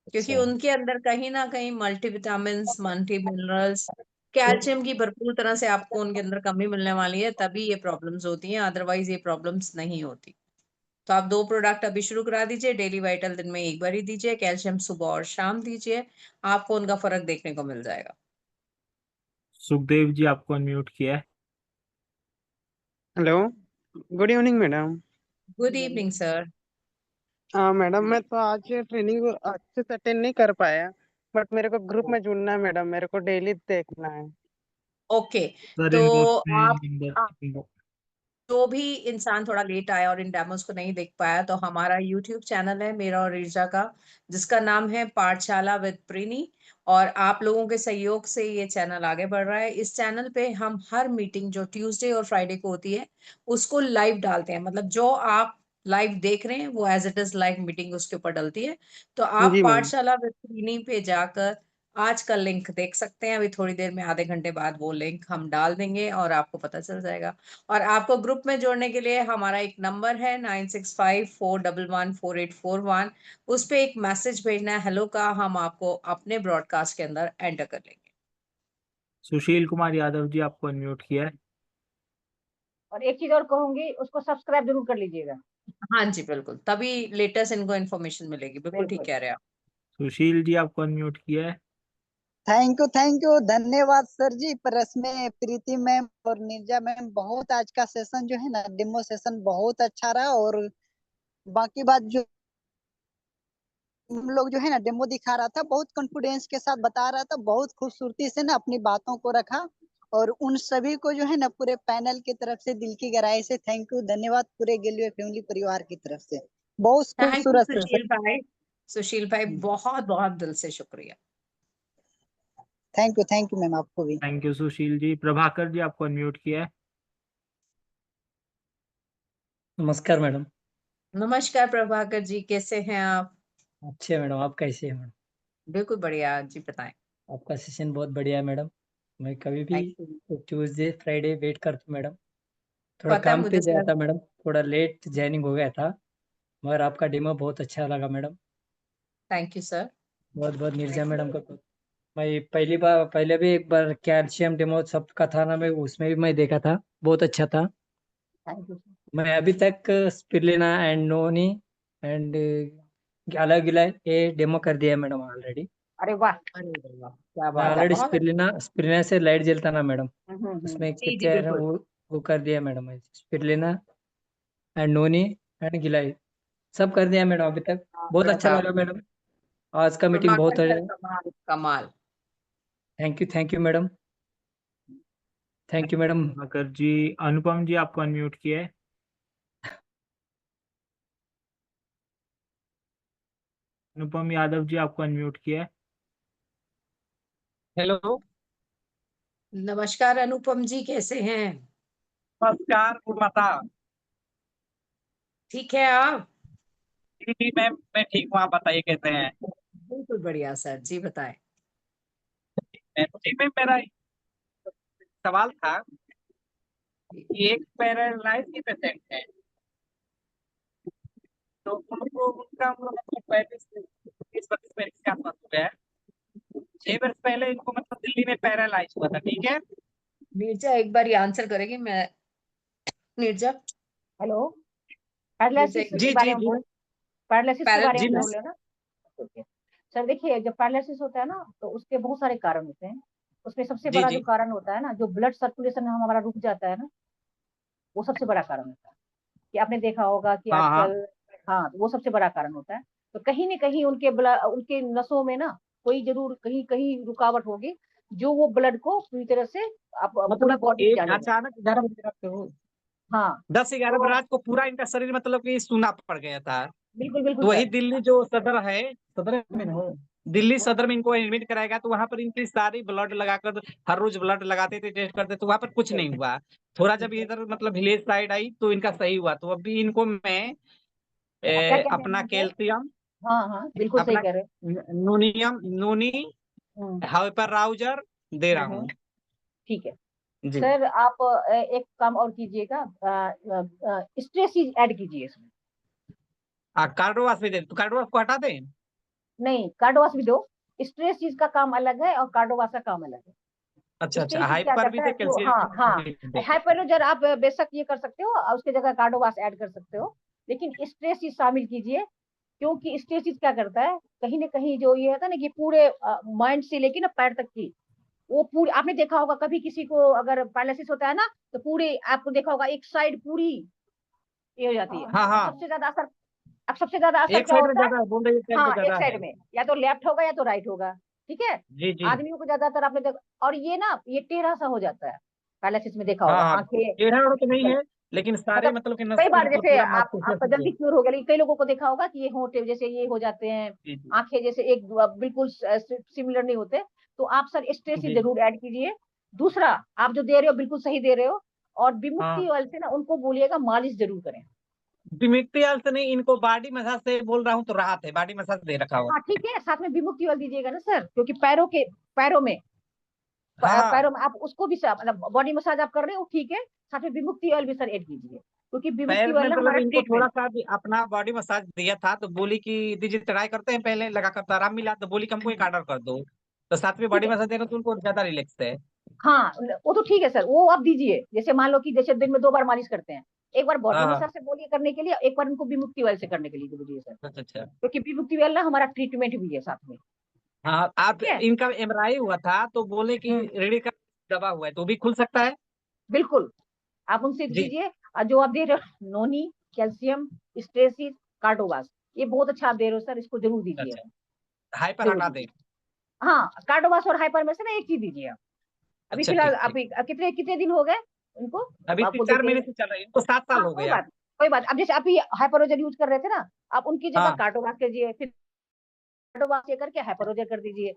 क्योंकि अच्छा। उनके अंदर कहीं ना कहीं मल्टीविटामिन मल्टी मिनरल्स कैल्शियम की भरपूर तरह से आपको उनके अंदर कमी मिलने वाली है, तभी ये प्रॉब्लम्स होती हैं, अदरवाइज ये प्रॉब्लम्स नहीं होती। तो आप 2 प्रोडक्ट अभी शुरू करा दीजिए। डेली वाइटल दिन में एक बार ही दीजिए, कैल्शियम सुबह और शाम दीजिए, आपको उनका फर्क देखने को मिल जाएगा। सुखदेव जी आपको अनम्यूट किया है। Hello, good evening madam. Good evening sir. हाँ मैडम, मैं तो आज ट्रेनिंग अच्छे से अटेंड नहीं कर पाया, बट मेरे को ग्रुप में जुड़ना है मैडम, मेरे को डेली देखना है। ओके, सर तो इनबॉक्स में आप नंबर जो भी इंसान थोड़ा लेट आया और इन डेमोस को नहीं देख पाया, तो हमारा यूट्यूब चैनल है मेरा और ऋचा का, जिसका नाम है पाठशाला विद प्रीनी, और आप लोगों के सहयोग से ये चैनल आगे बढ़ रहा है। इस चैनल पे हम हर मीटिंग जो ट्यूसडे और फ्राइडे को होती है उसको लाइव डालते हैं, मतलब जो आप लाइव देख रहे हैं वो as it is live meeting उसके ऊपर डलती है। तो आप जी मैम। पाठशाला विद प्रीनी पे जाकर आज का लिंक देख सकते हैं। अभी थोड़ी देर में आधे घंटे बाद वो लिंक हम डाल देंगे और आपको पता चल जाएगा। और आपको ग्रुप में जोड़ने के लिए हमारा एक नंबर है 9654114841, उस पे एक मैसेज भेजना है हेलो का, हम आपको अपने ब्रॉडकास्ट के अंदर एंटर कर लेंगे। सुशील कुमार यादव जी आपको अनम्यूट किया है। और एक चीज और कहूंगी, उसको सब्सक्राइब जरूर कर लीजिएगा। हाँ जी बिल्कुल, तभी लेटेस्ट इनको इन्फॉर्मेशन मिलेगी। बिल्कुल ठीक कह रहे हैं आप। सुशील जी आपको अनम्यूट किया है। थैंक यू धन्यवाद सर जी। पर इसमें प्रीति मैम और नीरजा मैम, बहुत आज का सेशन जो है ना, डेमो सेशन बहुत अच्छा रहा। और बाकी बात जो हम लोग जो है ना डेमो दिखा रहा था, बहुत कॉन्फिडेंस के साथ बता रहा था, बहुत खूबसूरती से ना अपनी बातों को रखा। और उन सभी को जो है ना पूरे पैनल की तरफ से दिल की गहराई से थैंक यू धन्यवाद, पूरे गेलवे फैमिली परिवार की तरफ से। बहुत थैंक यू खूबसूरत सुशील सेशन। भाई। सुशील भाई बहुत बहुत दिल से शुक्रिया। थैंक यू मैम, आपको भी। Thank you Sushil ji. प्रभाकर जी आपको अनम्यूट किया है। नमस्कार मैडम। नमस्कार प्रभाकर जी, कैसे हैं आप? अच्छे मैडम, आप कैसे हैं मैडम? बिल्कुल बढ़िया जी, बताएं। आपका सेशन बहुत बढ़िया है मैडम। मैं कभी भी thank you. Tuesday Friday wait करता हूँ मैडम। थोड़ा पता है काम पे मुझे गया सर। था मैडम, थोड़ा लेट ज्वाइनिंग हो गया था, मगर आपका डेमो बहुत अच्छा लगा मैडम। Thank you sir. बहुत बहुत नीरजा मैडम का मैं पहली बार पहले भी एक बार कैल्शियम डेमो सबका था ना, मैं उसमें भी मैं देखा था, बहुत अच्छा था। Thank you. मैं अभी तक स्पिरुलिना एंड नोनी एंड गिला गिला ये डेमो कर दिया है मैडम ऑलरेडी। अरे वाह। अरे वाह, क्या मैं बात है, ऑलरेडी बहुत अच्छा। स्पिरुलिना से लाइट जलता ना मैडम, उसमें जी जी कितने हैं बिल्कुल। वो कर दिया madam. Spirulina and noni and गिलाई सब कर दिया मैडम अभी तक। बहुत अच्छा साहब लगा मैडम, आज का मीटिंग प्रभाकर बहुत है। सर कमाल कमाल। Thank you madam. Thank you madam. Prabhakar ji. Anupam ji आपको अनम्यूट किया है। अनुपम यादव जी आपको अनम्यूट किया है। हेलो। नमस्कार अनुपम जी, कैसे हैं? नमस्कार माता। ठीक है आप? जी मैं ठीक हूँ, आप बताइए कैसे हैं? बिल्कुल बढ़िया सर जी, बताएं। ठीक में मेरा सवाल था कि एक पैरालाइज की पेशेंट है, तो उनको उनका मतलब 35-30 वर्ष के आसपास हो गया है। 6 वर्ष पहले इनको मतलब दिल्ली में पैरालाइज हुआ था, ठीक है। नीरजा एक बार ये आंसर करेगी मैं। नीरजा। हेलो। नीरजा पैरालिसिस एक के जी बारे जी में जी। पैरालिसिस के बारे में जी मैम। बोल रहे हो ना? ओके सर, देखिए जब पैरालिसिस होता है ना तो उसके बहुत सारे कारण होते हैं। उसमें सबसे जी बड़ा जी। जो कारण होता है ना, जो ब्लड सर्कुलेशन हमारा रुक जाता है ना, वो सबसे बड़ा कारण होता है। कि आपने देखा होगा कि हाँ हाँ। आजकल, हाँ, तो वो सबसे बड़ा कारण होता है। तो कहीं न कहीं उनके नसों में ना कोई जरूर कहीं कहीं रुकावट होगी, जो वो ब्लड को पूरी तरह से पूरी मतलब बॉडी में एक जाने दें। अचानक 11 बजे रात को हाँ 10-11 तो रात को पूरा इनका शरीर मतलब कि सूना पड़ गया था। बिल्कुल बिल्कुल तो वही सर। दिल्ली जो सदर है, सदर में हम्म, हो, दिल्ली हम्म, सदर में इनको एडमिट कराएगा, तो वहां पर इनकी सारी ब्लड लगाकर हर रोज ब्लड लगाते थे, टेस्ट करते, तो वहां पर कुछ नहीं हुआ। थोड़ा जब इधर मतलब विलेज साइड आई तो इनका सही हुआ। तो अभी इनको मैं क्या क्या देना अपना है इनको? कैल्शियम, हाँ हाँ बिल्कुल सही अपना कह रहे हैं। नूनियम, नूनी, हम्म, हाइपर राउजर दे रहा हूँ। ठीक है जी। सर। आप एक काम और कीजिएगा, स्ट्रेसीज ऐड कीजिए इसमें। कार्डोवास भी दे, तो कार्डोवास को हटा दें? नहीं कार्डोवास भी दो, स्ट्रेसीज का काम अलग है और कार्डोवास का काम अलग है। अच्छा अच्छा, स्ट्रेसीज क्या हाइपर भी करता दे, है जो, हाँ हाँ कैल्शियम। हाइपरलोजर आप बेशक ये कर सकते हो और उसके जगह कार्डोवास ऐड कर सकते हो, लेकिन स्ट्रेसीज शामिल कीजिए, क्योंकि स्ट्रेसीज क्या करता है कहीं ना कहीं जो ये होता है ना कि पूरे माइंड से लेके ना पैर तक की वो पूरी, आपने देखा होगा कभी किसी को अगर पैरालिसिस होता है ना तो पूरे आपको देखा होगा एक साइड पूरी ये हो जाती है। हाँ हाँ, अब सबसे ज्यादा असर एक क्या साइड में होता है? ज्यादा है, बोल रही है, एक साइड में हाँ एक ज्यादा है। साइड में, या तो लेफ्ट होगा या तो राइट होगा, ठीक है। जी जी। आदमियों को ज्यादातर आपने देखा, और ये ना ये टेढ़ा सा हो जाता है, पैरालिसिस में देखा हाँ होगा हाँ, आंखें, टेढ़ा ओढ़ा तो नहीं है, लेकिन सारे मतलब मतलब कि कई नसें बार इनको जैसे पूरा आपका मांसपेशियां जल्दी से। क्योर हो गया, लेकिन कई लोगों को देखा होगा कि ये होंठ जैसे ये हो जाते हैं, जी जी आंखें जैसे एक बिल्कुल सिमिलर नहीं होते। तो आप सर स्ट्रेस जी। जरूर ऐड कीजिए। दूसरा, आप जो दे रहे हो बिल्कुल सही दे रहे हो, और विमुक्ति हाँ, ऑयल से ना उनको बोलिएगा मालिश जरूर करें। मिट्टी आल से नहीं, इनको बॉडी मसाज से बोल रहा हूँ, तो राहत है, बॉडी मसाज दे रखा हुआ। हाँ ठीक है, साथ में विमुक्ति ऑयल दीजिएगा ना सर, क्योंकि पैरों में हाँ, पैरों में आप उसको भी मतलब बॉडी मसाज आप कर रहे हो, ठीक है, साथ में विमुक्ति ऑयल भी सर ऐड कीजिए, क्योंकि विमुक्ति पैर में ऑयल ना मतलब हमारा इनको थोड़ा ट्रीटमेंट। सा भी अपना बॉडी मसाज दिया था, तो बोली कि दीजिए ट्राई करते हैं पहले, लगाकर तो आराम मिला, तो बोली कि हमको एक ऑर्डर कर दो। तो साथ में ठीक बॉडी है, मसाज देना तो उनको ज्यादा रिलैक्स है। हाँ वो तो ठीक है सर, वो आप दीजिए, जैसे मान लो कि जैसे दिन में 2 बार मालिश करते हैं, एक बार हाँ बॉडी हाँ, मसाज से बोलिए करने के लिए, एक बार उनको विमुक्ति ऑयल से करने के लिए बोलिए सर, अच्छा अच्छा। क्योंकि विमुक्ति ऑयल ना हमारा ट्रीटमेंट भी है साथ में। हाँ, आप ठीक है, इनका एमआरआई हुआ था तो बोले कि रीढ़ का दबा हुआ है, तो भी खुल सकता है। बिल्कुल आप उनसे जी। कीजिए। और जो आप दे रहे हो नोनी, कैल्शियम, स्ट्रेसिस, कार्डोवास, ये बहुत अच्छा आप दे रहे हो सर, इसको जरूर दीजिए, अच्छा, हाइपर जरूर हटा दीजिए। दे। हाँ कार्डोवास और हाइपर में से ना एक चीज दीजिए आप। अभी अच्छा फिलहाल ठीक ठीक। अभी कितने कितने दिन हो गए उनको अभी आपको 3-4 देते महीने हुए? से चल रही है, इनको 7 साल हाँ हो कोई गया। बात, कोई बात। अब जैसे आप ये हाइपरोजर यूज कर रहे थे ना, आप उनकी जगह हाँ, कार्डोवास कीजिए, फिर कार्डोवास ये करके हाइपरोजर कर दीजिए,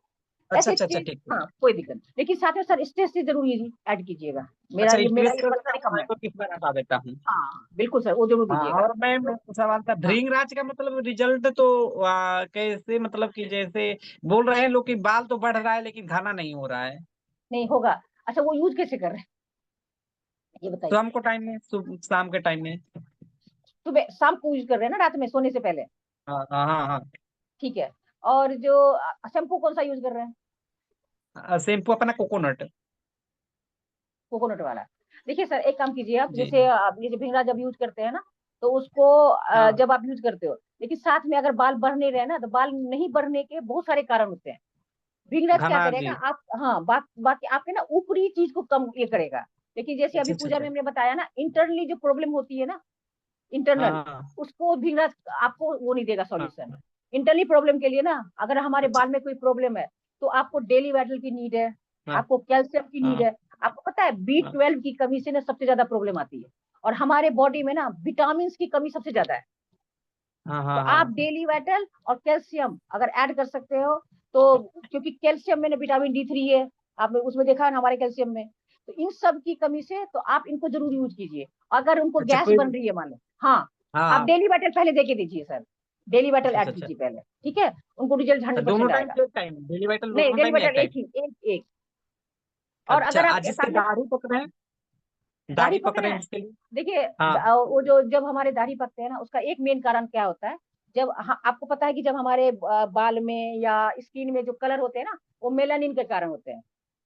अच्छा ऐसे अच्छा अच्छा, चीज। ठीक ठीक। हाँ कोई दिक्कत नहीं। लेकिन साथ में सर स्ट्रेस से जरूर ये ऐड कीजिएगा, अच्छा, मेरा स्ट्रेस ये का पर्सनली कम है। तो किस बार हटा देता हूँ। हाँ बिल्कुल सर, वो जरूर हाँ, दीजिएगा। और मैं सवाल था हाँ भृंगराज का मतलब रिजल्ट तो कैसे, मतलब कि जैसे बोल रहे हैं लोग कि बाल तो बढ़ रहा है लेकिन घना नहीं हो रहा है। नहीं होगा। अच्छा वो यूज कैसे कर रहे हैं ये बताइए? शाम को टाइम में, शाम के टाइम में। सुबह शाम को यूज कर रहे हैं ना, रात में सोने से पहले? हाँ हाँ हाँ हाँ। ठीक है। और जो शैम्पू कौन सा यूज कर रहे हैं? शैम्पू अपना कोकोनट। कोकोनट वाला? देखिए सर एक काम कीजिए आप, जी जैसे आप ये जो भिंगरा जब यूज करते हैं ना, तो उसको हाँ जब आप यूज करते हो, लेकिन साथ में अगर बाल बढ़ नहीं रहे ना, तो बाल नहीं बढ़ने के बहुत सारे कारण होते हैं। भिंगराज क्या घना करेगा जी। आप, हाँ बाकी आपके ना ऊपरी चीज को कम ये करेगा, लेकिन जैसे अच्छा अभी अच्छा पूजा में अच्छा। हमने बताया ना, इंटरनली जो प्रॉब्लम होती है ना, इंटरनल, हाँ उसको भिंगराज आपको वो नहीं देगा हाँ सॉल्यूशन। इंटरनली प्रॉब्लम के लिए ना, अगर हमारे अच्छा बाल में कोई प्रॉब्लम है, तो आपको डेली वाइटल की नीड है, हाँ आपको कैल्शियम की नीड हाँ है। आपको पता है हाँ B12 की कमी से ना सबसे ज्यादा प्रॉब्लम आती है, और हमारे बॉडी में ना विटामिन की कमी सबसे ज्यादा है। हाँ तो हाँ आप हाँ। डेली वाइटल और कैल्शियम अगर ऐड कर सकते हो, तो क्योंकि कैल्शियम में ना विटामिन D3 है, आपने उसमें देखा है ना हमारे कैल्शियम में, तो इन सब की कमी से तो आप इनको जरूर यूज कीजिए। अगर उनको अच्छा गैस कोई। बन रही है मान लो, हाँ, आप हाँ, डेली वाइटल पहले देके दीजिए सर, डेली वाइटल अच्छा अच्छा ऐड अच्छा। कीजिए पहले, ठीक है, उनको रिजल्ट तो दोनों 100% टाइम आएगा। एक टाइम डेली वाइटल, नहीं दोनों डेली टाइम या एक वाइटल टाइम? एक ही, एक। और अच्छा, अगर आप आज जिसके साथ में दाढ़ी पक रहे हैं, दाढ़ी दाढ़ी पक पक रहे रहे हैं हैं, जिसके लिए। देखिए हाँ वो जो जब हमारे दाढ़ी पकते हैं ना, उसका एक मेन कारण क्या होता है, जब आपको पता है कि जब हमारे बाल में या स्किन में जो कलर होते हैं ना, वो मेलानिन के कारण होते हैं।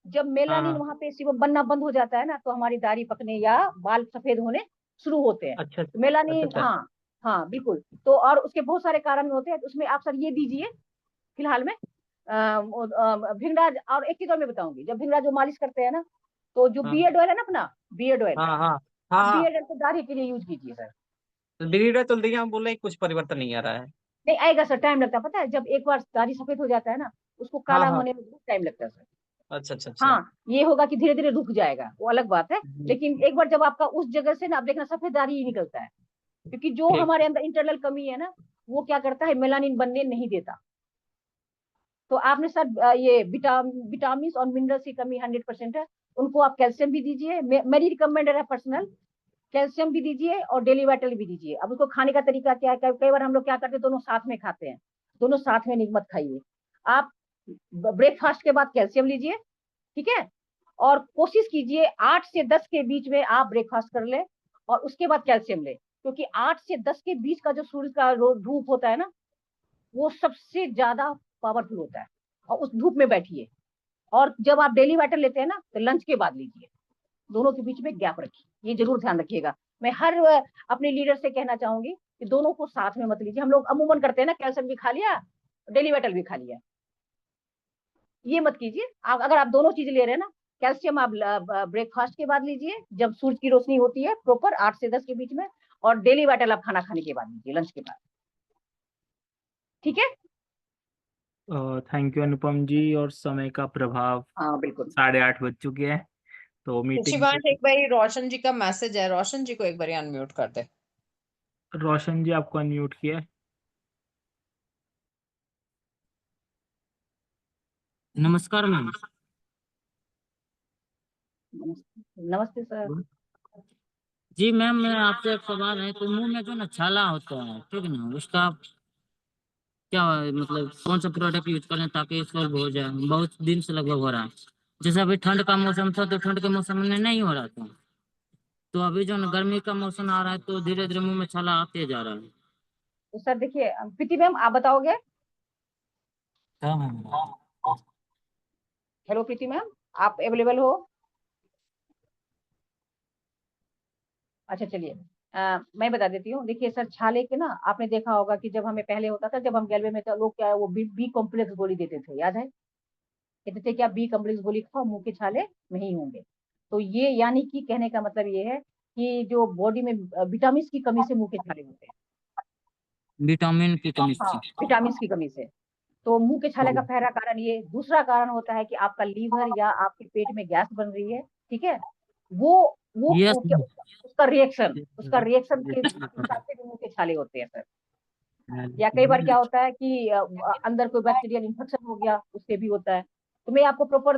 जब हाँ मेलानिन हाँ। वहां पे सिर्फ बनना बंद हो जाता है ना, तो हमारी दाढ़ी पकने या बाल सफेद होने शुरू होते हैं। अच्छा तो अच्छा मेलानिन, अच्छा। हाँ हाँ बिल्कुल। तो और उसके बहुत सारे कारण होते हैं, तो उसमें आप सर ये दीजिए फिलहाल में भिंगराज। और एक चीज और मैं बताऊंगी, जब भिंगराज जो मालिश करते हैं ना, तो जो हाँ बियर्ड ऑयल है ना अपना, बियर्ड ऑयल, हाँ हाँ हाँ हाँ। बियर्ड ऑयल को दाढ़ी के लिए यूज कीजिए सर। ब्रीडर तो दिया, हम बोल रहे हैं कुछ परिवर्तन नहीं आ रहा है। नहीं आएगा सर, टाइम लगता है, पता है जब एक बार दाढ़ी सफेद हो जाता है ना, उसको काला हाँ हाँ। होने में बहुत टाइम लगता है सर। अच्छा अच्छा अच्छा। हाँ, ये होगा कि धीरे धीरे रुक जाएगा, वो अलग बात है, लेकिन एक बार जब आपका उस जगह से ना, आप देखना सफेद दाढ़ी ही निकलता है, क्योंकि जो ठीक। हमारे अंदर इंटरनल कमी है ना, वो क्या करता है, मेलानिन बनने नहीं देता। तो आपने सर ये विटामिन और मिनरल्स की कमी 100% है, उनको आप कैल्शियम भी दीजिए, मेरी रिकमेंडेड है पर्सनल, कैल्शियम भी दीजिए और डेली वाइटल भी दीजिए। अब उसको खाने का तरीका क्या है, कई बार हम लोग क्या करते हैं, दोनों साथ में खाते हैं, दोनों साथ में नहीं मत खाइए। आप ब्रेकफास्ट के बाद कैल्शियम लीजिए, ठीक है, और कोशिश कीजिए 8 से 10 के बीच में आप ब्रेकफास्ट कर ले और उसके बाद कैल्शियम ले, क्योंकि 8 से 10 के बीच का जो सूर्य का धूप होता है ना, वो सबसे ज्यादा पावरफुल होता है, और उस धूप में बैठिए। और जब आप डेली वाइटल लेते हैं ना, तो लंच के बाद लीजिए, दोनों के बीच में गैप रखिए, ये जरूर ध्यान रखिएगा। मैं हर अपने लीडर से कहना चाहूंगी कि दोनों को साथ में मत लीजिए। हम लोग अमूमन करते हैं ना, कैल्शियम भी खा लिया, डेली वाइटल भी खा लिया, ये मत कीजिए। अगर आप दोनों चीज ले रहे हैं ना, कैल्शियम आप ब्रेकफास्ट के बाद लीजिए जब सूरज की रोशनी होती है प्रॉपर 8 से 10 के बीच में, और डेली वाइटल आप खाना खाने के बाद लीजिए, लंच के बाद, ठीक है। थैंक यू अनुपम जी। और समय का प्रभाव, हाँ बिल्कुल 8:30 बज चुके हैं, तो मीटिंग शिवांश, एक बारी रोशन जी का मैसेज है, रोशन जी को एक बारी अनम्यूट कर दे। रोशन जी आपको अनम्यूट किया है। नमस्कार मैम। नमस्ते सर। जी मैम, मैं आपसे एक सवाल है, तो मुंह में जो ना छाला होता है, ठीक है ना, उसका क्या मतलब कौन सा प्रोडक्ट यूज करें ताकि सॉल्व हो जाए? बहुत दिन से लगभग हो रहा है। जैसे अभी ठंड का मौसम था तो ठंड के मौसम में नहीं हो रहा था, तो अभी जो ना गर्मी का मौसम आ रहा है तो धीरे धीरे मुंह में छाला आते जा रहा है। तो सर देखिए, प्रीति मैम आप बताओगे। हाँ मैम। हेलो प्रीति मैम, आप अवेलेबल हो? अच्छा चलिए, मैं बता देती हूँ। देखिए सर, छाले के ना आपने देखा होगा कि जब हमें पहले होता था, जब हम रेलवे में, तो लोग क्या है, वो बी कॉम्प्लेक्स गोली देते थे, याद है, कहते थे कि आप बी कॉम्प्लेक्स गोली खाओ, मुंह के छाले नहीं होंगे। तो ये यानी कि कहने का मतलब ये है कि जो बॉडी में विटामिन की कमी से मुंह के छाले होते हैं। विटामिन की कमी हाँ, से। विटामिन की कमी से। तो मुंह के छाले का पहला कारण ये। दूसरा कारण होता है कि आपका लीवर या आपके पेट में गैस बन रही है, ठीक है, वो यस। उसका रिएक्शन के हिसाब से भी मुंह के छाले होते हैं सर। या कई बार क्या होता है कि अंदर कोई बैक्टीरियल इन्फेक्शन हो गया, उससे भी होता है। तो मैं आपको प्रॉपर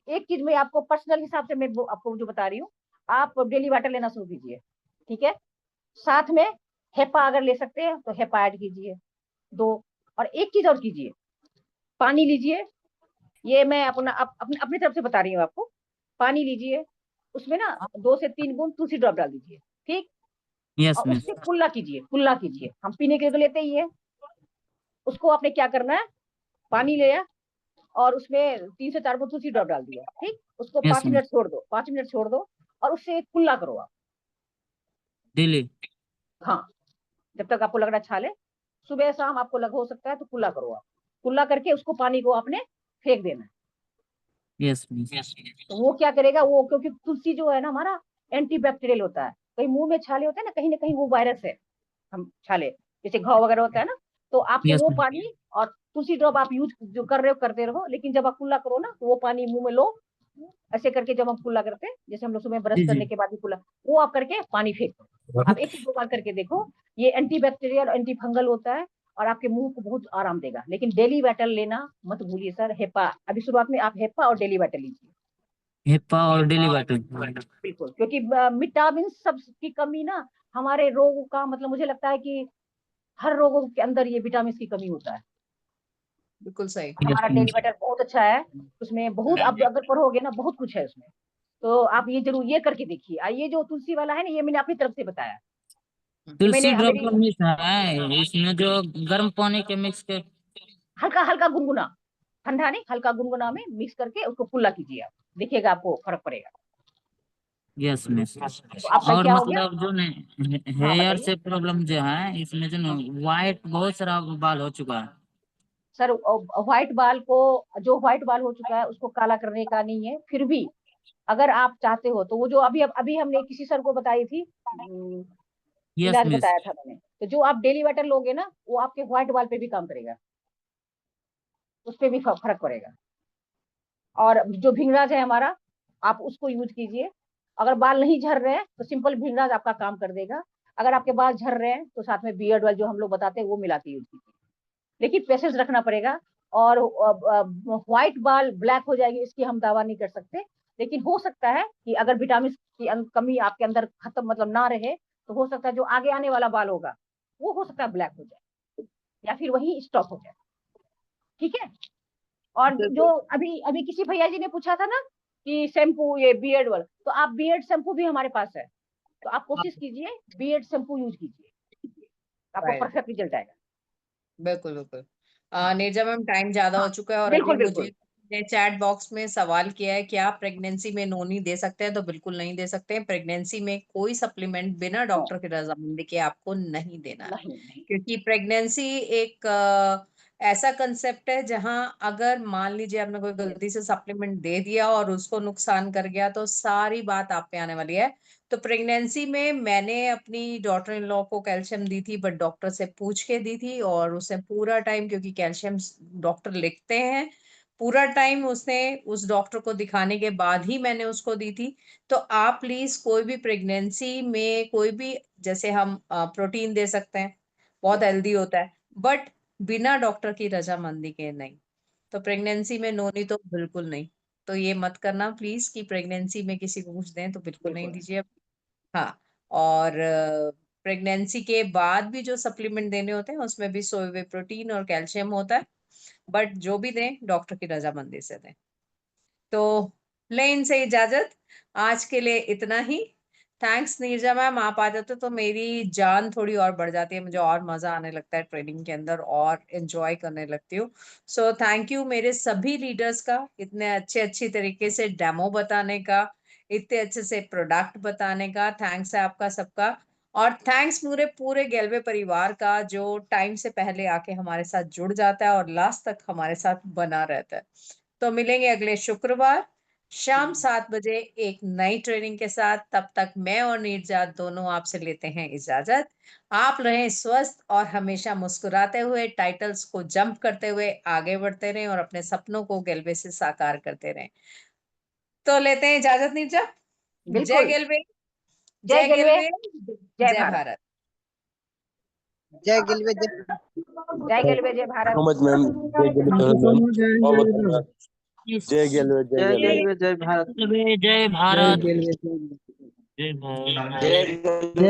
एक चीज में आपको पर्सनल हिसाब से मैं आपको जो बता रही हूँ, आप डेली वाटर लेना शुरू कीजिए, ठीक है। साथ में हेपा अगर ले सकते हैं तो हेपा ऐड कीजिए 2। और एक चीज और कीजिए, पानी लीजिए। ये मैं अपनी तरफ से बता रही हूँ आपको। पानी लीजिए, उसमें ना 2 से 3 बूंद तुलसी ड्रॉप डाल दीजिए, ठीक। यस और मैम। उससे कुल्ला कीजिए। हम पीने के लिए तो लेते ही है। उसको आपने क्या करना है, पानी लिया और उसमें 3 से 4 बूंद तुलसी ड्रॉप डाल दिया, ठीक। उसको यस 5 मैम। मिनट छोड़ दो, 5 मिनट छोड़ दो, और उससे कुल्ला करो आप। डेली। हाँ, जब तक आपको लग रहा है छाले, सुबह शाम आपको लग हो सकता है तो कुल्ला करो आप। कुल्ला करके उसको पानी को आपने फेंक देना है। Yes ma'am. तो वो क्या करेगा, वो क्योंकि तुलसी जो है ना हमारा एंटीबैक्टीरियल होता है। कहीं मुंह में छाले होते हैं ना कहीं वो वायरस है। हम छाले जैसे घाव वगैरह होता है ना, तो आपको यस वो मैम। पानी और तुलसी ड्रॉप आप यूज जो कर रहे हो करते रहो, लेकिन जब आप कुल्ला करो ना, तो वो पानी मुंह में लो, ऐसे करके जब हम कुल्ला करते हैं, जैसे हम लोग सुबह ब्रश जी जी। करने के बाद भी कुल्ला, वो आप करके पानी फेंक दो। आप 1 से 2 बार करके देखो, ये एंटीबैक्टीरियल और एंटी फंगल होता है और आपके मुंह को बहुत आराम देगा। लेकिन डेली वाटर लेना मत भूलिए सर। हेपा अभी शुरुआत में आप हेपा और डेली वाटर लीजिए, हेपा और डेली वाटर। बिल्कुल, क्योंकि विटामिन सब की कमी ना हमारे रोग का मतलब, मुझे लगता है कि हर रोगों के अंदर ये विटामिन की कमी होता है। बिल्कुल सही। हमारा डेली वाटर बहुत अच्छा है, उसमें बहुत, आप अगर पढ़ोगे ना बहुत कुछ है उसमें। तो आप ये जरूर ये करके देखिए। ये जो तुलसी वाला है ना, ये मैंने अपनी तरफ से बताया कि तुलसी मैंने ड्रॉप मेरी का मिक्स है इसमें, जो गर्म पानी के मिक्स के। हल्का हल्का गुनगुना, ठंडा नहीं, हल्का गुनगुना में मिक्स करके उसको कुल्ला कीजिए आप, देखिएगा आपको फर्क पड़ेगा। Yes miss. तो आपका और क्या हो गया। मतलब जो ने हाँ हेयर बताइए से प्रॉब्लम जो है इसमें, जो ना वाइट बहुत सारा बाल हो चुका है। सर। व्हाइट बाल को, जो व्हाइट बाल हो चुका है उसको काला करने का नहीं है। फिर भी अगर आप चाहते हो तो वो जो अभी हमने किसी सर को बताई थी, यस इलाज मिस। बताया था मैंने, तो जो आप डेली वाटर लोगे ना, वो आपके व्हाइट बाल पे भी काम करेगा, उस पर भी फर्क पड़ेगा। और जो भिंगराज है हमारा, आप उसको यूज कीजिए। अगर बाल नहीं झड़ रहे हैं तो सिंपल भिंगराज आपका काम कर देगा। अगर आपके बाल झड़ रहे हैं तो साथ में बियर्ड ऑयल जो हम लोग बताते हैं वो मिला के यूज कीजिए, लेकिन पेशेंस रखना पड़ेगा। और व्हाइट बाल ब्लैक हो जाएगी इसकी हम दावा नहीं कर सकते, लेकिन हो सकता है कि अगर विटामिन की कमी आपके अंदर खत्म मतलब ना रहे तो हो सकता है जो आगे आने वाला बाल होगा वो हो सकता है ब्लैक हो जाए या फिर वही स्टॉप हो जाए। ठीक है। और जो अभी अभी किसी भैया जी ने पूछा था ना कि शैम्पू ये बियर्ड वाला, तो आप बियर्ड शैम्पू भी हमारे पास है, तो आप कोशिश कीजिए बियर्ड शैम्पू यूज कीजिए, आपको परफेक्ट रिजल्ट आएगा। बिल्कुल बिल्कुल। नीरजा मैम, टाइम ज्यादा हो चुका है और बिल्कुल, अभी बिल्कुल। मुझे चैट बॉक्स में सवाल किया है कि आप प्रेगनेंसी में नोनी दे सकते हैं, तो बिल्कुल नहीं दे सकते हैं। प्रेगनेंसी में कोई सप्लीमेंट बिना डॉक्टर की रजामंदी के आपको नहीं देना है, क्योंकि प्रेगनेंसी एक ऐसा कंसेप्ट है जहां अगर मान लीजिए आपने कोई गलती से सप्लीमेंट दे दिया और उसको नुकसान कर गया तो सारी बात आप पे आने वाली है। तो प्रेगनेंसी में मैंने अपनी डॉटर इन लॉ को कैल्शियम दी थी, बट डॉक्टर से पूछ के दी थी, और उसने पूरा टाइम, क्योंकि कैल्शियम डॉक्टर लिखते हैं, पूरा टाइम उसने उस डॉक्टर को दिखाने के बाद ही मैंने उसको दी थी। तो आप प्लीज कोई भी प्रेगनेंसी में कोई भी, जैसे हम प्रोटीन दे सकते हैं, बहुत हेल्दी होता है, बट बिना डॉक्टर की रजामंदी के नहीं। तो प्रेगनेंसी में नोनी तो बिल्कुल नहीं। तो ये मत करना प्लीज कि प्रेगनेंसी में किसी को कुछ दें, तो बिल्कुल नहीं दीजिए। हाँ, और प्रेगनेंसी के बाद भी जो सप्लीमेंट देने होते हैं उसमें भी सोए हुए प्रोटीन और कैल्शियम होता है, बट जो भी दें डॉक्टर की रजामंदी से दें। तो ले इनसे इजाजत, आज के लिए इतना ही। थैंक्स नीरजा मैम, आप आ जाते तो मेरी जान थोड़ी और बढ़ जाती है, मुझे और मजा आने लगता है ट्रेनिंग के अंदर और एंजॉय करने लगती हूँ। सो थैंक यू मेरे सभी लीडर्स का, इतने अच्छी तरीके से डेमो बताने का, इतने अच्छे से प्रोडक्ट बताने का। थैंक्स है आपका सबका, और थैंक्स पूरे गेलवे परिवार का जो टाइम से पहले आके हमारे साथ जुड़ जाता है और लास्ट तक हमारे साथ बना रहता है। तो मिलेंगे अगले शुक्रवार शाम 7 बजे एक नई ट्रेनिंग के साथ। तब तक मैं और नीरजा दोनों आपसे लेते हैं इजाजत। आप रहें स्वस्थ और हमेशा मुस्कुराते हुए, टाइटल्स को जंप करते हुए आगे बढ़ते रहें और अपने सपनों को गेलवे से साकार करते रहें। तो लेते हैं इजाजत नीरजा। जय गेलवे, जय गेलवे, जय भारत। जय गिलवे, जय गेलवे, जय भारत। मैम, जय गेलवे, जय गेलवे, जय गेलवे, जय भारत। जय भारत। जय भारत।